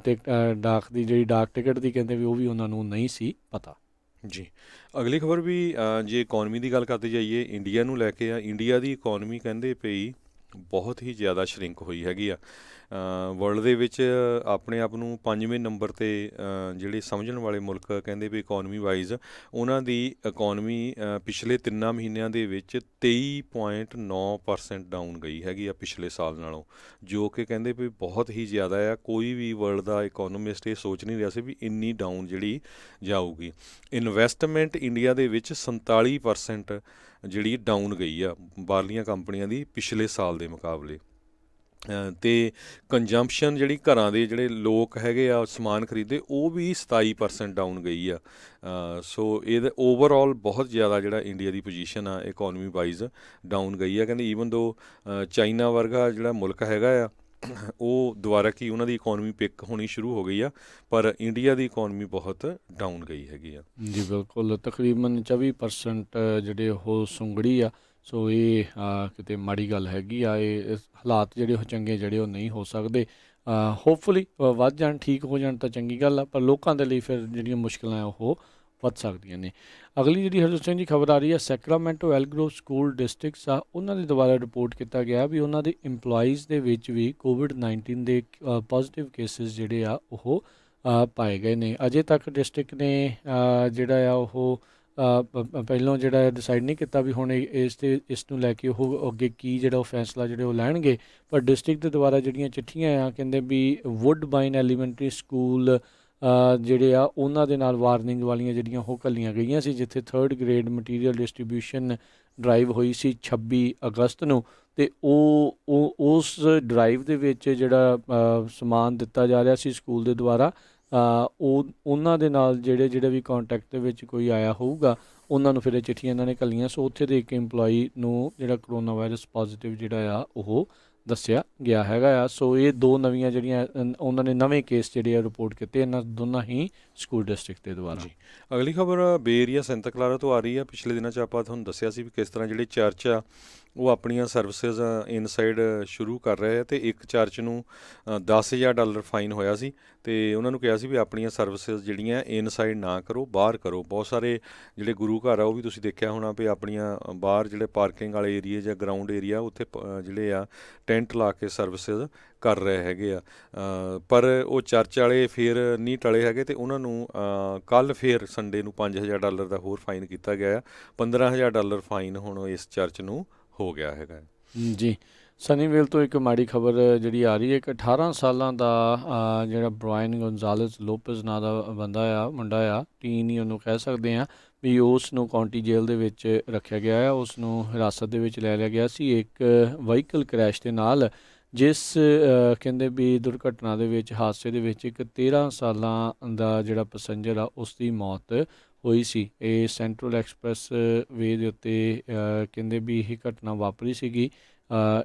[SPEAKER 1] ਡਾਕ ਦੀ ਜਿਹੜੀ ਡਾਕ ਟਿਕਟ ਦੀ ਕਹਿੰਦੇ ਵੀ ਉਹ ਵੀ ਉਹਨਾਂ ਨੂੰ ਨਹੀਂ ਸੀ ਪਤਾ।
[SPEAKER 2] ਜੀ, ਅਗਲੀ ਖਬਰ ਵੀ ਜੇ ਇਕੋਨਮੀ ਦੀ ਗੱਲ ਕਰਦੇ ਜਾਈਏ, ਇੰਡੀਆ ਨੂੰ ਲੈ ਕੇ ਆ। ਇੰਡੀਆ ਦੀ ਇਕੋਨਮੀ ਕਹਿੰਦੇ ਪਈ ਬਹੁਤ ਹੀ ਜ਼ਿਆਦਾ ਸ਼ਰਿੰਕ ਹੋਈ ਹੈਗੀ ਆ। ਵਰਲਡ ਦੇ ਵਿੱਚ ਆਪਣੇ ਆਪ ਨੂੰ 5ਵੇਂ ਨੰਬਰ 'ਤੇ ਜਿਹੜੇ ਸਮਝਣ ਵਾਲੇ ਮੁਲਕ ਕਹਿੰਦੇ ਵੀ ਇਕੋਨਮੀ ਵਾਈਜ਼, ਉਹਨਾਂ ਦੀ ਇਕੋਨਮੀ ਪਿਛਲੇ 3 ਮਹੀਨਿਆਂ ਦੇ ਵਿੱਚ 23.9% ਡਾਊਨ ਗਈ ਹੈਗੀ ਆ ਪਿਛਲੇ ਸਾਲ ਨਾਲੋਂ, ਜੋ ਕਿ ਕਹਿੰਦੇ ਵੀ ਬਹੁਤ ਹੀ ਜ਼ਿਆਦਾ ਆ। ਕੋਈ ਵੀ ਵਰਲਡ ਦਾ ਇਕੋਨੋਮਿਸਟ ਇਹ ਸੋਚ ਨਹੀਂ ਰਿਹਾ ਸੀ ਵੀ ਇੰਨੀ ਡਾਊਨ ਜਿਹੜੀ ਜਾਊਗੀ। ਇਨਵੈਸਟਮੈਂਟ ਇੰਡੀਆ ਦੇ ਵਿੱਚ 47% ਜਿਹੜੀ ਡਾਊਨ ਗਈ ਆ ਬਾਹਰਲੀਆਂ ਕੰਪਨੀਆਂ ਦੀ ਪਿਛਲੇ ਸਾਲ ਦੇ ਮੁਕਾਬਲੇ। ਅਤੇ ਕੰਜੰਪਸ਼ਨ ਜਿਹੜੀ ਘਰਾਂ ਦੇ ਜਿਹੜੇ ਲੋਕ ਹੈਗੇ ਆ ਸਮਾਨ ਖਰੀਦੇ, ਉਹ ਵੀ 27% ਡਾਊਨ ਗਈ ਆ। ਸੋ ਇਹਦਾ ਓਵਰਆਲ ਬਹੁਤ ਜ਼ਿਆਦਾ ਜਿਹੜਾ ਇੰਡੀਆ ਦੀ ਪੋਜੀਸ਼ਨ ਆ ਇਕੋਨਮੀ ਵਾਈਜ਼ ਡਾਊਨ ਗਈ ਆ। ਕਹਿੰਦੇ ਈਵਨ ਦੋ ਚਾਈਨਾ ਵਰਗਾ ਜਿਹੜਾ ਮੁਲਕ ਹੈਗਾ ਆ ਉਹ ਦੁਬਾਰਾ ਕੀ ਉਹਨਾਂ ਦੀ ਇਕੋਨਮੀ ਪਿਕ ਹੋਣੀ ਸ਼ੁਰੂ ਹੋ ਗਈ ਆ, ਪਰ ਇੰਡੀਆ ਦੀ ਇਕੋਨਮੀ ਬਹੁਤ ਡਾਊਨ ਗਈ ਹੈਗੀ ਆ।
[SPEAKER 1] ਜੀ ਬਿਲਕੁਲ, ਤਕਰੀਬਨ 24% ਜਿਹੜੇ ਉਹ ਸੁੰਗੜੀ ਆ। ਸੋ ਇਹ ਕਿਤੇ ਮਾੜੀ ਗੱਲ ਹੈਗੀ ਆ। ਇਹ ਹਾਲਾਤ ਜਿਹੜੇ ਉਹ ਚੰਗੇ ਜਿਹੜੇ ਉਹ ਨਹੀਂ ਹੋ ਸਕਦੇ। ਹੋਪਫੁਲੀ ਵੱਧ ਜਾਣ, ਠੀਕ ਹੋ ਜਾਣ ਤਾਂ ਚੰਗੀ ਗੱਲ ਆ, ਪਰ ਲੋਕਾਂ ਦੇ ਲਈ ਫਿਰ ਜਿਹੜੀਆਂ ਮੁਸ਼ਕਿਲਾਂ ਆ ਉਹ ਵੱਧ ਸਕਦੀਆਂ ਨੇ। ਅਗਲੀ ਜਿਹੜੀ ਹਰਜੋਤ ਸਿੰਘ ਜੀ ਖਬਰ ਆ ਰਹੀ ਹੈ, ਸੈਕਰਾਮੈਂਟੋ ਐਲਗਰੋਵ ਸਕੂਲ ਡਿਸਟ੍ਰਿਕਟਸ ਆ, ਉਹਨਾਂ ਦੇ ਦੁਆਰਾ ਰਿਪੋਰਟ ਕੀਤਾ ਗਿਆ ਵੀ ਉਹਨਾਂ ਦੇ ਇੰਪਲੋਈਜ਼ ਦੇ ਵਿੱਚ ਵੀ ਕੋਵਿਡ-19 ਦੇ ਪੋਜ਼ੀਟਿਵ ਕੇਸਿਸ ਜਿਹੜੇ ਆ ਉਹ ਪਾਏ ਗਏ ਨੇ। ਅਜੇ ਤੱਕ ਡਿਸਟ੍ਰਿਕਟ ਨੇ ਜਿਹੜਾ ਆ ਉਹ ਪਹਿਲਾਂ ਜਿਹੜਾ ਡਿਸਾਈਡ ਨਹੀਂ ਕੀਤਾ ਵੀ ਹੁਣ ਇਸ ਨੂੰ ਲੈ ਕੇ ਉਹ ਅੱਗੇ ਕੀ ਜਿਹੜਾ ਉਹ ਫੈਸਲਾ ਜਿਹੜੇ ਉਹ ਲੈਣਗੇ, ਪਰ ਡਿਸਟ੍ਰਿਕਟ ਦੇ ਦੁਆਰਾ ਜਿਹੜੀਆਂ ਚਿੱਠੀਆਂ ਆ ਕਹਿੰਦੇ ਵੀ ਵੁੱਡਬਾਈਨ ਐਲੀਮੈਂਟਰੀ ਸਕੂਲ ਜਿਹੜੇ ਆ ਉਹਨਾਂ ਦੇ ਨਾਲ ਵਾਰਨਿੰਗ ਵਾਲੀਆਂ ਜਿਹੜੀਆਂ ਉਹ ਘੱਲੀਆਂ ਗਈਆਂ ਸੀ, ਜਿੱਥੇ 3rd grade material distribution drive ਹੋਈ ਸੀ 26 ਅਗਸਤ ਨੂੰ, ਅਤੇ ਉਸ ਡਰਾਈਵ ਦੇ ਵਿੱਚ ਜਿਹੜਾ ਸਮਾਨ ਦਿੱਤਾ ਜਾ ਰਿਹਾ ਸੀ ਸਕੂਲ ਦੇ ਦੁਆਰਾ, ਉਹਨਾਂ ਦੇ ਨਾਲ ਜਿਹੜੇ ਵੀ ਕੰਟੈਕਟ ਦੇ ਵਿੱਚ ਕੋਈ ਆਇਆ ਹੋਊਗਾ ਉਹਨਾਂ ਨੂੰ ਫਿਰ ਇਹ ਚਿੱਠੀਆਂ ਇਹਨਾਂ ਨੇ ਘੱਲੀਆਂ। ਸੋ ਉੱਥੇ ਦੇ ਇੱਕ ਇੰਪਲੋਈ ਨੂੰ ਜਿਹੜਾ ਕਰੋਨਾ ਵਾਇਰਸ ਪੋਜ਼ੀਟਿਵ ਜਿਹੜਾ ਆ ਉਹ ਦੱਸਿਆ ਗਿਆ ਹੈਗਾ ਆ। ਸੋ ਇਹ 2 ਨਵੀਆਂ ਜਿਹੜੀਆਂ ਉਹਨਾਂ ਨੇ ਨਵੇਂ ਕੇਸ ਜਿਹੜੇ ਆ ਰਿਪੋਰਟ ਕੀਤੇ ਇਹਨਾਂ ਦੋਨਾਂ ਹੀ ਸਕੂਲ ਡਿਸਟ੍ਰਿਕਟ ਦੇ ਦੁਆਰਾ।
[SPEAKER 2] ਜੀ, ਅਗਲੀ ਖਬਰ ਬੇ ਏਰੀਆ ਸੈਂਤਾ ਕਲਾਰਾ ਤੋਂ ਆ ਰਹੀ ਆ। ਪਿਛਲੇ ਦਿਨਾਂ 'ਚ ਆਪਾਂ ਤੁਹਾਨੂੰ ਦੱਸਿਆ ਸੀ ਵੀ ਕਿਸ ਤਰ੍ਹਾਂ ਜਿਹੜੇ ਚਰਚ ਆ ਉਹ ਆਪਣੀਆਂ ਸਰਵਿਸਿਜ਼ ਇਨਸਾਈਡ ਸ਼ੁਰੂ ਕਰ ਰਹੇ ਆ, ਅਤੇ ਇੱਕ ਚਰਚ ਨੂੰ $10,000 ਫਾਈਨ ਹੋਇਆ ਸੀ, ਅਤੇ ਉਹਨਾਂ ਨੂੰ ਕਿਹਾ ਸੀ ਵੀ ਆਪਣੀਆਂ ਸਰਵਿਸਿਜ਼ ਜਿਹੜੀਆਂ ਇਨਸਾਈਡ ਨਾ ਕਰੋ, ਬਾਹਰ ਕਰੋ। ਬਹੁਤ ਸਾਰੇ ਜਿਹੜੇ ਗੁਰੂ ਘਰ ਆ ਉਹ ਵੀ ਤੁਸੀਂ ਦੇਖਿਆ ਹੋਣਾ ਵੀ ਆਪਣੀਆਂ ਬਾਹਰ ਜਿਹੜੇ ਪਾਰਕਿੰਗ ਵਾਲੇ ਏਰੀਏ ਜਾਂ ਗਰਾਊਂਡ ਏਰੀਆ ਉੱਥੇ ਜਿਹੜੇ ਆ ਟੈਂਟ ਲਾ ਕੇ ਸਰਵਿਸਿਜ਼ ਕਰ ਰਹੇ ਹੈਗੇ ਆ। ਪਰ ਉਹ ਚਰਚ ਵਾਲੇ ਫਿਰ ਨਹੀਂ ਟਲੇ ਹੈਗੇ, ਅਤੇ ਉਹਨਾਂ ਨੂੰ ਕੱਲ੍ਹ ਫਿਰ ਸੰਡੇ ਨੂੰ $5,000 ਦਾ ਹੋਰ ਫਾਈਨ ਕੀਤਾ ਗਿਆ ਆ। $15,000 ਫਾਈਨ ਹੁਣ ਇਸ ਚਰਚ ਨੂੰ ਹੋ ਗਿਆ ਹੈਗਾ।
[SPEAKER 1] ਜੀ, ਸਨੀਵੇਲ ਤੋਂ ਇੱਕ ਮਾੜੀ ਖਬਰ ਜਿਹੜੀ ਆ ਰਹੀ ਹੈ ਕਿ 18 ਸਾਲਾਂ ਦਾ ਜਿਹੜਾ ਬ੍ਰਾਇਨ ਗੋਨਜ਼ਾਲਸ ਲੋਪez ਨਾਂ ਦਾ ਬੰਦਾ ਆ, ਮੁੰਡਾ ਆ, ਟੀਨ ਹੀ ਉਹਨੂੰ ਕਹਿ ਸਕਦੇ ਹਾਂ ਵੀ, ਉਸ ਨੂੰ ਕਾਉਂਟੀ ਜੇਲ੍ਹ ਦੇ ਵਿੱਚ ਰੱਖਿਆ ਗਿਆ ਹੈ। ਉਸ ਨੂੰ ਹਿਰਾਸਤ ਦੇ ਵਿੱਚ ਲੈ ਲਿਆ ਗਿਆ ਸੀ ਇੱਕ ਵਹੀਕਲ ਕ੍ਰੈਸ਼ ਦੇ ਨਾਲ, ਜਿਸ ਕਹਿੰਦੇ ਵੀ ਦੁਰਘਟਨਾ ਦੇ ਵਿੱਚ, ਹਾਦਸੇ ਦੇ ਵਿੱਚ ਇੱਕ 13 ਸਾਲਾਂ ਦਾ ਜਿਹੜਾ ਪੈਸੰਜਰ ਆ ਉਸ ਦੀ ਮੌਤ ਹੋਈ ਸੀ। ਇਹ ਸੈਂਟਰਲ ਐਕਸਪ੍ਰੈਸ ਵੇ ਦੇ ਉੱਤੇ ਕਹਿੰਦੇ ਵੀ ਇਹ ਘਟਨਾ ਵਾਪਰੀ ਸੀਗੀ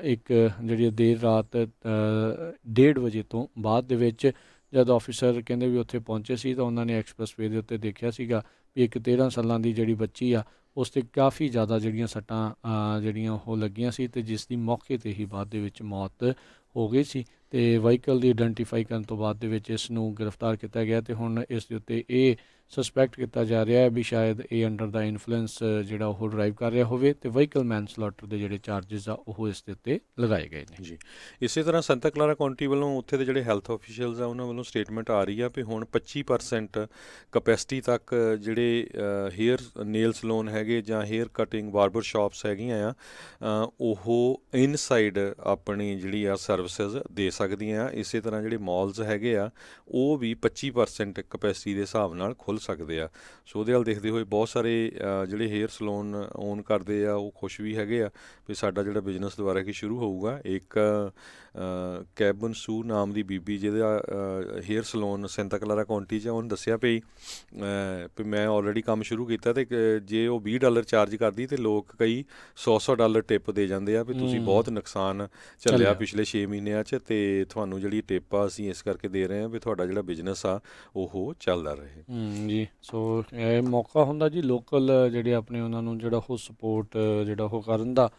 [SPEAKER 1] ਇੱਕ ਜਿਹੜੀ ਦੇਰ ਰਾਤ 1:30 ਵਜੇ ਤੋਂ ਬਾਅਦ ਦੇ ਵਿੱਚ। ਜਦ ਆਫਿਸਰ ਕਹਿੰਦੇ ਵੀ ਉੱਥੇ ਪਹੁੰਚੇ ਸੀ ਤਾਂ ਉਹਨਾਂ ਨੇ ਐਕਸਪ੍ਰੈਸ ਵੇ ਦੇ ਉੱਤੇ ਦੇਖਿਆ ਸੀਗਾ ਵੀ ਇੱਕ 13 ਸਾਲਾਂ ਦੀ ਜਿਹੜੀ ਬੱਚੀ ਆ ਉਸ 'ਤੇ ਕਾਫੀ ਜ਼ਿਆਦਾ ਜਿਹੜੀਆਂ ਸੱਟਾਂ ਜਿਹੜੀਆਂ ਉਹ ਲੱਗੀਆਂ ਸੀ, ਅਤੇ ਜਿਸ ਦੀ ਮੌਕੇ 'ਤੇ ਹੀ ਬਾਅਦ ਦੇ ਵਿੱਚ ਮੌਤ ਹੋ ਗਈ ਸੀ। ਅਤੇ ਵਹੀਕਲ ਦੀ ਆਇਡੈਂਟੀਫਾਈ ਕਰਨ ਤੋਂ ਬਾਅਦ ਦੇ ਵਿੱਚ ਇਸ ਨੂੰ ਗ੍ਰਿਫਤਾਰ ਕੀਤਾ ਗਿਆ, ਅਤੇ ਹੁਣ ਇਸ ਦੇ ਉੱਤੇ ਇਹ ਸਸਪੈਕਟ ਕੀਤਾ ਜਾ ਰਿਹਾ ਹੈ ਵੀ ਸ਼ਾਇਦ ਇਹ ਅੰਡਰ ਦਾ ਇਨਫਲੂਐਂਸ ਜਿਹੜਾ ਉਹ ਡਰਾਈਵ ਕਰ ਰਿਹਾ ਹੋਵੇ, ਅਤੇ ਵਹੀਕਲ ਮੈਨਸਲੌਟਰ ਦੇ ਜਿਹੜੇ ਚਾਰਜਸ ਆ ਉਹ ਇਸ ਦੇ ਉੱਤੇ ਲਗਾਏ ਗਏ ਨੇ।
[SPEAKER 2] ਜੀ, ਇਸੇ ਤਰ੍ਹਾਂ ਸੈਂਤਾ ਕਲਾਰਾ ਕਾਉਂਟੀ ਵੱਲੋਂ ਉੱਥੇ ਦੇ ਜਿਹੜੇ ਹੈਲਥ ਆਫੀਸ਼ੀਅਲਸ ਆ ਉਹਨਾਂ ਵੱਲੋਂ ਸਟੇਟਮੈਂਟ ਆ ਰਹੀ ਆ ਵੀ ਹੁਣ 25% ਕਪੈਸਿਟੀ ਤੱਕ ਜਿਹੜੇ ਹੇਅਰ ਨੇਲ ਸਲੂਨ ਹੈਗੇ ਜਾਂ ਹੇਅਰ ਕਟਿੰਗ ਬਾਰਬਰ ਸ਼ਾਪਸ ਹੈਗੀਆਂ ਆ ਉਹ ਇਨਸਾਈਡ ਆਪਣੀ ਜਿਹੜੀ ਆ ਸਰਵਿਸਿਜ਼ ਦੇ ਸਕਦੀਆਂ ਆ। ਇਸੇ ਤਰ੍ਹਾਂ ਜਿਹੜੇ ਮਾਲਸ ਹੈਗੇ ਆ ਉਹ ਵੀ 25% ਕਪੈਸਿਟੀ ਦੇ ਹਿਸਾਬ ਨਾਲ ਖੁੱਲ੍ਹ ਸਕਦੇ ਆ। ਸੋ ਉਹਦੇ ਵੱਲ ਦੇਖਦੇ ਹੋਏ ਬਹੁਤ ਸਾਰੇ ਜਿਹੜੇ ਹੇਅਰ ਸਲੂਨ ਓਨ ਕਰਦੇ ਆ ਉਹ ਖੁਸ਼ ਵੀ ਹੈਗੇ ਆ ਵੀ ਸਾਡਾ ਜਿਹੜਾ ਬਿਜ਼ਨਸ ਦੁਬਾਰਾ ਕੀ ਸ਼ੁਰੂ ਹੋਊਗਾ। ਇੱਕ ਕੈਬਨ ਸੂ ਨਾਮ ਦੀ ਬੀਬੀ ਜਿਹਦਾ ਹੇਅਰ ਸਲੂਨ ਸੈਂਤਾ ਕਲਾਰਾ ਕਾਉਂਟੀ 'ਚ, ਉਹਨੇ ਦੱਸਿਆ ਵੀ ਮੈਂ ਆਲਰੇਡੀ ਕੰਮ ਸ਼ੁਰੂ ਕੀਤਾ, ਅਤੇ ਜੇ ਉਹ $20 ਚਾਰਜ ਕਰਦੀ ਅਤੇ ਲੋਕ ਕਈ $100 ਟਿਪ ਦੇ ਜਾਂਦੇ ਆ ਵੀ ਤੁਸੀਂ ਬਹੁਤ ਨੁਕਸਾਨ ਚੱਲਿਆ ਪਿਛਲੇ 6 ਮਹੀਨਿਆਂ 'ਚ, ਅਤੇ ਤੁਹਾਨੂੰ ਜਿਹੜੀ ਟਿਪ ਆ ਅਸੀਂ ਇਸ ਕਰਕੇ ਦੇ ਰਹੇ ਹਾਂ ਵੀ ਤੁਹਾਡਾ ਜਿਹੜਾ ਬਿਜ਼ਨਸ ਆ ਉਹ ਚੱਲਦਾ ਰਹੇ।
[SPEAKER 1] ਜੀ, ਸੋ ਇਹ ਮੌਕਾ ਹੁੰਦਾ ਜੀ ਲੋਕਲ ਜਿਹੜੇ ਆਪਣੇ ਉਹਨਾਂ ਨੂੰ ਜਿਹੜਾ ਉਹ ਸਪੋਰਟ ਜਿਹੜਾ ਉਹ ਕਰਨ ਦਾ,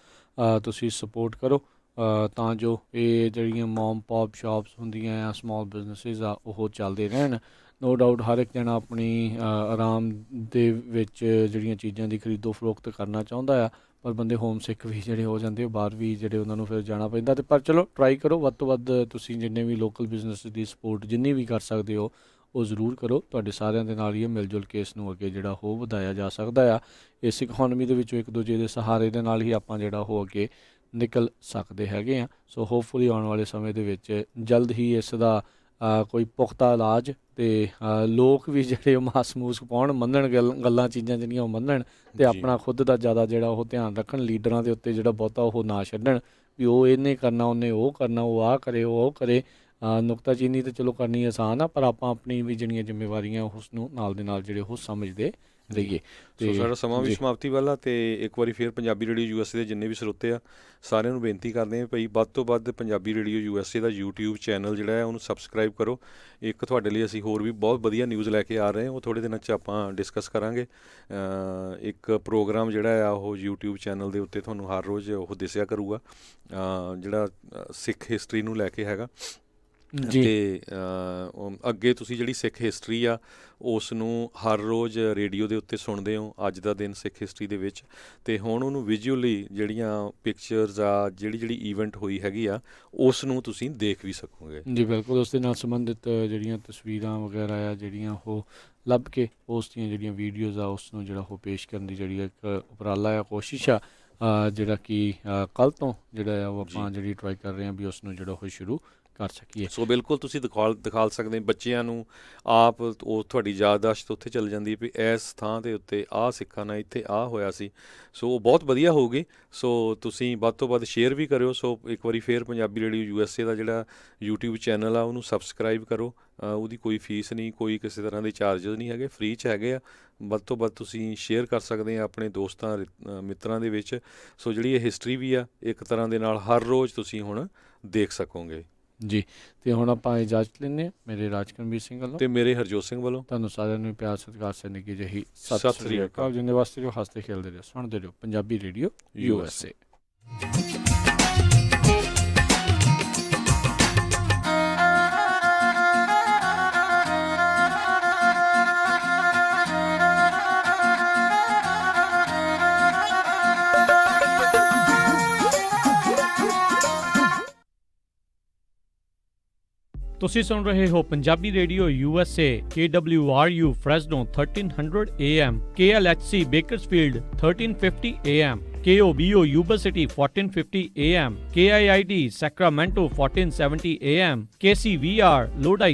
[SPEAKER 1] ਤੁਸੀਂ ਸਪੋਰਟ ਕਰੋ। ਤਾਂ ਜੋ ਇਹ ਜਿਹੜੀਆਂ ਮੌਮ ਪੌਪ ਸ਼ਾਪਸ ਹੁੰਦੀਆਂ ਆ, ਸਮਾਲ ਬਿਜ਼ਨਸਿਸ ਆ, ਉਹ ਚੱਲਦੇ ਰਹਿਣ। ਨੋ ਡਾਊਟ ਹਰ ਇੱਕ ਜਣਾ ਆਪਣੀ ਆਰਾਮ ਦੇ ਵਿੱਚ ਜਿਹੜੀਆਂ ਚੀਜ਼ਾਂ ਦੀ ਖਰੀਦੋ ਫਰੋਖਤ ਕਰਨਾ ਚਾਹੁੰਦਾ ਆ, ਪਰ ਬੰਦੇ ਹੋਮ ਸਿੱਕ ਵੀ ਜਿਹੜੇ ਹੋ ਜਾਂਦੇ, ਬਾਹਰ ਵੀ ਜਿਹੜੇ ਉਹਨਾਂ ਨੂੰ ਫਿਰ ਜਾਣਾ ਪੈਂਦਾ। ਤੇ ਪਰ ਚਲੋ ਟਰਾਈ ਕਰੋ ਵੱਧ ਤੋਂ ਵੱਧ, ਤੁਸੀਂ ਜਿੰਨੇ ਵੀ ਲੋਕਲ ਬਿਜ਼ਨਸ ਦੀ ਸਪੋਰਟ ਜਿੰਨੀ ਵੀ ਕਰ ਸਕਦੇ ਹੋ ਉਹ ਜ਼ਰੂਰ ਕਰੋ। ਤੁਹਾਡੇ ਸਾਰਿਆਂ ਦੇ ਨਾਲ ਹੀ ਮਿਲ ਜੁਲ ਕੇ ਇਸ ਨੂੰ ਅੱਗੇ ਜਿਹੜਾ ਉਹ ਵਧਾਇਆ ਜਾ ਸਕਦਾ ਆ। ਇਸ ਇਕਨੋਮੀ ਦੇ ਵਿੱਚੋਂ ਇੱਕ ਦੂਜੇ ਦੇ ਸਹਾਰੇ ਦੇ ਨਾਲ ਹੀ ਆਪਾਂ ਜਿਹੜਾ ਉਹ ਅੱਗੇ ਨਿਕਲ ਸਕਦੇ ਹੈਗੇ ਆ। ਸੋ ਹੋਪਫੁਲੀ ਆਉਣ ਵਾਲੇ ਸਮੇਂ ਦੇ ਵਿੱਚ ਜਲਦ ਹੀ ਇਸ ਦਾ ਕੋਈ ਪੁਖਤਾ ਇਲਾਜ ਤੇ ਲੋਕ ਵੀ ਜਿਹੜੇ ਮਾਸ ਮੂਸ ਪਾਉਣ, ਮੰਨਣ ਗੱਲਾਂ ਚੀਜ਼ਾਂ ਜਿਹੜੀਆਂ ਉਹ ਮੰਨਣ ਤੇ ਆਪਣਾ ਖੁਦ ਦਾ ਜ਼ਿਆਦਾ ਜਿਹੜਾ ਉਹ ਧਿਆਨ ਰੱਖਣ। ਲੀਡਰਾਂ ਦੇ ਉੱਤੇ ਜਿਹੜਾ ਬਹੁਤਾ ਉਹ ਨਾ ਛੱਡਣ ਵੀ ਉਹ ਇਹਨੇ ਕਰਨਾ, ਉਹਨੇ ਉਹ ਕਰਨਾ, ਉਹ ਆਹ ਕਰੇ, ਉਹ ਕਰੇ। ਨੁਕਤਾਚੀਨੀ ਤਾਂ ਚਲੋ ਕਰਨੀ ਆਸਾਨ ਆ, ਪਰ ਆਪਾਂ ਆਪਣੀ ਵੀ ਜਿਹੜੀਆਂ ਜ਼ਿੰਮੇਵਾਰੀਆਂ ਉਸ ਨੂੰ ਨਾਲ ਦੇ ਨਾਲ ਜਿਹੜੇ ਉਹ ਸਮਝਦੇ ਰਹੀਏ।
[SPEAKER 2] ਸੋ ਸਾਡਾ ਸਮਾਂ ਵੀ ਸਮਾਪਤੀ ਵਾਲਾ, ਤੇ ਇੱਕ ਵਾਰੀ ਫਿਰ ਪੰਜਾਬੀ ਰੇਡੀਓ USA ਦੇ ਜਿੰਨੇ ਵੀ ਸਰੋਤੇ ਆ ਸਾਰਿਆਂ ਨੂੰ ਬੇਨਤੀ ਕਰਦੇ ਹਾਂ ਭਈ ਵੱਧ ਤੋਂ ਵੱਧ ਪੰਜਾਬੀ ਰੇਡੀਓ USA ਦਾ YouTube ਚੈਨਲ ਜਿਹੜਾ ਹੈ ਉਹਨੂੰ ਸਬਸਕ੍ਰਾਈਬ ਕਰੋ। ਇੱਕ ਤੁਹਾਡੇ ਲਈ ਅਸੀਂ ਹੋਰ ਵੀ ਬਹੁਤ ਵਧੀਆ ਨਿਊਜ਼ ਲੈ ਕੇ ਆ ਰਹੇ ਹਾਂ, ਉਹ ਥੋੜ੍ਹੇ ਦਿਨਾਂ 'ਚ ਆਪਾਂ ਡਿਸਕਸ ਕਰਾਂਗੇ। ਇੱਕ ਪ੍ਰੋਗਰਾਮ ਜਿਹੜਾ ਆ ਉਹ YouTube ਚੈਨਲ ਦੇ ਉੱਤੇ ਤੁਹਾਨੂੰ ਹਰ ਰੋਜ਼ ਉਹ ਦਿਸਿਆ ਕਰੂਗਾ, ਜਿਹੜਾ ਸਿੱਖ ਹਿਸਟਰੀ ਨੂੰ ਲੈ ਕੇ ਹੈਗਾ। ਅਤੇ ਅੱਗੇ ਤੁਸੀਂ ਜਿਹੜੀ ਸਿੱਖ ਹਿਸਟਰੀ ਆ ਉਸ ਨੂੰ ਹਰ ਰੋਜ਼ ਰੇਡੀਓ ਦੇ ਉੱਤੇ ਸੁਣਦੇ ਹੋ, ਅੱਜ ਦਾ ਦਿਨ ਸਿੱਖ ਹਿਸਟਰੀ ਦੇ ਵਿੱਚ, ਅਤੇ ਹੁਣ ਉਹਨੂੰ ਵਿਜ਼ੂਅਲੀ ਜਿਹੜੀਆਂ ਪਿਕਚਰਸ ਆ, ਜਿਹੜੀ ਈਵੈਂਟ ਹੋਈ ਹੈਗੀ ਆ ਉਸ ਨੂੰ ਤੁਸੀਂ ਦੇਖ ਵੀ ਸਕੋਗੇ।
[SPEAKER 1] ਜੀ ਬਿਲਕੁਲ, ਉਸ ਦੇ ਨਾਲ ਸੰਬੰਧਿਤ ਜਿਹੜੀਆਂ ਤਸਵੀਰਾਂ ਵਗੈਰਾ ਆ ਜਿਹੜੀਆਂ ਉਹ ਲੱਭ ਕੇ ਉਸ ਦੀਆਂ ਜਿਹੜੀਆਂ ਵੀਡੀਓਜ਼ ਆ ਉਸ ਨੂੰ ਜਿਹੜਾ ਉਹ ਪੇਸ਼ ਕਰਨ ਦੀ ਜਿਹੜੀ ਇੱਕ ਉਪਰਾਲਾ ਆ, ਕੋਸ਼ਿਸ਼ ਆ, ਜਿਹੜਾ ਕਿ ਕੱਲ੍ਹ ਤੋਂ ਜਿਹੜਾ ਆ ਉਹ ਆਪਾਂ ਜਿਹੜੀ ਟਰਾਈ ਕਰ ਰਹੇ ਹਾਂ ਵੀ ਉਸ ਨੂੰ ਜਿਹੜਾ ਉਹ ਸ਼ੁਰੂ ਕਰ ਸਕੀਏ।
[SPEAKER 2] ਸੋ ਬਿਲਕੁਲ ਤੁਸੀਂ ਦਿਖਾ ਸਕਦੇ ਬੱਚਿਆਂ ਨੂੰ ਆਪ, ਉਹ ਤੁਹਾਡੀ ਯਾਦਦਾਸ਼ਤ ਉੱਥੇ ਚੱਲ ਜਾਂਦੀ ਵੀ ਇਸ ਥਾਂ ਦੇ ਉੱਤੇ ਆਹ ਸਿੱਖਾਂ ਨਾਲ ਇੱਥੇ ਆਹ ਹੋਇਆ ਸੀ। ਸੋ ਉਹ ਬਹੁਤ ਵਧੀਆ ਹੋਊਗੀ। ਸੋ ਤੁਸੀਂ ਵੱਧ ਤੋਂ ਵੱਧ ਸ਼ੇਅਰ ਵੀ ਕਰਿਓ। ਸੋ ਇੱਕ ਵਾਰੀ ਫਿਰ ਪੰਜਾਬੀ ਰੇਡੀਓ USA ਦਾ ਜਿਹੜਾ YouTube ਚੈਨਲ ਆ ਉਹਨੂੰ ਸਬਸਕ੍ਰਾਈਬ ਕਰੋ। ਉਹਦੀ ਕੋਈ ਫੀਸ ਨਹੀਂ, ਕੋਈ ਕਿਸੇ ਤਰ੍ਹਾਂ ਦੇ ਚਾਰਜਸ ਨਹੀਂ ਹੈਗੇ, ਫ੍ਰੀ 'ਚ ਹੈਗੇ ਆ। ਵੱਧ ਤੋਂ ਵੱਧ ਤੁਸੀਂ ਸ਼ੇਅਰ ਕਰ ਸਕਦੇ ਆ ਆਪਣੇ ਦੋਸਤਾਂ ਮਿੱਤਰਾਂ ਦੇ ਵਿੱਚ। ਸੋ ਜਿਹੜੀ ਇਹ ਹਿਸਟਰੀ ਵੀ ਆ ਇੱਕ ਤਰ੍ਹਾਂ ਦੇ ਨਾਲ ਹਰ ਰੋਜ਼ ਤੁਸੀਂ ਹੁਣ ਦੇਖ ਸਕੋਗੇ
[SPEAKER 1] ਜੀ। ਤੇ ਹੁਣ ਆਪਾਂ ਇਜਾਜ਼ਤ ਲੈਂਦੇ ਹਾਂ ਮੇਰੇ ਰਾਜਕਰਮਵੀਰ ਸਿੰਘ ਵੱਲੋਂ
[SPEAKER 2] ਤੇ ਮੇਰੇ ਹਰਜੋਤ ਸਿੰਘ ਵੱਲੋਂ।
[SPEAKER 1] ਤੁਹਾਨੂੰ ਸਾਰਿਆਂ ਨੂੰ ਪਿਆਰ ਸਤਿਕਾਰ ਸੇ ਨਿੱਘੀ ਜਿਹੀ ਸਤਿ ਸ੍ਰੀ ਅਕਾਲ। ਜਿੰਨੇ ਵਾਸਤੇ ਜੋ ਹੱਸਦੇ ਖੇਲਦੇ ਰਹੋ, ਸੁਣਦੇ ਰਹੋ ਪੰਜਾਬੀ ਰੇਡੀਓ USA।
[SPEAKER 8] ਤੁਸੀਂ ਸੁਣ ਰਹੇ ਹੋ Punjabi radio USA, KWRU Fresno 1300 AM, KLHC Bakersfield 1350 AM, KOBO Yuba City 1450 AM, KIID Sacramento 1470 AM, KCVR Lodi